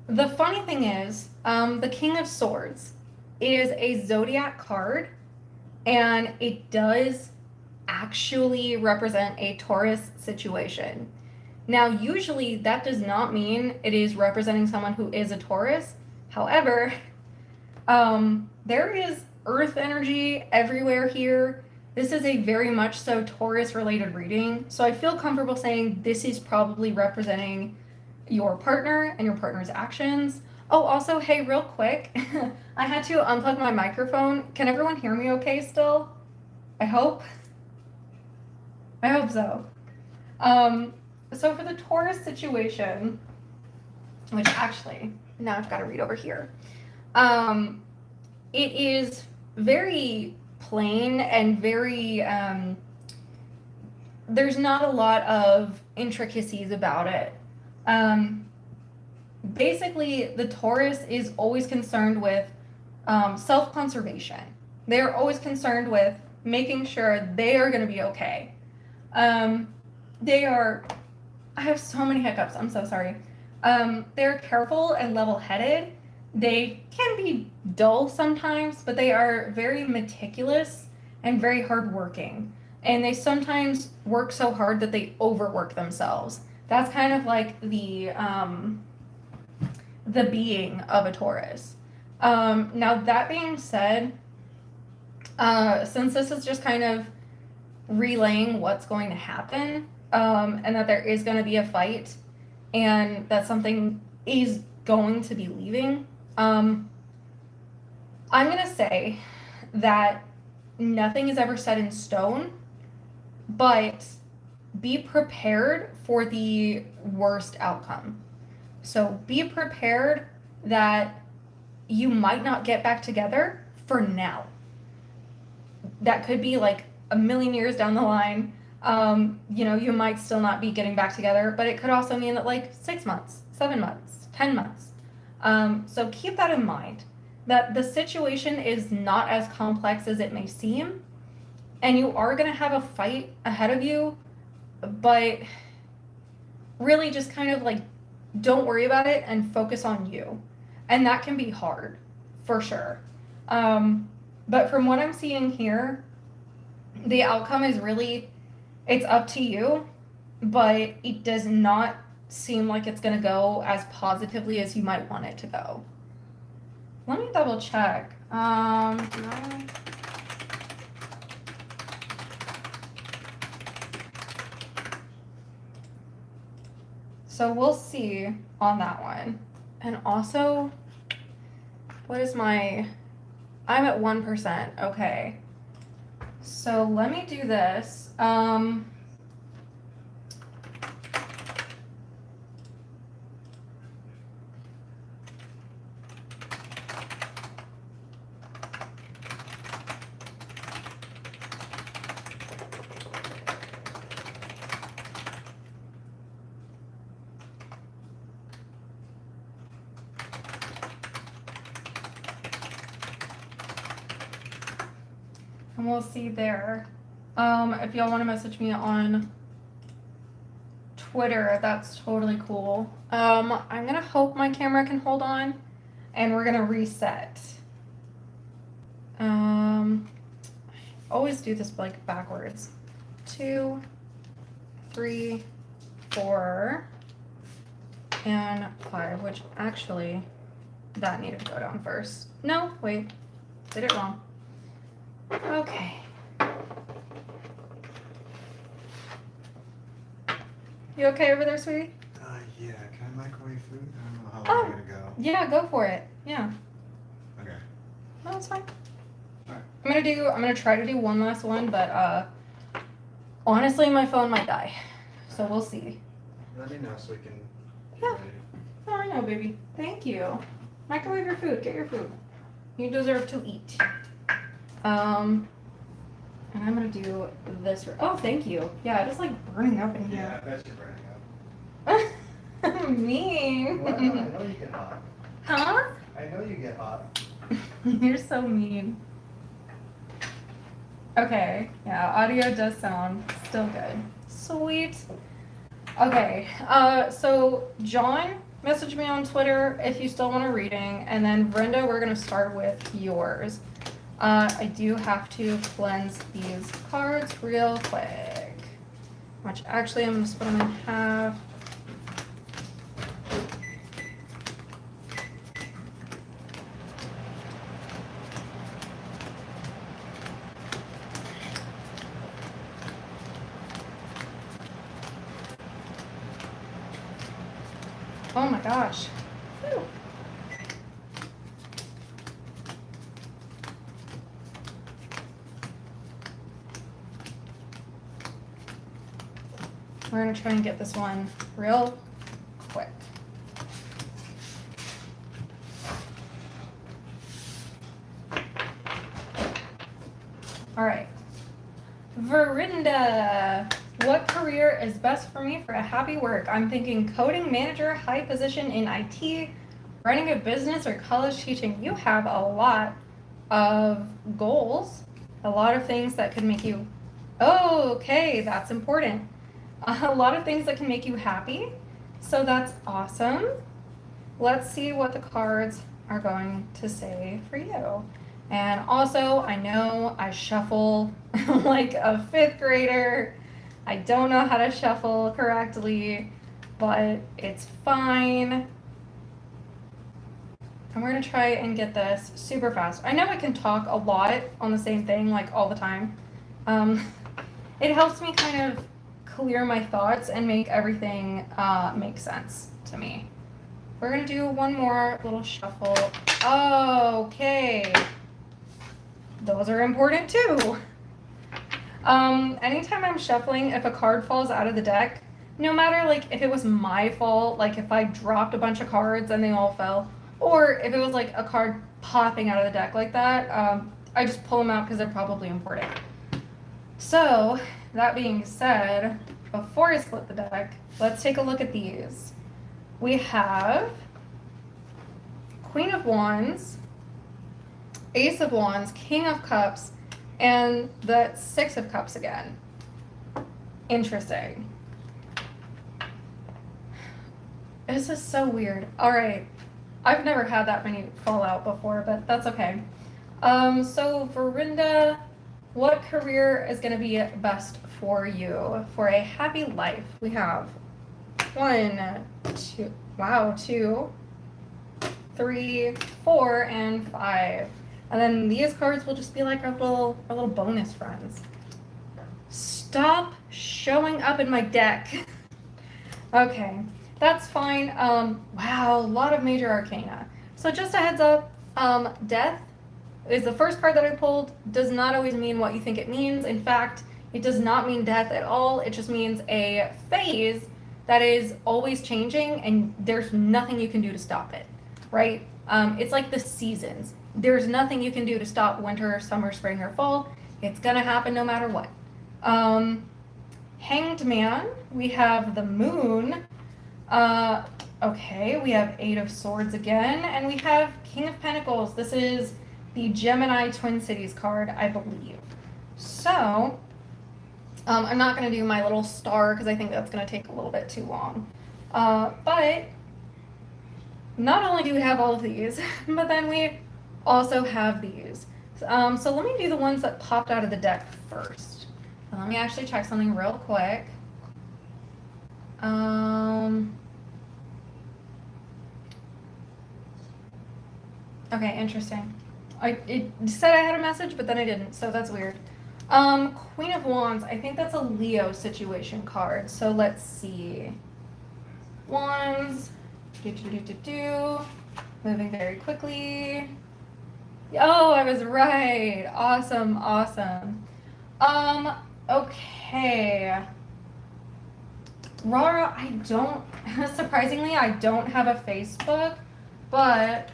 the funny thing is, the King of Swords is a zodiac card, and it does actually represent a Taurus situation. Now, usually that does not mean it is representing someone who is a Taurus. However, there is earth energy everywhere here. This is a very much so Taurus related reading. So I feel comfortable saying this is probably representing your partner and your partner's actions. Oh, also, hey, real quick, I had to unplug my microphone. Can everyone hear me okay still? I hope. I hope so. So for the Taurus situation, which actually, now I've got to read over here. It is very plain and very, there's not a lot of intricacies about it. Basically, the Taurus is always concerned with self-conservation. They're always concerned with making sure they are going to be okay. They are, I have so many hiccups, I'm so sorry. They're careful and level-headed. They can be dull sometimes, but they are very meticulous and very hardworking. And they sometimes work so hard that they overwork themselves. That's kind of like the being of a Taurus. Now, that being said, since this is just kind of relaying what's going to happen, and that there is going to be a fight, and that something is going to be leaving, I'm going to say that nothing is ever set in stone, but be prepared for the worst outcome. So be prepared that you might not get back together for now. That could be like a million years down the line. You might still not be getting back together, but it could also mean that like 6 months, 7 months, 10 months. So keep that in mind, that the situation is not as complex as it may seem, and you are going to have a fight ahead of you, but really just kind of like don't worry about it and focus on you. And that can be hard, for sure. But from what I'm seeing here, the outcome is really, it's up to you, but it does not seem like it's gonna go as positively as you might want it to go. Let me double check. So we'll see on that one. And also, what is my, I'm at 1%, okay. So let me do this. And we'll see there. If y'all want to message me on Twitter, that's totally cool. I'm gonna hope my camera can hold on, and we're gonna reset. Always do this like backwards. 2, 3, 4, and 5, which actually that needed to go down first. No, wait, did it wrong. Okay. You okay over there, sweetie? Yeah. Can I microwave food? I don't know how long Oh. you're gonna go. Yeah, go for it. Yeah. Okay. No, it's fine. Alright. I'm gonna try to do one last one, but honestly my phone might die. So we'll see. Let me know so we can get Yeah. ready. Oh, I know, baby. Thank you. Microwave your food. Get your food. You deserve to eat. And I'm gonna do this. Oh, thank you. Yeah, it is like burning up in Yeah, here. I bet you're burning up. Mean. Well, no, I know you get hot. Huh? I know you get hot. You're so mean. Okay, yeah, audio does sound still good. Sweet. Okay, so John messaged me on Twitter if you still want a reading, and then Brenda, we're gonna start with yours. I do have to cleanse these cards real quick. Which actually I'm gonna split them in half. Oh my gosh. Whew. We're gonna try and get this one real quick. All right. Verinda, what career is best for me for a happy work? I'm thinking coding manager, high position in IT, running a business, or college teaching. You have a lot of goals, a lot of things that could make you, oh, okay, that's important. A lot of things that can make you happy. So that's awesome. Let's see what the cards are going to say for you. And also, I know I shuffle like a 5th grader. I don't know how to shuffle correctly, but it's fine. And we're gonna try and get this super fast. I know I can talk a lot on the same thing like all the time. It helps me kind of clear my thoughts and make everything make sense to me. We're gonna do one more little shuffle. Okay. Those are important too. Anytime I'm shuffling, if a card falls out of the deck, no matter like if it was my fault, like if I dropped a bunch of cards and they all fell, or if it was like a card popping out of the deck like that, I just pull them out because they're probably important. So, that being said, before I split the deck, let's take a look at these. We have Queen of Wands, Ace of Wands, King of Cups, and the 6 of Cups again. Interesting. This is so weird. All right. I've never had that many fall out before, but that's okay. So Verinda, what career is going to be best for you for a happy life? We have 1, 2, wow, 2, 3, 4, and 5. And then these cards will just be like our little bonus friends. Stop showing up in my deck. Okay, that's fine. Wow, a lot of major arcana. So just a heads up, death is the first card that I pulled. Does not always mean what you think it means. In fact, it does not mean death at all. It just means a phase that is always changing and there's nothing you can do to stop it, right? It's like the seasons. There's nothing you can do to stop winter, summer, spring, or fall. It's gonna happen no matter what. Hanged Man, we have the Moon. Okay, we have 8 of Swords again, and we have King of Pentacles. This is the Gemini Twin Cities card, I believe. So, I'm not going to do my little star because I think that's going to take a little bit too long. But not only do we have all of these, but then we also have these. So let me do the ones that popped out of the deck first. Let me actually check something real quick. Okay, interesting. It said I had a message, but then I didn't, so that's weird. Queen of Wands, I think that's a Leo situation card. So let's see. Wands, moving very quickly. Oh, I was right. Awesome, awesome. Okay. Rara, I don't, surprisingly, I don't have a Facebook, but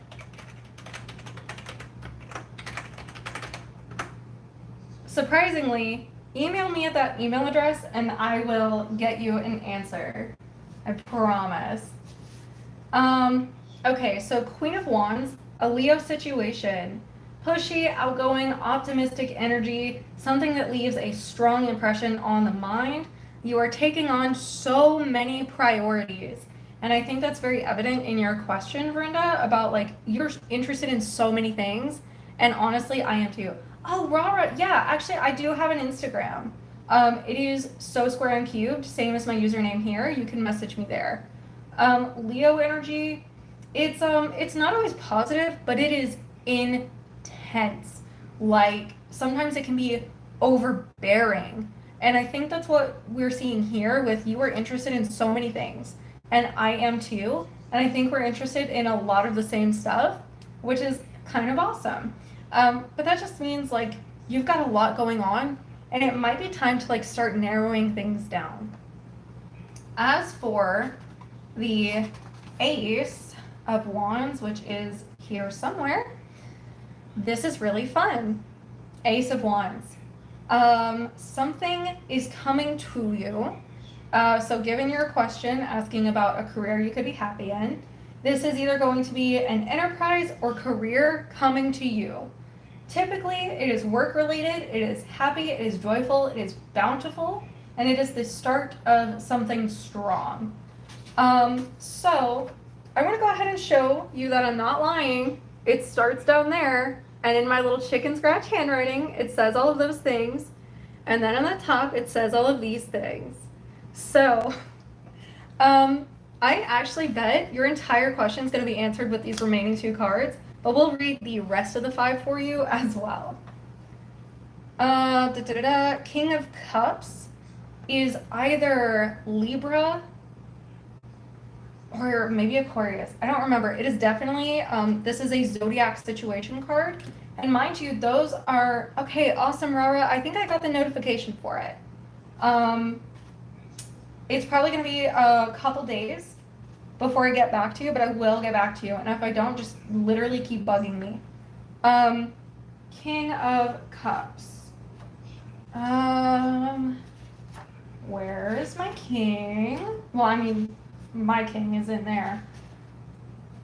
surprisingly, email me at that email address and I will get you an answer. I promise. Okay, so Queen of Wands, a Leo situation. Pushy, outgoing, optimistic energy, something that leaves a strong impression on the mind. You are taking on so many priorities. And I think that's very evident in your question, Verinda, about like, you're interested in so many things. And honestly, I am too. Oh, Rara, yeah, actually, I do have an Instagram. It is So Square Uncubed, same as my username here. You can message me there. Leo energy, it's not always positive, but it is intense. Like, sometimes it can be overbearing. And I think that's what we're seeing here with you are interested in so many things. And I am too. And I think we're interested in a lot of the same stuff, which is kind of awesome. But that just means like you've got a lot going on and it might be time to like start narrowing things down. As for the Ace of Wands, which is here somewhere, this is really fun. Ace of Wands. Something is coming to you. So given your question asking about a career you could be happy in, this is either going to be an enterprise or career coming to you. Typically, it is work related, it is happy, it is joyful, it is bountiful, and it is the start of something strong. So I want to go ahead and show you that I'm not lying. It starts down there, and in my little chicken scratch handwriting, it says all of those things. And then on the top, it says all of these things. So, I actually bet your entire question is going to be answered with these remaining 2 cards, but we'll read the rest of the 5 for you as well. King of Cups is either Libra or maybe Aquarius. I don't remember. It is definitely, this is a zodiac situation card. And mind you, those are, okay, awesome, Rara. I think I got the notification for it. It's probably going to be a couple days before I get back to you, but I will get back to you. And if I don't, just literally keep bugging me. King of Cups. Where is my king? Well, I mean, my king is in there.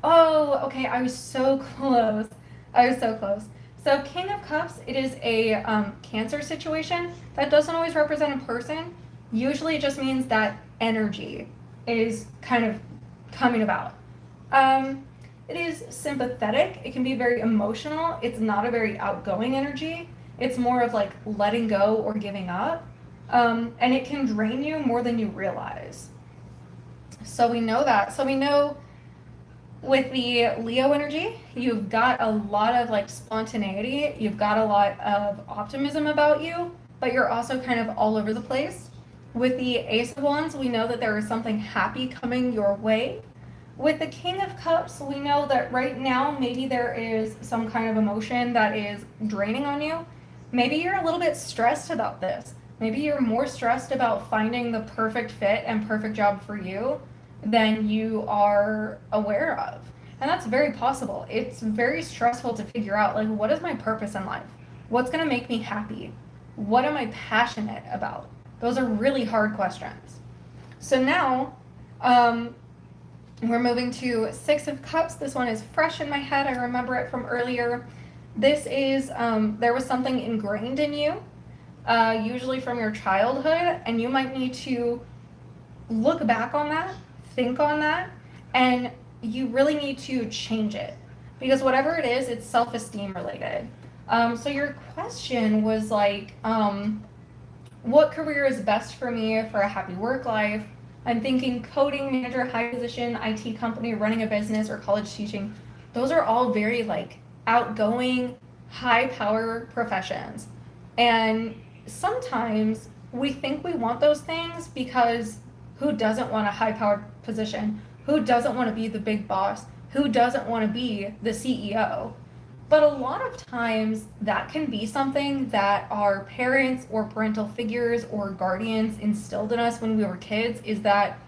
Oh, okay, I was so close. I was so close. So King of Cups, it is a Cancer situation. That doesn't always represent a person. Usually it just means that energy is kind of coming about. It is sympathetic. It can be very emotional. It's not a very outgoing energy. It's more of like letting go or giving up. And it can drain you more than you realize. So we know that. So we know with the Leo energy, you've got a lot of like spontaneity, you've got a lot of optimism about you, but you're also kind of all over the place. With the Ace of Wands, we know that there is something happy coming your way. With the King of Cups, we know that right now maybe there is some kind of emotion that is draining on you. Maybe you're a little bit stressed about this. Maybe you're more stressed about finding the perfect fit and perfect job for you than you are aware of. And that's very possible. It's very stressful to figure out, like, what is my purpose in life? What's going to make me happy? What am I passionate about? Those are really hard questions. So now, we're moving to Six of Cups. This one is fresh in my head. I remember it from earlier. This is, there was something ingrained in you, usually from your childhood, and you might need to look back on that, think on that, and you really need to change it. Because whatever it is, it's self-esteem related. So your question was like, what career is best for me for a happy work life? I'm thinking coding manager, high position, IT company, running a business, or college teaching. Those are all very like outgoing, high power professions. And sometimes we think we want those things because who doesn't want a high powered position? Who doesn't want to be the big boss? Who doesn't want to be the CEO? But a lot of times that can be something that our parents or parental figures or guardians instilled in us when we were kids, is that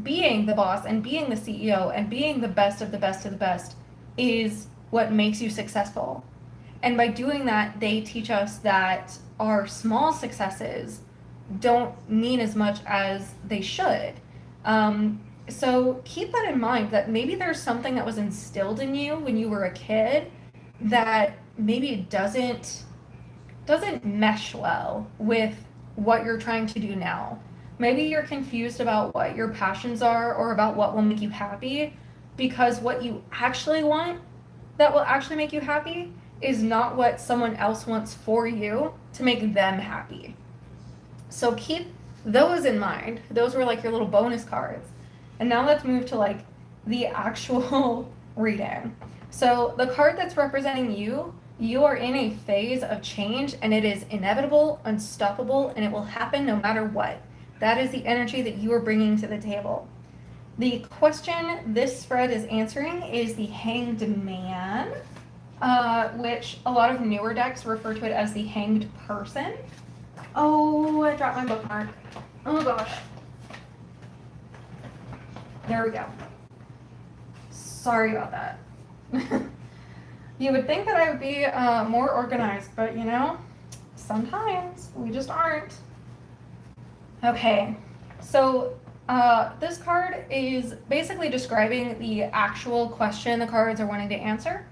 being the boss and being the CEO and being the best of the best of the best is what makes you successful. And by doing that, they teach us that our small successes don't mean as much as they should. So keep that in mind, that maybe there's something that was instilled in you when you were a kid that maybe doesn't mesh well with what you're trying to do now. Maybe you're confused about what your passions are or about what will make you happy, because what you actually want that will actually make you happy is not what someone else wants for you to make them happy. So keep those in mind. Those were like your little bonus cards. And now let's move to like the actual reading. So the card that's representing you, you are in a phase of change, and it is inevitable, unstoppable, and it will happen no matter what. That is the energy that you are bringing to the table. The question this spread is answering is the Hanged Man, which a lot of newer decks refer to it as the Hanged Person. Oh, I dropped my bookmark. Oh gosh. There we go. Sorry about that. You would think that I would be more organized, but you know, sometimes we just aren't. Okay, so this card is basically describing the actual question the cards are wanting to answer.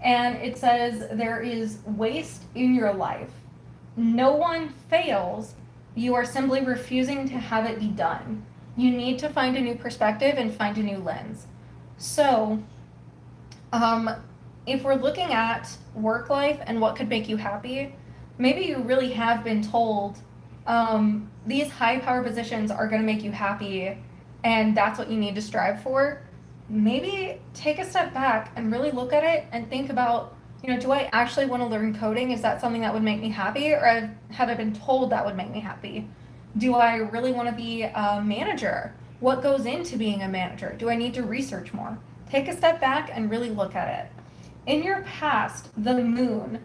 And it says, there is waste in your life. No one fails. You are simply refusing to have it be done. You need to find a new perspective and find a new lens. So, if we're looking at work life and what could make you happy, maybe you really have been told these high power positions are going to make you happy and that's what you need to strive for. Maybe take a step back and really look at it and think about, you know, do I actually want to learn coding? Is that something that would make me happy, or have I been told that would make me happy? Do I really want to be a manager? What goes into being a manager? Do I need to research more? Take a step back and really look at it. In your past, the moon,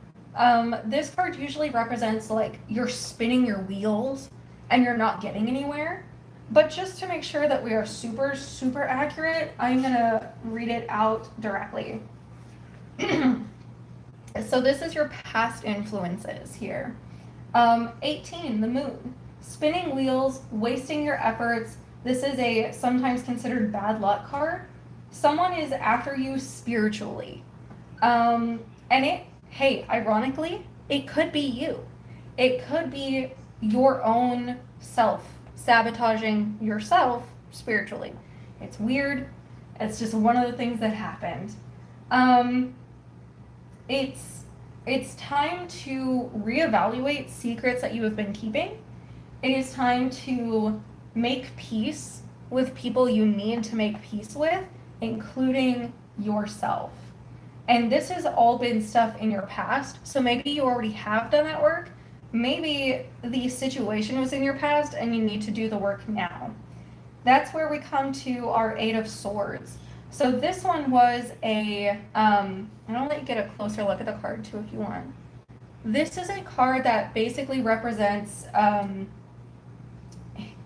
this card usually represents like you're spinning your wheels and you're not getting anywhere. But just to make sure that we are super, super accurate, I'm gonna read it out directly. So this is your past influences here. 18, the moon. Spinning wheels, wasting your efforts. This is a sometimes considered bad luck card. Someone is after you spiritually. And ironically, it could be you. It could be your own self sabotaging yourself spiritually. It's weird. It's just one of the things that happened. It's time to reevaluate secrets that you have been keeping. It is time to make peace with people you need to make peace with, including yourself. And this has all been stuff in your past. So maybe you already have done that work. Maybe the situation was in your past and you need to do the work now. That's where we come to our Eight of Swords. So this one was and I'll let you get a closer look at the card too if you want. This is a card that basically represents, in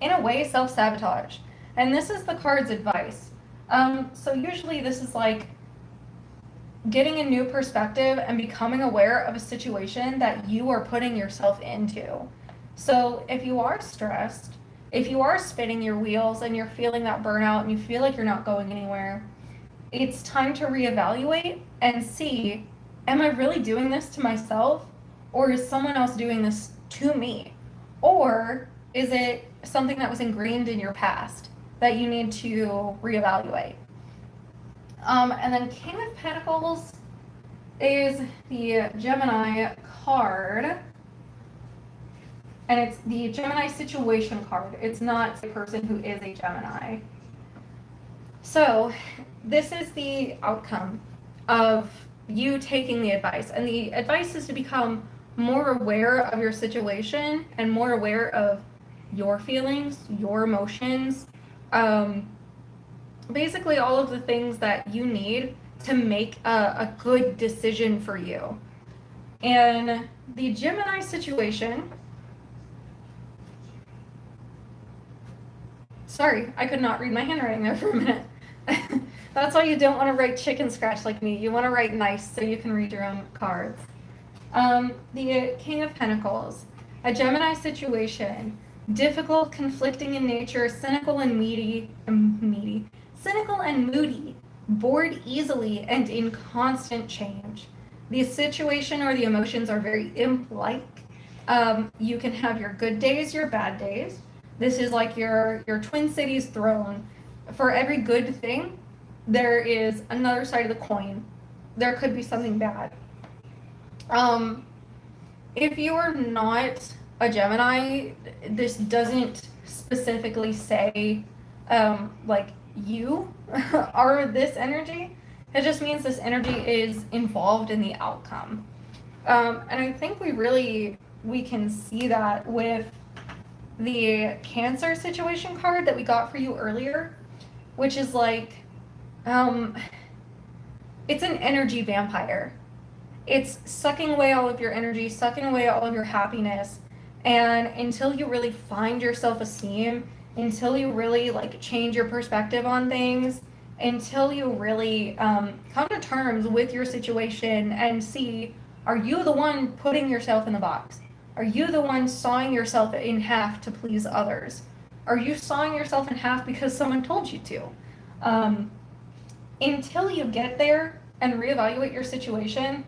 a way, self-sabotage. And this is the card's advice. So usually this is like getting a new perspective and becoming aware of a situation that you are putting yourself into. So if you are stressed, if you are spinning your wheels and you're feeling that burnout and you feel like you're not going anywhere, it's time to reevaluate and see, am I really doing this to myself, or is someone else doing this to me? Or is it something that was ingrained in your past that you need to reevaluate? And then King of Pentacles is the Gemini card. And it's the Gemini situation card. It's not a person who is a Gemini. So this is the outcome of you taking the advice. And the advice is to become more aware of your situation and more aware of your feelings, your emotions, basically all of the things that you need to make a good decision for you. And the Gemini situation, sorry, I could not read my handwriting there for a minute. That's why you don't want to write chicken scratch like me. You want to write nice so you can read your own cards. The King of Pentacles, a Gemini situation, difficult, conflicting in nature, cynical and moody, bored easily, and in constant change. The situation or the emotions are very imp-like. You can have your good days, your bad days. This is like your Twin Cities throne. For every good thing, there is another side of the coin. There could be something bad. If you are not a Gemini, this doesn't specifically say, like, you are this energy. It just means this energy is involved in the outcome. And I think we can see that with the Cancer situation card that we got for you earlier, which is like, it's an energy vampire. It's sucking away all of your energy, sucking away all of your happiness. And until you really find your self-esteem, until you really like change your perspective on things, until you really come to terms with your situation and see, are you the one putting yourself in the box? Are you the one sawing yourself in half to please others? Are you sawing yourself in half because someone told you to? Until you get there and reevaluate your situation,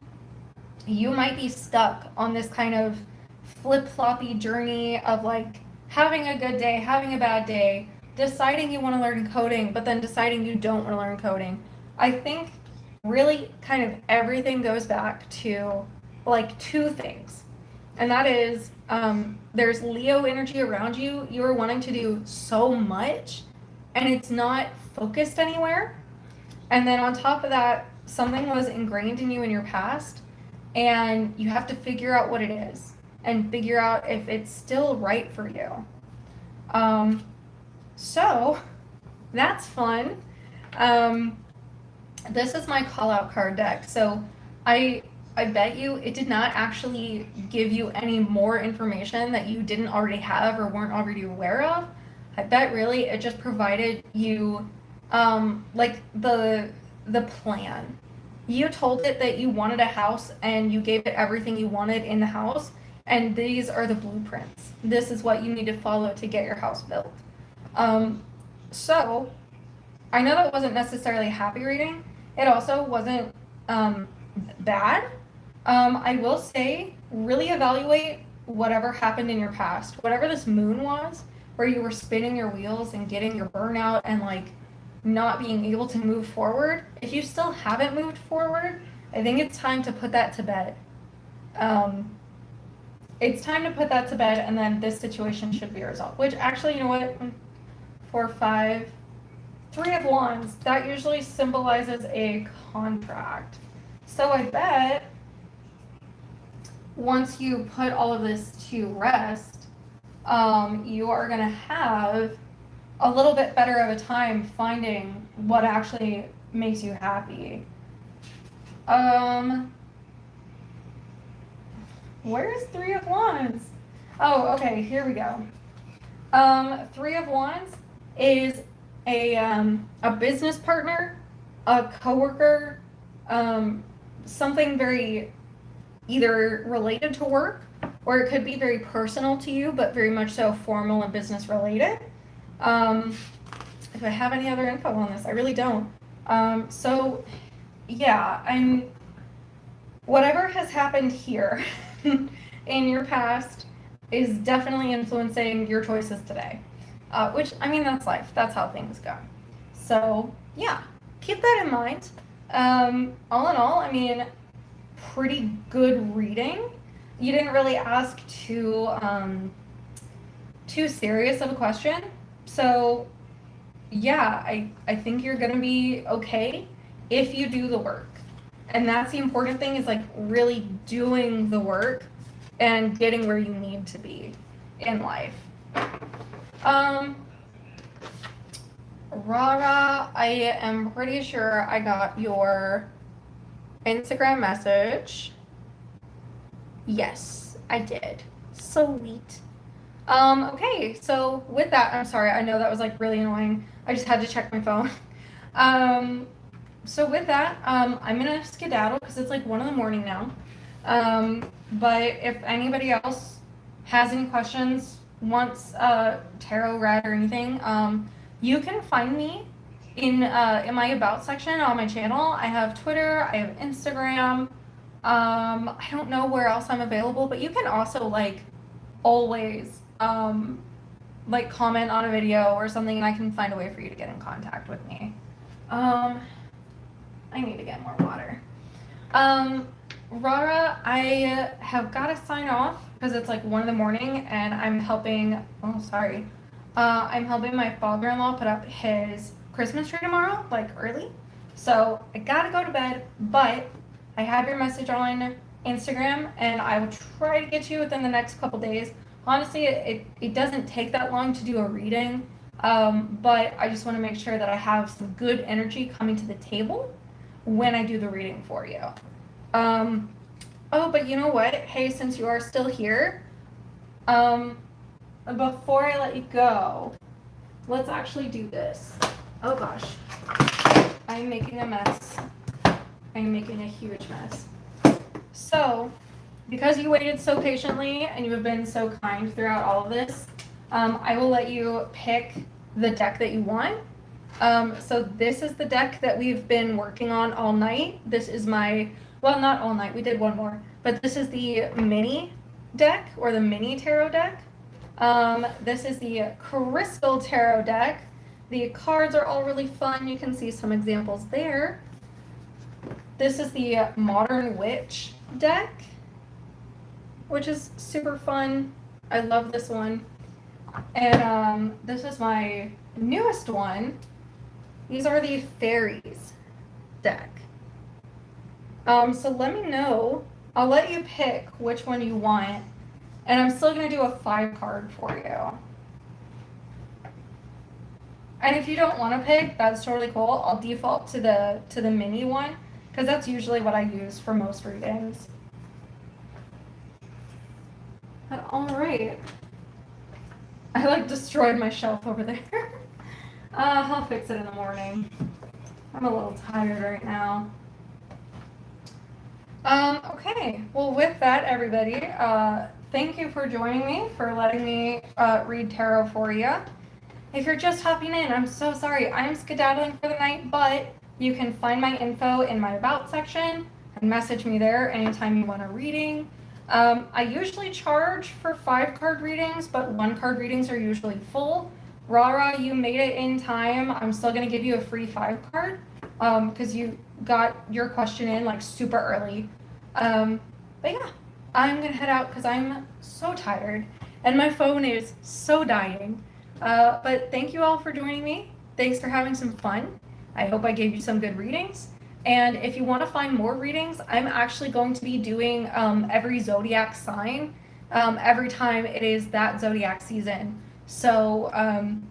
you might be stuck on this kind of flip-floppy journey of like having a good day, having a bad day, deciding you want to learn coding, but then deciding you don't want to learn coding. I think really kind of everything goes back to like two things. And that is, there's Leo energy around you. You are wanting to do so much and it's not focused anywhere. And then on top of that, something was ingrained in you in your past and you have to figure out what it is and figure out if it's still right for you. So that's fun. This is my call out card deck. So I bet you it did not actually give you any more information that you didn't already have or weren't already aware of. I bet really it just provided you like the plan. You told it that you wanted a house and you gave it everything you wanted in the house, and these are the blueprints. This is what you need to follow to get your house built. So I know that wasn't necessarily a happy reading. It also wasn't bad. I will say, really evaluate whatever happened in your past. Whatever this moon was, where you were spinning your wheels and getting your burnout and like not being able to move forward. If you still haven't moved forward, I think it's time to put that to bed. It's time to put that to bed, and then this situation should be resolved. Which actually, you know what? 4, 5. 3 of Wands. That usually symbolizes a contract. So I bet once you put all of this to rest, you are going to have a little bit better of a time finding what actually makes you happy. Where's 3 of Wands? Oh, okay, here we go. 3 of Wands is a business partner, a coworker, something very either related to work, or it could be very personal to you, but very much so formal and business related. If I have any other info on this, I really don't. So yeah, whatever has happened here in your past is definitely influencing your choices today. Which, I mean, that's life. That's how things go. So yeah, keep that in mind. All in all, I mean, pretty good reading. You didn't really ask too serious of a question. So yeah, I think you're gonna be okay if you do the work. And that's the important thing, is like really doing the work and getting where you need to be in life. Rara, I am pretty sure I got your Instagram message. Yes, I did. Sweet. Okay, so with that, I'm sorry, I know that was like really annoying. I just had to check my phone. So with that, I'm gonna skedaddle because it's like 1 a.m. now. But if anybody else has any questions, wants tarot read or anything, you can find me in my about section on my channel. I have Twitter, I have Instagram. I don't know where else I'm available, but you can also like always like comment on a video or something, and I can find a way for you to get in contact with me. I need to get more water. Rara, I have got to sign off because it's like 1 a.m. and I'm helping, I'm helping my father-in-law put up his Christmas tree tomorrow, like early. So I gotta go to bed, but I have your message on Instagram and I will try to get you within the next couple days. Honestly, it doesn't take that long to do a reading, but I just want to make sure that I have some good energy coming to the table when I do the reading for you. Oh, but you know what? Hey, since you are still here, before I let you go, let's actually do this. Oh gosh, I'm making a mess. I'm making a huge mess. So, because you waited so patiently and you have been so kind throughout all of this, I will let you pick the deck that you want. So this is the deck that we've been working on all night. This is well, not all night, we did one more, but this is the mini deck, or the mini tarot deck. This is the crystal tarot deck. The cards are all really fun. You can see some examples there. This is the modern witch deck, which is super fun. I love this one. And this is my newest one. These are the fairies deck. So let me know. I'll let you pick which one you want. And I'm still going to do a 5-card for you. And if you don't want to pick, that's totally cool. I'll default to the mini one, because that's usually what I use for most readings. But all right. I like destroyed my shelf over there. I'll fix it in the morning. I'm a little tired right now. Okay, well with that, everybody, thank you for joining me, for letting me read tarot for you. If you're just hopping in, I'm so sorry. I'm skedaddling for the night, but you can find my info in my about section and message me there anytime you want a reading. I usually charge for 5-card readings, but 1-card readings are usually full. Rara, you made it in time. I'm still going to give you a free 5-card because you got your question in like super early. But yeah, I'm going to head out because I'm so tired and my phone is so dying. But thank you all for joining me. Thanks for having some fun. I hope I gave you some good readings. And if you want to find more readings, I'm actually going to be doing every zodiac sign every time it is that zodiac season. So,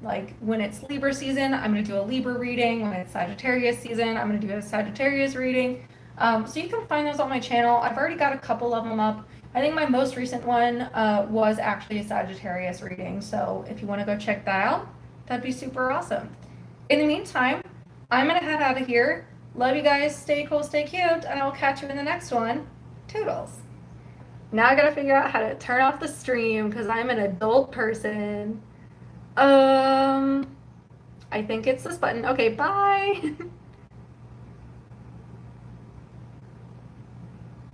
like when it's Libra season, I'm going to do a Libra reading. When it's Sagittarius season, I'm going to do a Sagittarius reading. So you can find those on my channel. I've already got a couple of them up. I think my most recent one was actually a Sagittarius reading. So if you want to go check that out, that'd be super awesome. In the meantime, I'm going to head out of here. Love you guys. Stay cool, stay cute, and I'll catch you in the next one. Toodles. Now I gotta figure out how to turn off the stream because I'm an adult person. I think it's this button. Okay, bye.